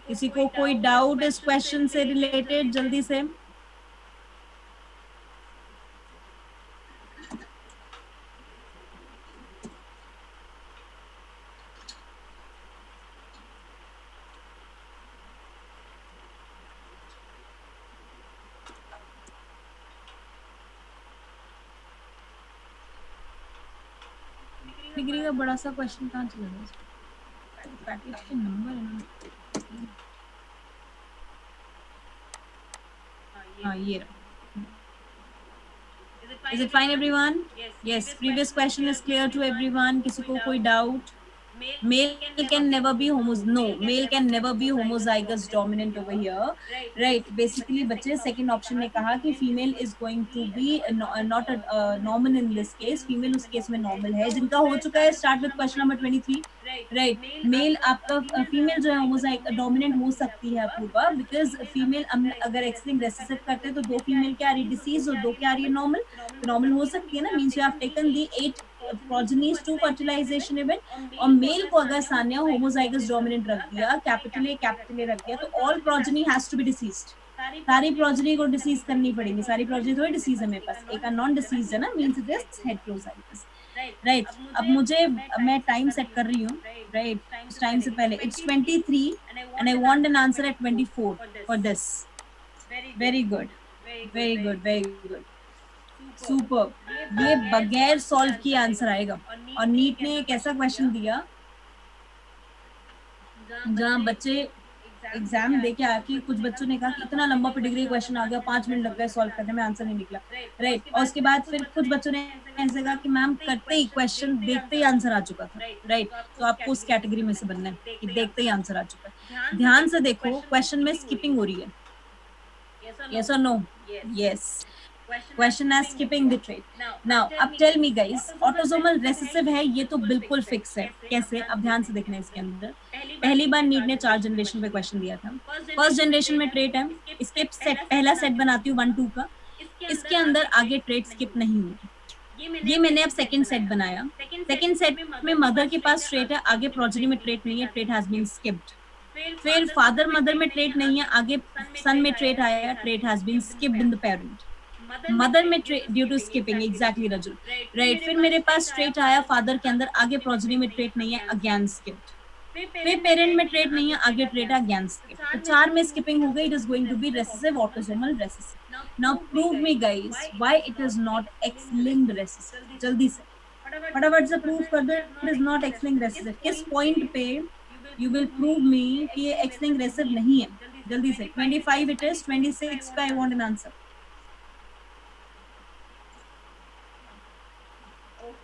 किसी को कोई doubt इस question से related जल्दी से? Degree का बड़ा सा क्वेश्चन कहाँ चला गया? पैकेज के नंबर है ना, हाँ ये रहा। Is it fine everyone? Yes. Previous question is clear to everyone. किसी को कोई doubt? Male can never be male can never be homozygous dominant over here, right? Basically बच्चे second option ने कहा कि female is going to be not a normal in this case. Female उस case में normal है. जिनका हो चुका है, start with question number 23, right? Male आपका female जो है homozygous dominant हो सकती है अपूर्वा, because female अगर X-linked recessive करते हैं तो दो female क्या आ रही है disease और दो क्या आ रही है normal, तो normal हो सकती है ना, means you have taken the 8 progenies to fertilization event. और मेल को अगर सान्या होमोजाइगस डोमिनेंट रख दिया, कैपिटल ए रख दिया, तो all progeny has to be diseased. सारी प्रोजेनी को डिसीज करनी पड़ेगी. सारी प्रोजेनी थोड़ी डिसीज है मेरे पास, एक नॉन डिसीज है ना, means it is heterozygous, right? अब मुझे मैं टाइम सेट कर रही हूँ, राइट? उस टाइम से पहले it's 23 and I want an answer at 24 for this. Very good, very good, very good, super. ये बगैर सॉल्व किए आंसर आएगा. और नीट ने एक ऐसा क्वेश्चन दिया जहां बच्चे एग्जाम देके आके कुछ बच्चों ने कहा कि इतना लंबा पेडिग्री क्वेश्चन आ गया, 5 मिनट लग गए सॉल्व करने में, आंसर नहीं निकला, राइट? और उसके बाद फिर कुछ बच्चों ने ऐसे कहा कि मैम करते ही क्वेश्चन देखते ही आंसर आ चुका था, राइट? तो आपको उस कैटेगरी में से बनना है कि देखते ही आंसर आ चुका है. ध्यान से देखो, क्वेश्चन में स्किपिंग हो रही है. Yes or no? Yes. Question as skipping the trait. Now, अब tell me guys, autosomal recessive है, ये तो बिल्कुल फिक्स है. कैसे? अब ध्यान से देखना है इसके अंदर. पहली बार नीट ने 4 जनरेशन पे क्वेश्चन दिया था. फर्स्ट जनरेशन में ट्रेट है, स्किप सेट, पहला सेट बनाती हूँ 1-2 का, इसके अंदर आगे ट्रेट स्किप नहीं होगी. ये मैंने अब सेकंड सेट बनाया. सेकंड सेट में मदर के पास ट्रेट है, आगे प्रोजेनी में ट्रेट नहीं है, ट्रेट हैज बीन स्किप्ड. फिर फादर मदर में ट्रेट नहीं है, आगे सन में ट्रेट आया, trait has been skipped in the parent. Mother में due to skipping, exactly Rajul, right? फिर मेरे पास ट्रेट आया फादर के अंदर, आगे प्रोजेनी में ट्रेट नहीं है, अगेन स्किप्ड. फिर पेरेंट में ट्रेट नहीं है, आगे ट्रेट है, अगेन स्किप्ड. तो 4 में स्किपिंग हो गई. It is going to be recessive autosomal recessive. Now prove me guys why it is not X linked recessive. जल्दी से फटाफट से प्रूव कर दो it is not X linked recessive. किस पॉइंट पे यू विल प्रूव मी कि ये एक्स-लिंक्ड रेसेसिव नहीं है? जल्दी से. 25 इट इज. 26 का आई want an answer.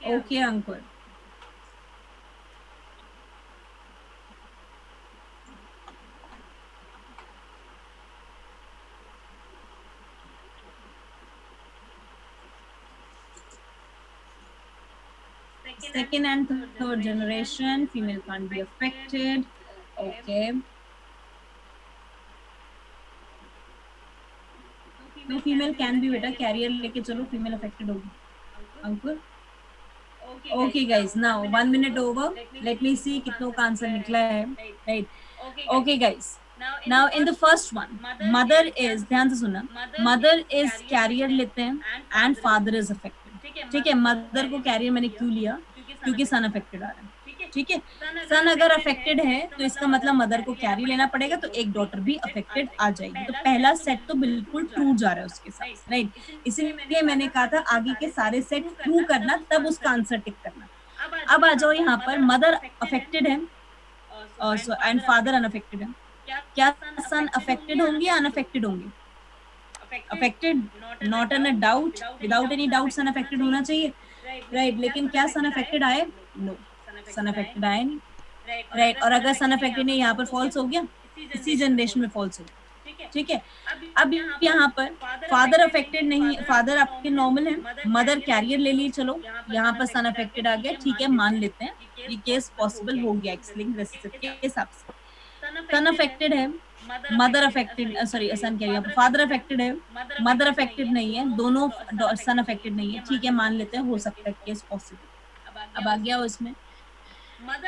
Okay, Ankur. Second and third generation, female can't be affected. Okay. No, female can be बेटा, कैरियर लेके चलो, फीमेल अफेक्टेड होगी. अंकुर. Okay guys, now 1 minute over. Let me see कितनों का answer निकला है, right? Okay guys, now in the first one, mother is, ध्यान से सुनना, mother is carrier लेते हैं and father is affected. ठीक है, मदर को कैरियर मैंने क्यों लिया? क्योंकि सन अफेक्टेड आ रहा है. ठीक है, सन अगर अफेक्टेड है तो इसका मतलब मदर को कैरी लेना पड़ेगा, तो एक डॉटर भी अफेक्टेड आ जाएगी. तो पहला सेट तो बिल्कुल ट्रू जा रहा है उसके साथ, राइट? इसीलिए मैंने कहा था आगे के सारे सेट ट्रू करना, तब उसका आंसर टिक करना. अब आ जाओ यहाँ पर, मदर अफेक्टेड है एंड फादर अनअफेक्टेड है. क्या सन अफेक्टेड होंगे या अनअफेक्टेड होंगे? Affected, not an a doubt, without any doubt son affected होना चाहिए, राइट? लेकिन क्या सन अफेक्टेड आए? नो, सन अफेक्टेड आए नहीं, राइट? और अगर सन अफेक्टेड नहीं, यहाँ पर फॉल्स हो गया, इसी जनरेशन में फॉल्स हो गया. ठीक है, अब यहाँ पर फादर अफेक्टेड नहीं, फादर आपके नॉर्मल है, मदर कैरियर ले ली, चलो यहाँ पर सन अफेक्टेड आ गया. ठीक है, मान लेते हैं ये केस पॉसिबल हो गया एक्स-लिंक्ड रेसेसिव के हिसाब से. सन अफेक्टेड है, मदर अफेक्टेड, सॉरी सन क्या यहाँ पर फादर अफेक्टेड है, मदर अफेक्टेड नहीं है, दोनों सन अफेक्टेड नहीं है. ठीक है, मान लेते हैं, हो सकता है केस पॉसिबल. अब आ गया उसमें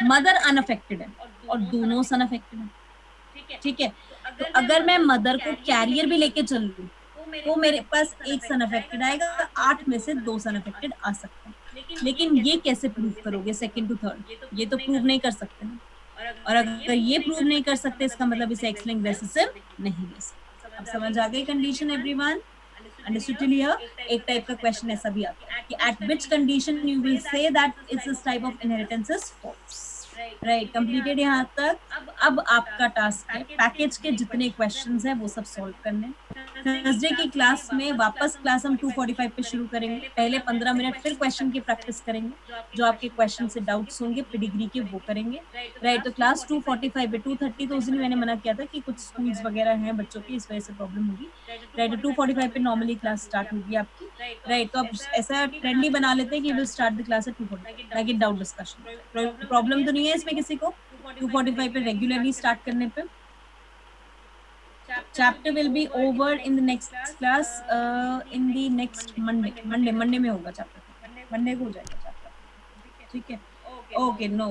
मदर अनअफेक्टेड है और दोनों सन अफेक्टेड है. ठीक है, तो अगर मैं मदर को कैरियर भी लेके चल लूं तो मेरे पास एक सन अफेक्टेड आएगा, 8 में से 2 सन अफेक्टेड आ सकते हैं. लेकिन ये कैसे प्रूव करोगे सेकंड टू थर्ड? ये तो प्रूव नहीं कर सकते हैं. और अगर ये प्रूव नहीं कर सकते, इसका मतलब इसे एक्स-लिंक्ड रेसेसिव नहीं ले सकते. अब समझ आ गई condition everyone? Understood till here? एक टाइप का क्वेश्चन ऐसा भी आता है कि at which condition you will say that it's this type of inheritance is false, right, completed यहाँ तक। अब आपका टास्क है पैकेज के जितने क्वेश्चंस हैं वो सब सॉल्व करने। थर्सडे की क्लास में वापस क्लास हम 2:45 पे शुरू करेंगे। पहले 15 मिनट फिर क्वेश्चन की प्रैक्टिस करेंगे, जो आपके क्वेश्चन से डाउट्स होंगे पेडिग्री के वो करेंगे। राइट, तो क्लास 2:45 पे 2:30 तो उस दिन मैंने मना किया था कि कुछ स्कूल्स वगैरह हैं बच्चों की, इस वजह से प्रॉब्लम होगी। राइट, 2:45 पे नॉर्मली क्लास स्टार्ट होगी आपकी। राइट, तो अब ऐसा ट्रेंडली बना लेते हैं कि will start the class at 2:45 ताकि डाउट डिस्कशन। प्रॉब्लम तो नहीं है इसमें किसी को 2:45 पे रेगुलरली स्टार्ट करने पे। Chapter will be over in the next class, in the next Monday में होगा chapter, Monday को हो जाएगा chapter, ठीक है? ओके, नो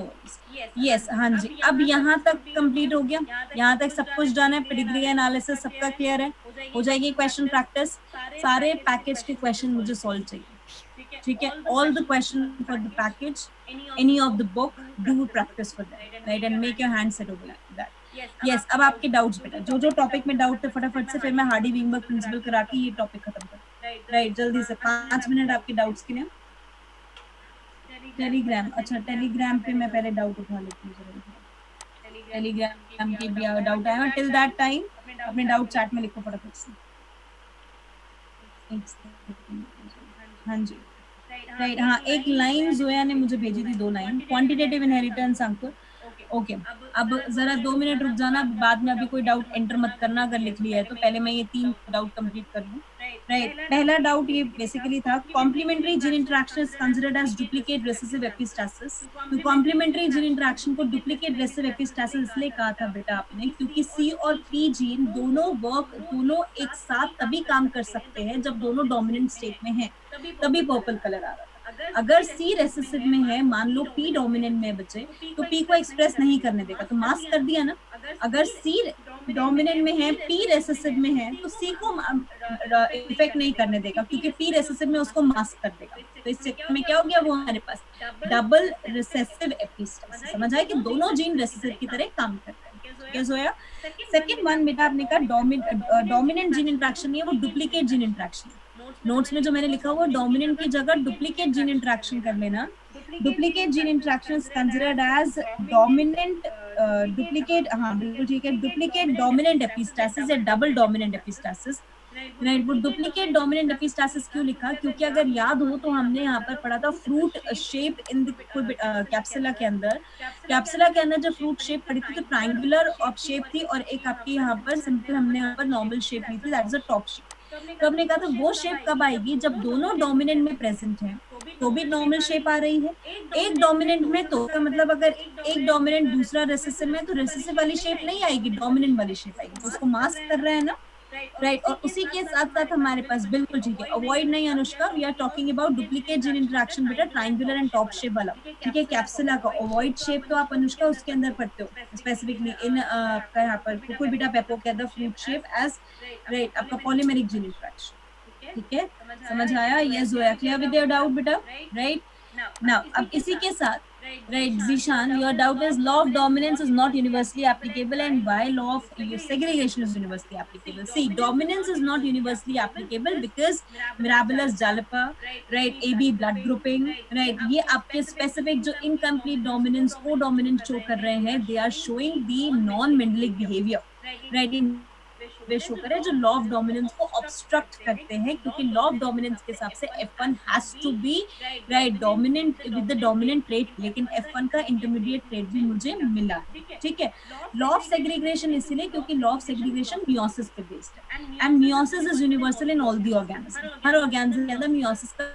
यस, हाँ जी। अब यहाँ तक कंप्लीट हो गया, यहाँ तक सब कुछ डन है। पेडिग्री एनालिसिस सबका क्लियर है, हो जाएगी क्वेश्चन प्रैक्टिस। सारे पैकेज के क्वेश्चन मुझे सॉल्व चाहिए, ठीक है? All the question for the package, any of the book, do practice for that, right, and make your hand set over that. Yes, अब आपके डाउट्स बेटा, जो जो टॉपिक में डाउट थे फटाफट से, फिर मैं हार्डी विंगबर्ग प्रिंसिपल करा के ये टॉपिक खत्म कर। राइट, जल्दी से 5 मिनट आपके डाउट्स के लिए। टेलीग्राम, अच्छा टेलीग्राम पे मैं पहले डाउट उठा लेती हूँ। टेलीग्राम के भी डाउट आया, टिल दैट टाइम अपने डाउट चैट में लिखो फटाफट से। हाँ जी, राइट, हाँ, एक लाइन जोया ने मुझे भेजी थी, 2 लाइन। क्वांटिटेटिव इनहेरिटेंस अंकुर, ओके, अब जरा 2 मिनट रुक जाना, बाद में अभी कोई डाउट एंटर मत करना अगर लिख लिया है तो। पहले मैं ये 3 डाउट कंप्लीट कर लूं। राइट, पहला डाउट ये बेसिकली था, complementary gene interaction is considered as duplicate recessive epistasis. तो कॉम्प्लीमेंट्री जीन इंटरेक्शन को डुप्लीकेट रिसेसिव एपिस्टासिस इसलिए कहा था बेटा आपने, क्योंकि सी और पी जीन दोनों एक साथ तभी काम कर सकते हैं जब दोनों डोमिनेंट स्टेट में हैं, तभी पर्पल कलर आ रहा था। अगर सी रेसेसिव में है, मान लो पी डोमिनेंट में बचे, तो पी को एक्सप्रेस नहीं करने देगा, तो मास्क कर दिया ना। अगर सी डोमिनेंट में है, पी रेसेसिव में है, तो सी को इफेक्ट नहीं करने देगा क्योंकि पी रेसेसिव में उसको मास्क कर देगा। तो इस चक्कर में क्या हो गया, वो हमारे पास डबल रिसेसिव एपिस्टासिस। समझ आया कि दोनों जीन रेसेसिव की तरह काम करते हैं। कैसे होया? सेकंड वन बेटा आपने कहा डोमिनेंट जीन इंटरेक्शन नहीं है, वो डुप्लीकेट जीन इंटरेक्शन। नोट्स में जो मैंने लिखा हुआ डोमिनेंट की जगह डुप्लीकेट जीन इंटरेक्शन कर लेना। Duplicate gene interaction is considered as dominant duplicate, हाँ बिल्कुल ठीक है, डुप्लीकेट डोमिनेंट एपिस्टासिस या डबल डोमिनेंट एपिस्टासिस। राइट, वो डुप्लीकेट डोमिनेंट एपिस्टासिस क्यों लिखा? क्योंकि अगर याद हो तो हमने यहाँ पर पढ़ा था फ्रूट शेप इन द कैप्सुला के अंदर जब फ्रूट शेप पढ़ी थी तो ट्रायंगुलर शेप थी और एक आपकी यहाँ पर सिंपल हमने यहाँ पर नॉर्मल शेप ली थी, that is a top shape. तो हमने कहा था वो शेप कब आएगी, जब दोनों डोमिनेंट में प्रेजेंट है तो भी नॉर्मल शेप आ रही है। एक डोमिनेंट में तो मतलब अगर एक डोमिनेंट दूसरा रेसेसिव में, तो रेसेसिव वाली शेप नहीं आएगी, डोमिनेंट वाली शेप आएगी, तो उसको मास्क कर रहे हैं ना। राइट, और उसी के साथ साथ हमारे पास बिल्कुल ठीक है, अवॉइड नहीं Anushka, we are talking about duplicate gene interaction बेटा, ट्रायंगुलर एंड टॉप शेप वाला, ठीक है। कैप्सुला का ओवॉइड शेप तो आप अनुष्का उसके अंदर पढ़ते हो स्पेसिफिकली इन आपका यहाँ पर कुकुल बेटा पेपो के अंदर फ्रूट शेप एज राइट आपका पॉलीमेरिक जीन इंटरेक्शन, ठीक है, समझ आया? Yes Zoya, clear with your doubt बेटा? राइट, नाउ अब इसी के साथ right Zishan, your doubt is law of dominance is not universally applicable and why law of segregation is universally applicable. See, dominance is not universally applicable because mirabilis jalapa, right, AB blood grouping, right, ये आपके specific जो incomplete dominance co-dominant show कर रहे हैं, they are showing the non-Mendelic behavior, right, way show करे जो law of dominance को obstruct करते हैं, क्योंकि लॉ ऑफ डोमिनेंस के हिसाब से F1 has to be right dominant with the dominant trait, लेकिन F1 का इंटरमीडिएट ट्रेट भी मुझे मिला, ठीक है। लॉ ऑफ सेग्रीगेशन इसलिए क्योंकि लॉ ऑफ सेग्रीगेशन मियोसिस पे बेस्ड है and meiosis is universal in all the organism, her organism के अंदर मियोसिस का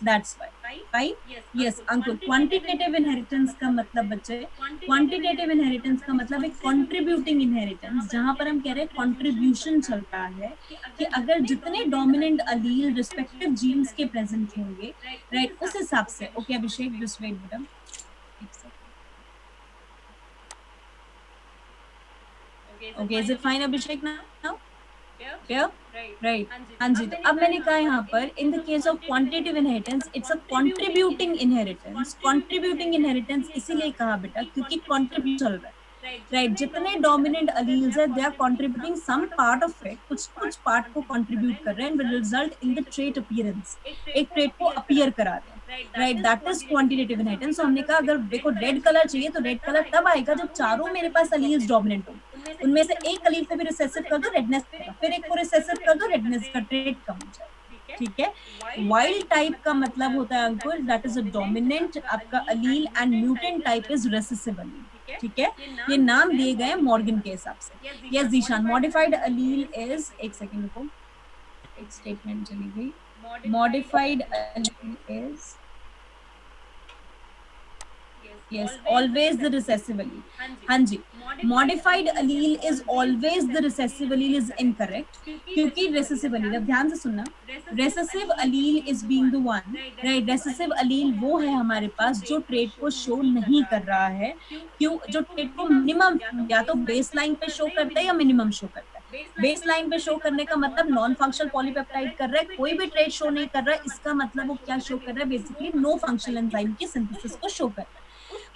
That's why. Right? Yes, Ankur, quantitative inheritance का मतलब बच्चे, क्वांटिटेटिव इनहेरिटेंस का मतलब एक कंट्रीब्यूटिंग इनहेरिटेंस, जहां पर हम कह रहे हैं कंट्रीब्यूशन चलता है कि अगर जितने डोमिनेंट अलील रिस्पेक्टिव जीन्स के प्रेजेंट होंगे, राइट, उस हिसाब से। ओके अभिषेक, जस्ट वेट बेटा, okay, is it fine Abhishek now? Right, हाँ जी। तो अब मैंने कहा यहाँ पर इन the case of quantitative inheritance it's a contributing inheritance. Contributing inheritance इसीलिए कहा बेटा क्योंकि कंट्रीब्यूट चल रहा है, राइट, जितने डोमिनेंट अलील्स है they are contributing some part of it, कुछ पार्ट को कंट्रीब्यूट कर रहे हैं, will result in the trait appearance, एक ट्रेट को अपीयर करा रहे हैं, right, that is quantitative inheritance. हमने कहा अगर देखो रेड कलर चाहिए तो रेड कलर तब आएगा जब चारों मेरे पास अलील्स डोमिनेंट हो, उनमें से एक अलील को भी रिसेसिव कर दो रेडनेस आएगा, फिर एक को रिसेसिव कर दो रेडनेस का ट्रेट कम हो जाएगा। ठीक है, वाइल्ड टाइप का मतलब होता है Ankur that is a dominant आपका allele and mutant type is recessive allele. ठीक है, ये नाम दिए गए मॉर्गन के हिसाब से। Yes Zeeshan, modified Aleel is, एक सेकंड रुको, एक स्टेटमेंट चली गई, modified allele is yes always the recessive allele। हाँ जी, modified allele is always the recessive allele is incorrect, क्योंकि recessive allele, अब ध्यान से सुनना, recessive allele is being the one, right, recessive allele वो है हमारे पास जो ट्रेट को शो नहीं कर रहा है, क्यों, जो ट्रेट को मिनिमम या तो बेस लाइन पे शो करता है या मिनिमम शो करता है। बेस लाइन पे शो करने का मतलब नॉन फंक्शनल पॉलीपेप्टाइड कर रहा है, कोई भी ट्रेट शो नहीं कर रहा है, इसका मतलब वो क्या शो कर रहा है, बेसिकली नो फंक्शनल एंजाइम की सिंथेसिस को शो कर रहा है।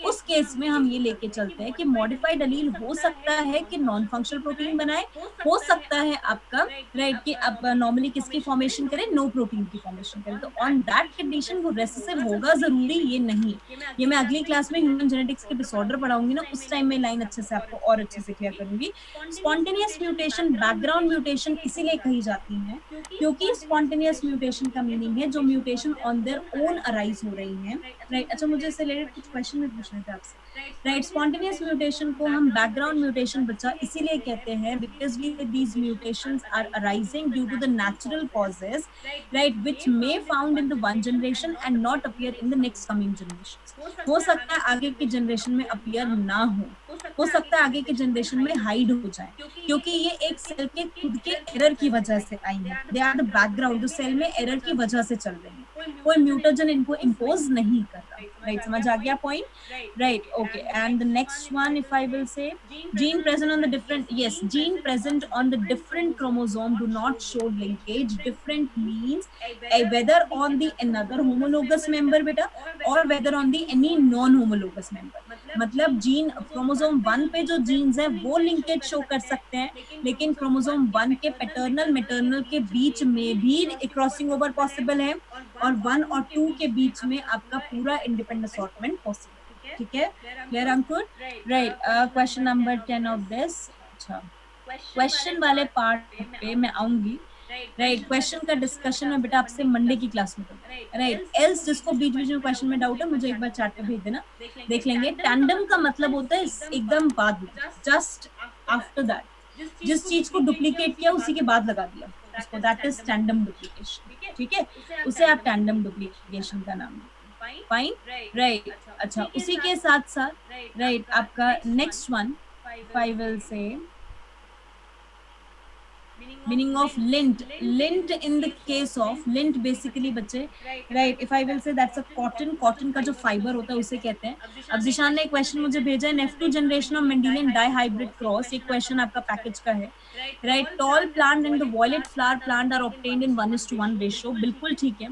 उस केस में हम ये लेके चलते हैं कि मॉडिफाइड अलील हो सकता है कि नॉन फंक्शनल प्रोटीन बनाए, हो सकता है आपका राइट कि अब नॉर्मली किसकी फॉर्मेशन करे, नो प्रोटीन की फॉर्मेशन करे, तो ऑन दैट कंडीशन वो रेसेसिव होगा जरूरी ये नहीं। ये मैं अगली क्लास में ह्यूमन जेनेटिक्स के डिसऑर्डर पढ़ाऊंगी ना, उस टाइम में लाइन अच्छे से आपको और अच्छे से क्लियर करूंगी। स्पॉन्टेनियस म्यूटेशन बैकग्राउंड म्यूटेशन इसीलिए कही जाती है क्योंकि स्पॉन्टेनियस म्यूटेशन का मीनिंग है जो mutation on their own arise हो रही है। राइट, अच्छा मुझे इससे रिलेटेड कुछ क्वेश्चन भी पूछने थे आपसे। राइट, स्पॉन्टेनियस म्यूटेशन को हम बैकग्राउंड म्यूटेशन बच्चा इसीलिए कहते हैं because these mutations are arising due to the natural causes, right, which may found in the one generation and not appear in the next coming generation. हो सकता है आगे की जनरेशन में अपीयर ना हो सकता है आगे की जनरेशन में हाइड हो जाए, क्योंकि ये एक सेल के खुद के एरर की वजह से आई है। दे आर द बैकग्राउंड, जो सेल में एरर की वजह से चल रही है, कोई म्यूटेजन इनको इम्पोज नहीं कर रहा। राइट, समझ आ गया point? Right, okay, and the next one if I will से gene present on the different, yes, gene present on the different chromosome do not show linkage। different means whether on the another homologous member बेटा or whether on the any non homologous member। मतलब gene chromosome 1 पे जो jeans है वो linkage show कर सकते हैं, लेकिन क्रोमोसोम 1 के पैटर्नल मैटर्नल के बीच में भी क्रॉसिंग ओवर पॉसिबल है, और 1 और 2 के बीच में आपका पूरा इंडिपेंडेंट असॉर्टमेंट पॉसिबल। ठीक है, clear Ankur? Right, question number 10 of this. अच्छा, क्वेश्चन वाले पार्ट पे मैं आऊंगी। राइट, क्वेश्चन का डिस्कशन में बेटा आपसे मंडे की क्लास में करूंगा। राइट, एल्स जिसको बीच बीच में क्वेश्चन में डाउट है मुझे एक बार चैट पे भेज देना, देख लेंगे। टैंडम का मतलब होता है एकदम बाद में, जस्ट आफ्टर दैट, जिस चीज को डुप्लीकेट किया उसी के बाद लगा दिया उसको, दैट इज टैंडम डुप्लीकेशन। ठीक है, उसे आप टैंडम डुप्लीकेशन का नाम देते। फाइन, राइट, अच्छा, उसी के साथ साथ राइट आपका नेक्स्ट वन आई विल से meaning of lint। lint in the case of lint basically बच्चे right if I will say that's a cotton, cotton का जो फाइबर होता है उसे कहते हैं। अब जिशान ने एक क्वेश्चन मुझे भेजा है, F2 generation of Mendelian dihybrid cross, एक क्वेश्चन आपका पैकेज का है। Right, tall plant and the violet flower plant are obtained in 1:1 ratio, बिल्कुल ठीक है।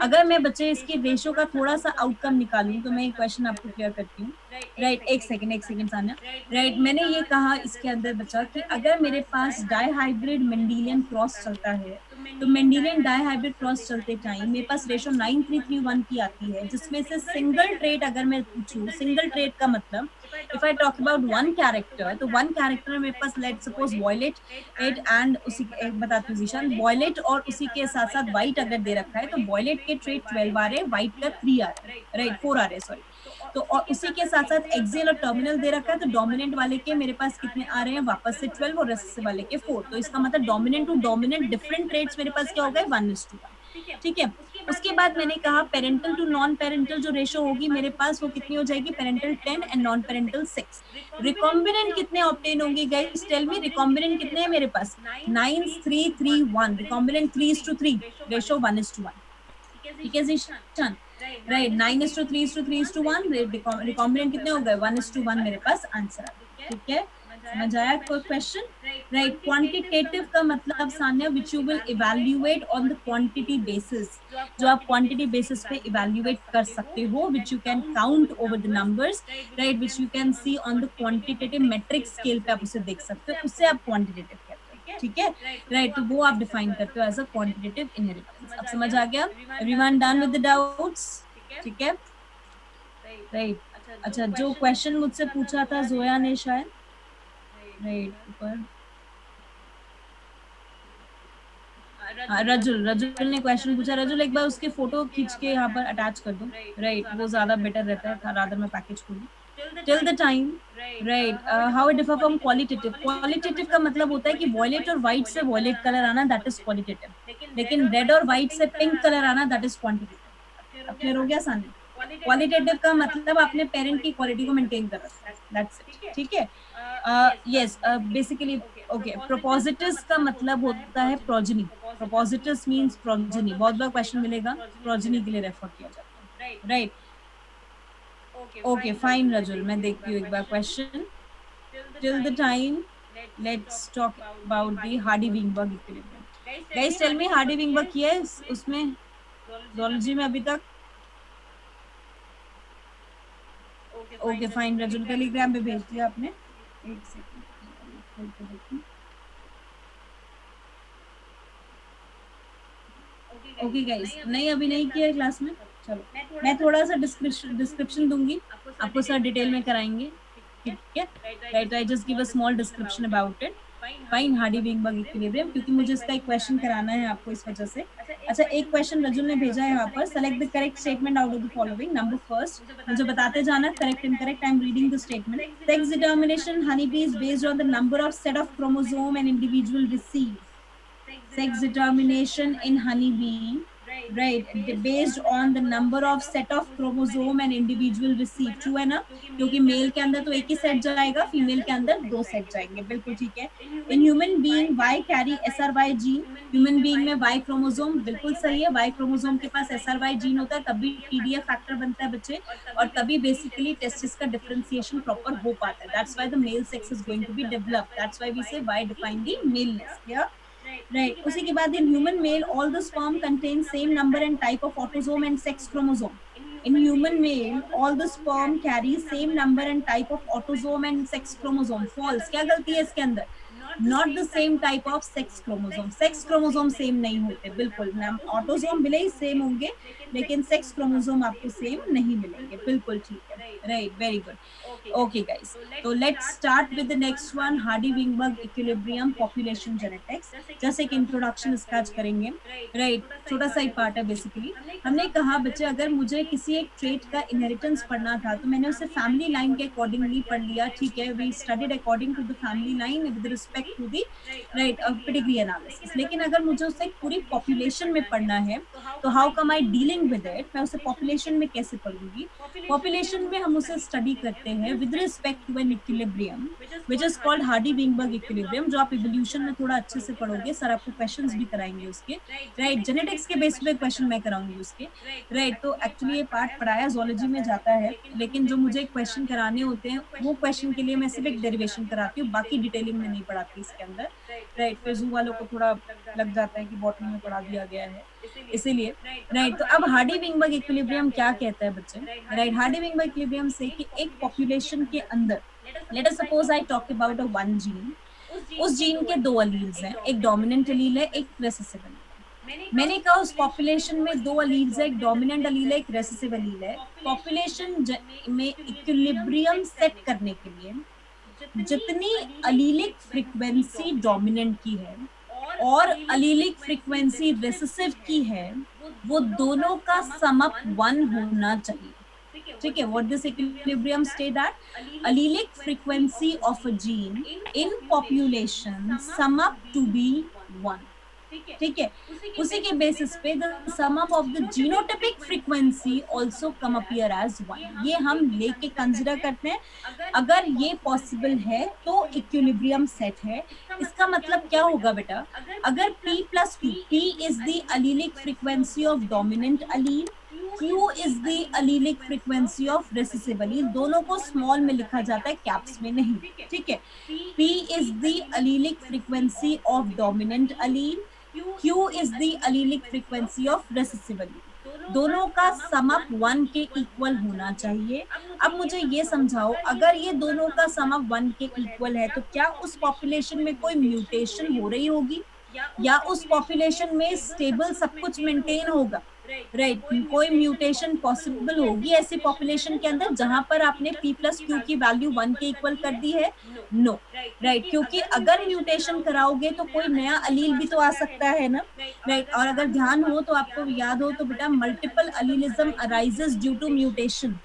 अगर मैं बच्चे इसके रेशियो का थोड़ा सा आउटकम निकालूं तो मैं ये क्वेश्चन आपको क्लियर करती हूँ। राइट, एक सेकंड सान्या। राइट, मैंने ये कहा इसके अंदर बच्चा कि अगर मेरे पास डाइहाइब्रिड मेंडेलियन क्रॉस चलता है तो मेंडेलियन डाइहाइब्रिड क्रॉस चलते टाइम मेरे पास रेशियो 9331 की आती है, जिसमें से सिंगल ट्रेट अगर मैं पूछूं, सिंगल ट्रेट का मतलब if I talk about one character, तो वन कैरेक्टर मेरे पास let suppose violet at and उसी बताती हूँ जीशान, वॉयलेट और उसी के साथ साथ व्हाइट अगर दे रखा है तो वॉयलेट के ट्रेट 12 आ रहे, व्हाइट का 3 आ रहा है, राइट 4 आ रहे सॉरी। तो और उसी के साथ साथ एक्सियल और टर्मिनल दे रखा है, तो डोमिनेंट वाले के मेरे पास कितने आ रहे हैं वापस से 12 और रेसेसिव वाले के 4, तो इसका मतलब dominant to dominant different traits मेरे पास क्या हो गए 1:1। ठीक है, उसके बाद मैंने कहा पेरेंटल टू नॉन पेरेंटल जो रेशो होगी मेरे पास वो कितनी हो जाएगी, parental 10 and non parental 6। Recombinant कितने ऑब्टेन होंगे गाइस, टेल मी, रिकॉम्बिनेंट कितने हैं मेरे पास 9:3:3:1, रिकॉम्बिनेंट 3:3 रेशो 1:1। ठीक है जीशान, राइट, 9:3:3:1, रिकॉम्बिनेंट कितने हो गए 1:1 मेरे पास आंसर। ठीक है, समझ आया कोई क्वेश्चन? राइट, क्वांटिटेटिव का मतलब Sanya which you will evaluate on the quantity basis, जो आप क्वांटिटी बेसिस पे इवैल्यूएट कर सकते हो, which you can count over the numbers, right, which you can see on the quantitative metric scale पे आप उसे देख सकते हो, उससे आप क्वांटिटेटिव कहते हैं। ठीक है, राइट, तो वो आप डिफाइन करते हो एज अ क्वांटिटेटिव इनहेरिटेंस। अब समझ आ गया? Everyone done with the doubts? ठीक है, राइट। अच्छा, जो क्वेश्चन मुझसे पूछा था जोया ने शायद, राइट, ऊपर रजुल ने क्वेश्चन पूछा। रजुल, एक बार उसके फोटो खींच के यहाँ पर अटैच कर दो, राइट, वो ज्यादा बेटर रहता है, रादर मैं पैकेज खोलूं। Till the time, right, how it differ from qualitative. Qualitative का मतलब होता है कि वॉयलेट और व्हाइट से वॉयलेट कलर आना, दैट इज क्वालिटेटिव। लेकिन रेड और व्हाइट से पिंक कलर आना, दैट इज क्वांटिटेटिव। अब क्लियर हो गया सानी? क्वालिटेटिव का मतलब आपने पेरेंट की क्वालिटी को मेंटेन कर रखा है, दैट्स इट, ठीक है। Yes, basically okay. प्रोपोजिटिव्स का मतलब होता है प्रोजनी। प्रोपोजिटिव्स means progeny. बहुत बार क्वेश्चन मिलेगा, प्रोजनी के लिए रेफर किया जाता है, राइट। ओके फाइन रजुल, मैं देखती हूँ एक बार question. Till the time, let's talk about the Hardy Weinberg equilibrium. Guys tell me, Hardy Weinberg किया है उसमें ज़ूलॉजी में अभी तक? ओके फाइन रजुल, टेलीग्राम पे भेज दिया आपने, एक सेकंड। ओके गाइस, नहीं अभी नहीं किया है क्लास में। चलो मैं थोड़ा सा डिस्क्रिप्शन दूंगी, आपको सर डिटेल में कराएंगे, ठीक है, राइट। I just give a small description about it. Fine Hardy Weinberg equilibrium, क्योंकि मुझे इसका एक क्वेश्चन कराना है आपको इस वजह से। अच्छा, एक क्वेश्चन रजुल ने भेजा है यहाँ पर। Select the correct statement out of the following. Number first, मुझे बताते जाना correct incorrect. I am reading the statement. Sex determination honey bee is based on the number of set of chromosome an individual receive. Sex determination in honeybee, right, based on the number of set of chromosome and individual receive। True है ना? क्योंकि mail के अंदर तो एक ही set जाएगा, female के अंदर दो सेट जाएंगे, बिल्कुल ठीक है। In human being Y carry SRY gene. Human being में वाई क्रोमोसोम, बिल्कुल सही है, वाई क्रोमोसोम के पास SRY जीन होता है, तभी TDF फैक्टर बनता है बच्चे, और तभी बेसिकली टेस्टिस का डिफरेंशिएशन प्रॉपर हो पाता है। That's why the male sex is going to be developed. That's why we say Y define the maleness. Clear? Right. उसी के बाद in human male, all the sperm contains same number and type of autosome and sex chromosome. In human male, all the sperm carries same number and type of autosome and sex chromosome. False. क्या गलती है इसके अंदर? Not the same type of sex chromosome. Sex chromosome same नहीं होते, बिल्कुल। Autosome भले ही same होंगे, लेकिन सेक्स क्रोमोसोम आपको सेम नहीं मिलेंगे, बिल्कुल ठीक है, right, very good. Okay guys, तो let's start with the next one, Hardy Weinberg equilibrium population genetics. जैसे कि इंट्रोडक्शन इसका आज करेंगे, राइट, छोटा सा ही पार्ट है बेसिकली। हमने कहा बच्चे, अगर मुझे किसी एक ट्रेट का इनहेरिटेंस पढ़ना था तो मैंने उसे फैमिली लाइन के अकॉर्डिंगली पढ़ लिया, ठीक है। We studied according to the family line with respect to the, right, pedigree analysis. लेकिन अगर मुझे उसे पूरी पॉपुलेशन में पढ़ना है तो how come I dealing with it, मैं उसे पॉपुलेशन में कैसे पढ़ूंगी? पॉपुलेशन में हम उसे स्टडी करते हैं with respect to an equilibrium which is called Hardy Weinberg equilibrium, जो आप इवोल्यूशन में थोड़ा अच्छे से पढ़ोगे। सर आपको क्वेश्चंस भी कराएंगे उसके, राइट, जेनेटिक्स के बेस पे क्वेश्चन मैं कराऊंगी उसके, राइट। तो एक्चुअली ये पार्ट पढ़ाया ज़ूलॉजी में जाता है, लेकिन जो मुझे क्वेश्चन कराने होते हैं वो क्वेश्चन के लिए मैं सिर्फ एक डेरिवेशन कराती हूँ, बाकी डिटेलिंग में नहीं पढ़ाती इसके अंदर, राइट। फिर जू वालों को थोड़ा लग जाता है कि बॉटनी में पढ़ा दिया गया है, इसीलिए, राइट। तो अब हार्डी-विंगबर्ग इक्विलिब्रियम क्या कहता है बच्चे, राइट? हार्डी-विंगबर्ग इक्विलिब्रियम से कि एक पॉपुलेशन के अंदर, late us suppose I talk about a one gene, उस जीन के दो अलील्स हैं, एक डोमिनेंट अलील है, एक रिसेसिव अलील है। मैंने कहा उस पॉपुलेशन में दो अलील्स है, एक डोमिनेंट अलील है, एक रिसेसिव अलील है। पॉपुलेशन में इक्विलिब्रियम सेट करने के लिए जितनी अलीलिक फ्रीक्वेंसी डोमिनेंट की है और अलीलिक फ्रीक्वेंसी रिसेसिव की है, वो दोनों का सम अप 1 होना चाहिए, ठीक है। What this equilibrium state that allelic frequency of a gene in population sum up to be 1, ठीक है। उसी के बेसिस पे the sum up of the genotypic frequency also come appear as 1, ये हम लेके कंसीडर करते हैं। अगर ये पॉसिबल है तो इक्विलिब्रियम सेट है। इसका मतलब क्या होगा बेटा, अगर p+2, p is the allelic frequency of dominant allele, Q is the allelic frequency of recessive allele, दोनों को स्मॉल में लिखा जाता है, कैप्स में नहीं, ठीक है। P is the allelic frequency of dominant allele, Q is the allelic frequency of recessive allele, दोनों का सम अप 1 के इक्वल होना चाहिए। अब मुझे ये समझाओ, अगर ये दोनों का सम अप 1 के इक्वल है तो क्या उस पॉपुलेशन में कोई म्यूटेशन हो रही होगी या उस पॉपुलेशन में स्टेबल सब कुछ मेंटेन होगा? राइट कोई म्यूटेशन पॉसिबल होगी ऐसी पॉपुलेशन के अंदर जहां पर आपने p प्लस क्यू की वैल्यू 1 के इक्वल कर दी है? नो राइट क्योंकि अगर म्यूटेशन कराओगे तो कोई नया अलील भी तो आ सकता है ना, राइट और अगर ध्यान हो तो आपको याद हो तो बेटा multiple allelism arises due to mutation,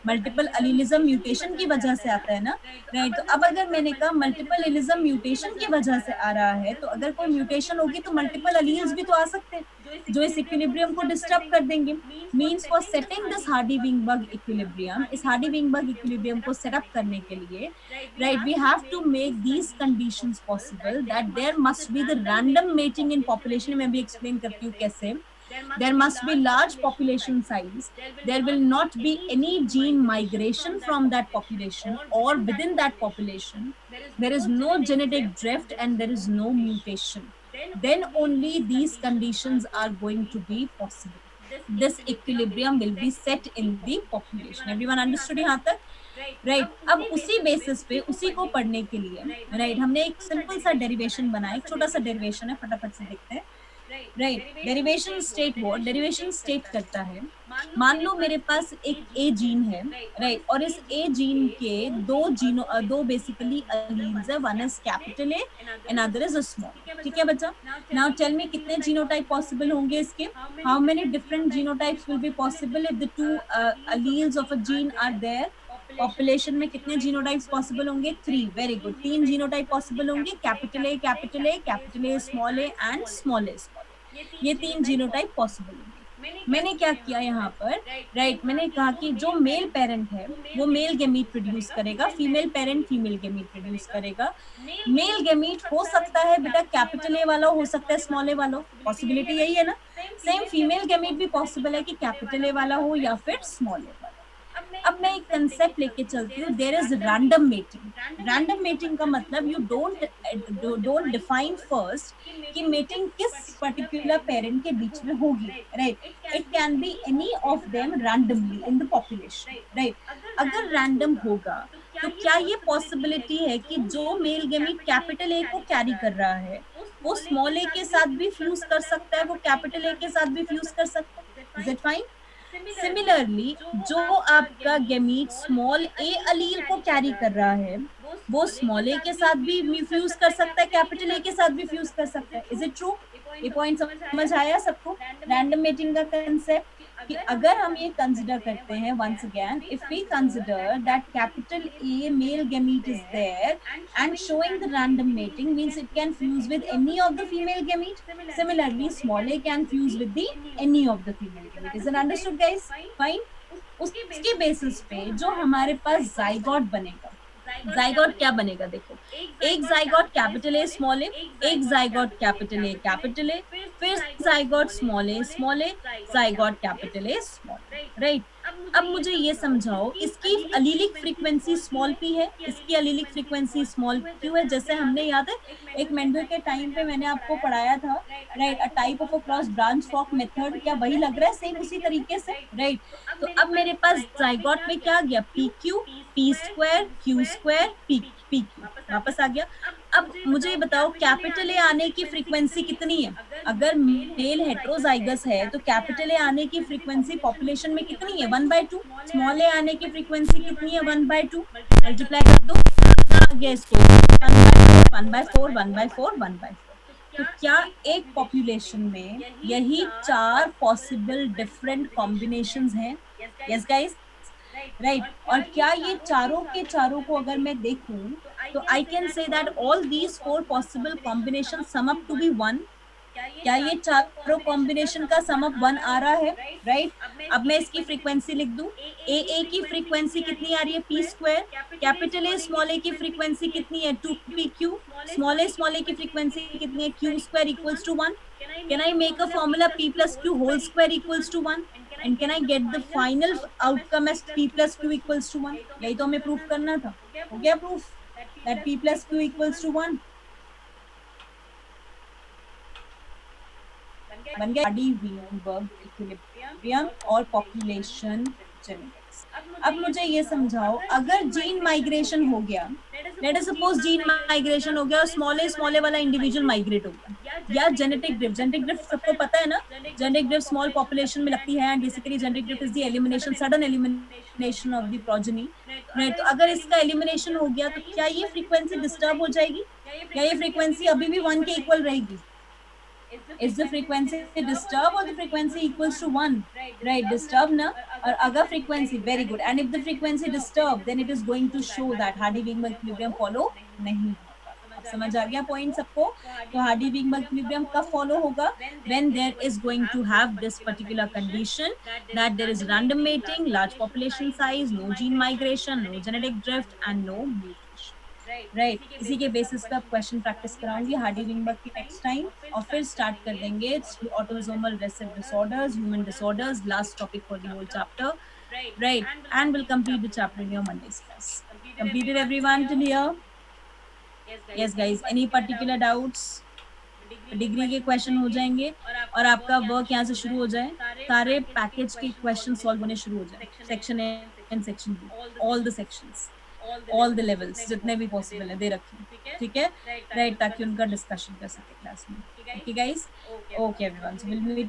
multiple allelism mutation की वजह से आता है ना, राइट तो अब अगर मैंने कहा मल्टीपल अलीलिज्म म्यूटेशन की वजह से आ रहा है तो अगर कोई म्यूटेशन होगी तो मल्टीपल अलील्स भी तो आ सकते हैं जो इस इक्विलिब्रियम को डिस्टर्ब कर देंगे। Means for setting this Hardy Weinberg equilibrium, इस हार्डी-विंगबर्ग इक्विलिब्रियम को सेटअप करने के लिए right we have to make these conditions possible that there must be the random mating in population. मैं भी एक्सप्लेन करती हूँ कैसे। There must be large population size. There will not be any gene migration from that population or within that population. There is no genetic drift and there is no mutation. Then only these conditions are going to be possible. This equilibrium will be set in the population. Everyone understood यहाँ तक? Right अब उसी basis पे उसी को पढ़ने के लिए राइट हमने एक सिंपल सा डेरिवेशन बनाया, एक छोटा सा डेरिवेशन है, फटाफट से देखते हैं। Right derivation state what derivation state करता है, मान लो मेरे पास एक ए जीन है राइट और इस ए जीन के दो बेसिकली अलील्स है, one is capital a another is small. ठीक है बच्चा, नाउ टेल मी कितने जीनोटाइप पॉसिबल होंगे इसके? How many different genotypes will be possible if the two alleles of a gene are there? Population में कितने जीनोटाइप्स पॉसिबल होंगे? 3। वेरी गुड, 3 जीनोटाइप पॉसिबल होंगे, capital A capital A capital A small a and small a small a, ये 3 genotype possible होंगे। मैंने क्या किया यहाँ पर राइट मैंने कहा कि जो मेल पेरेंट है वो मेल गैमीट प्रोड्यूस करेगा, female parent female gamete produce करेगा। मेल गैमीट हो सकता है बेटा कैपिटल ए वाला, हो सकता है स्मॉल ए वाला, पॉसिबिलिटी यही है ना। सेम फीमेल गैमीट भी पॉसिबल है कि कैपिटल ए वाला हो या फिर स्मॉल ए वाला। अब मैं एक कंसेप्ट लेके चलती हूँ, there is random mating. Random mating का मतलब यू डोंट डिफाइन फर्स्ट कि मेटिंग किस पर्टिकुलर पेरेंट के बीच में होगी, right. It can be any of them randomly in the population, right. अगर रैंडम होगा तो क्या ये पॉसिबिलिटी है कि जो मेल गैमीट कैपिटल ए को कैरी कर रहा है वो स्मॉल ए के साथ भी फ्यूज कर सकता है, वो कैपिटल ए के साथ भी फ्यूज कर सकता है? Is it fine? सिमिलरली जो आपका गैमीट स्मॉल ए अलील को कैरी कर रहा है वो स्मॉल ए के साथ भी फ्यूज कर सकता है, कैपिटल ए के साथ भी फ्यूज कर सकता है। Is it true? ये पॉइंट समझ आया सबको? रैंडम मेटिंग का कंसेप्ट कि अगर हम ये कंसिडर करते हैं once again, if we consider that capital A male gamete is there and showing the random mating means it can fuse with any of the female gamete. Similarly small a can fuse with the any of the female gamete. Is it understood guys? Fine. उसके basis पे जो हमारे पास zygote बनेगा, zygote क्या बनेगा? देखो, एक zygote capital A small a, एक zygote capital A capital A, फिर zygote small a, zygote capital A small, right. अब मुझे ये समझाओ, इसकी अलीलिक फ्रीक्वेंसी स्मॉल पी है, इसकी अलीलिक फ्रीक्वेंसी स्मॉल क्यू है। जैसे हमने याद है एक मेंडल के टाइम पे मैंने आपको पढ़ाया था, right, a type of a cross branch fork method, क्या वही लग रहा है? सेम उसी तरीके से, राइट। तो अब मेरे पास जाइगोट में क्या आ गया? P Q, P square, Q square, P Q वापस आ गया। अब मुझे बताओ कैपिटल ए आने की फ्रीक्वेंसी कितनी है? अगर मेल हेट्रोजाइगस है तो कैपिटल ए आने की फ्रीक्वेंसी पॉपुलेशन में कितनी है? 1/2। स्मॉल ए आने की फ्रीक्वेंसी कितनी है? 1/2। मल्टीप्लाई कर दो, कितना आ गया इसको? 1/4, 1/4, 1/4। तो क्या एक पॉपुलेशन में यही 4 पॉसिबल डिफरेंट कॉम्बिनेशंस हैं? Yes guys, right. और क्या ये चारों के चारों को अगर मैं देखूं तो I can say that all these 4 possible combination sum up to be 1। क्या ये चारों कॉम्बिनेशन का सम अप 1 आ रहा है? राइट। अब मैं इसकी फ्रीक्वेंसी लिख दूं, ए की फ्रीक्वेंसी कितनी आ रही है? P square. Capital A small a की फ्रीक्वेंसी कितनी है? 2pq। स्मॉल ए की फ्रीक्वेंसी कितनी है? Q square equals to 1। Can I make a formula p plus q whole square equals to 1? And can I get the final outcome as p plus q equals to 1? यही तो हमें proof करना था। हो गया proof that p plus q equals to 1? बन गया हार्डी-विंगबर्ग equilibrium और पॉपुलेशन जेनेटिक्स। अब मुझे ये समझाओ, अगर जीन माइग्रेशन हो गया, late us suppose gene migration हो गया और स्मॉले वाला इंडिविजुअल माइग्रेट हो गया, या जेनेटिक ड्रिफ्ट सबको पता है ना, जेनेटिक ड्रिफ्ट स्मॉल पॉपुलेशन में लगती है, and basically genetic drift is the elimination, sudden elimination of the progeny, right. तो अगर इसका एलिमिनेशन हो गया तो क्या ये फ्रीक्वेंसी डिस्टर्ब हो जाएगी, या ये फ्रीक्वेंसी अभी भी 1 के इक्वल रहेगी? Is the frequency disturbed or the frequency equals to 1? Right, disturbed na? Or agar frequency, very good. And if the frequency disturbed, then it is going to show that Hardy-Weinberg equilibrium follow नहीं होगा। अब समझ आ गया point सबको? तो Hardy-Weinberg equilibrium कब follow होगा? When there is going to have this particular condition that there is random mating, large population size, no gene migration, no genetic drift, and no mutation. Right, इसी के basis पे आप question practice कराऊंगी हार्डी-विंगबर्ग की next time, और फिर start कर देंगे autosomal recessive disorders, human disorders, last topic for the whole chapter, right, and will complete the chapter in your Monday's class. Completed everyone till here? Yes guys, any particular doubts? Degree के question हो जाएंगे और आपका work यहाँ से शुरू हो जाए, सारे पैकेज के क्वेश्चन सॉल्व होने शुरू हो जाए, section A and section B, all the sections, all the levels जितने भी पॉसिबल है दे रखें, ठीक है, राइट, ताकि उनका डिस्कशन कर सके क्लास में। Okay guys, okay everyone, so will meet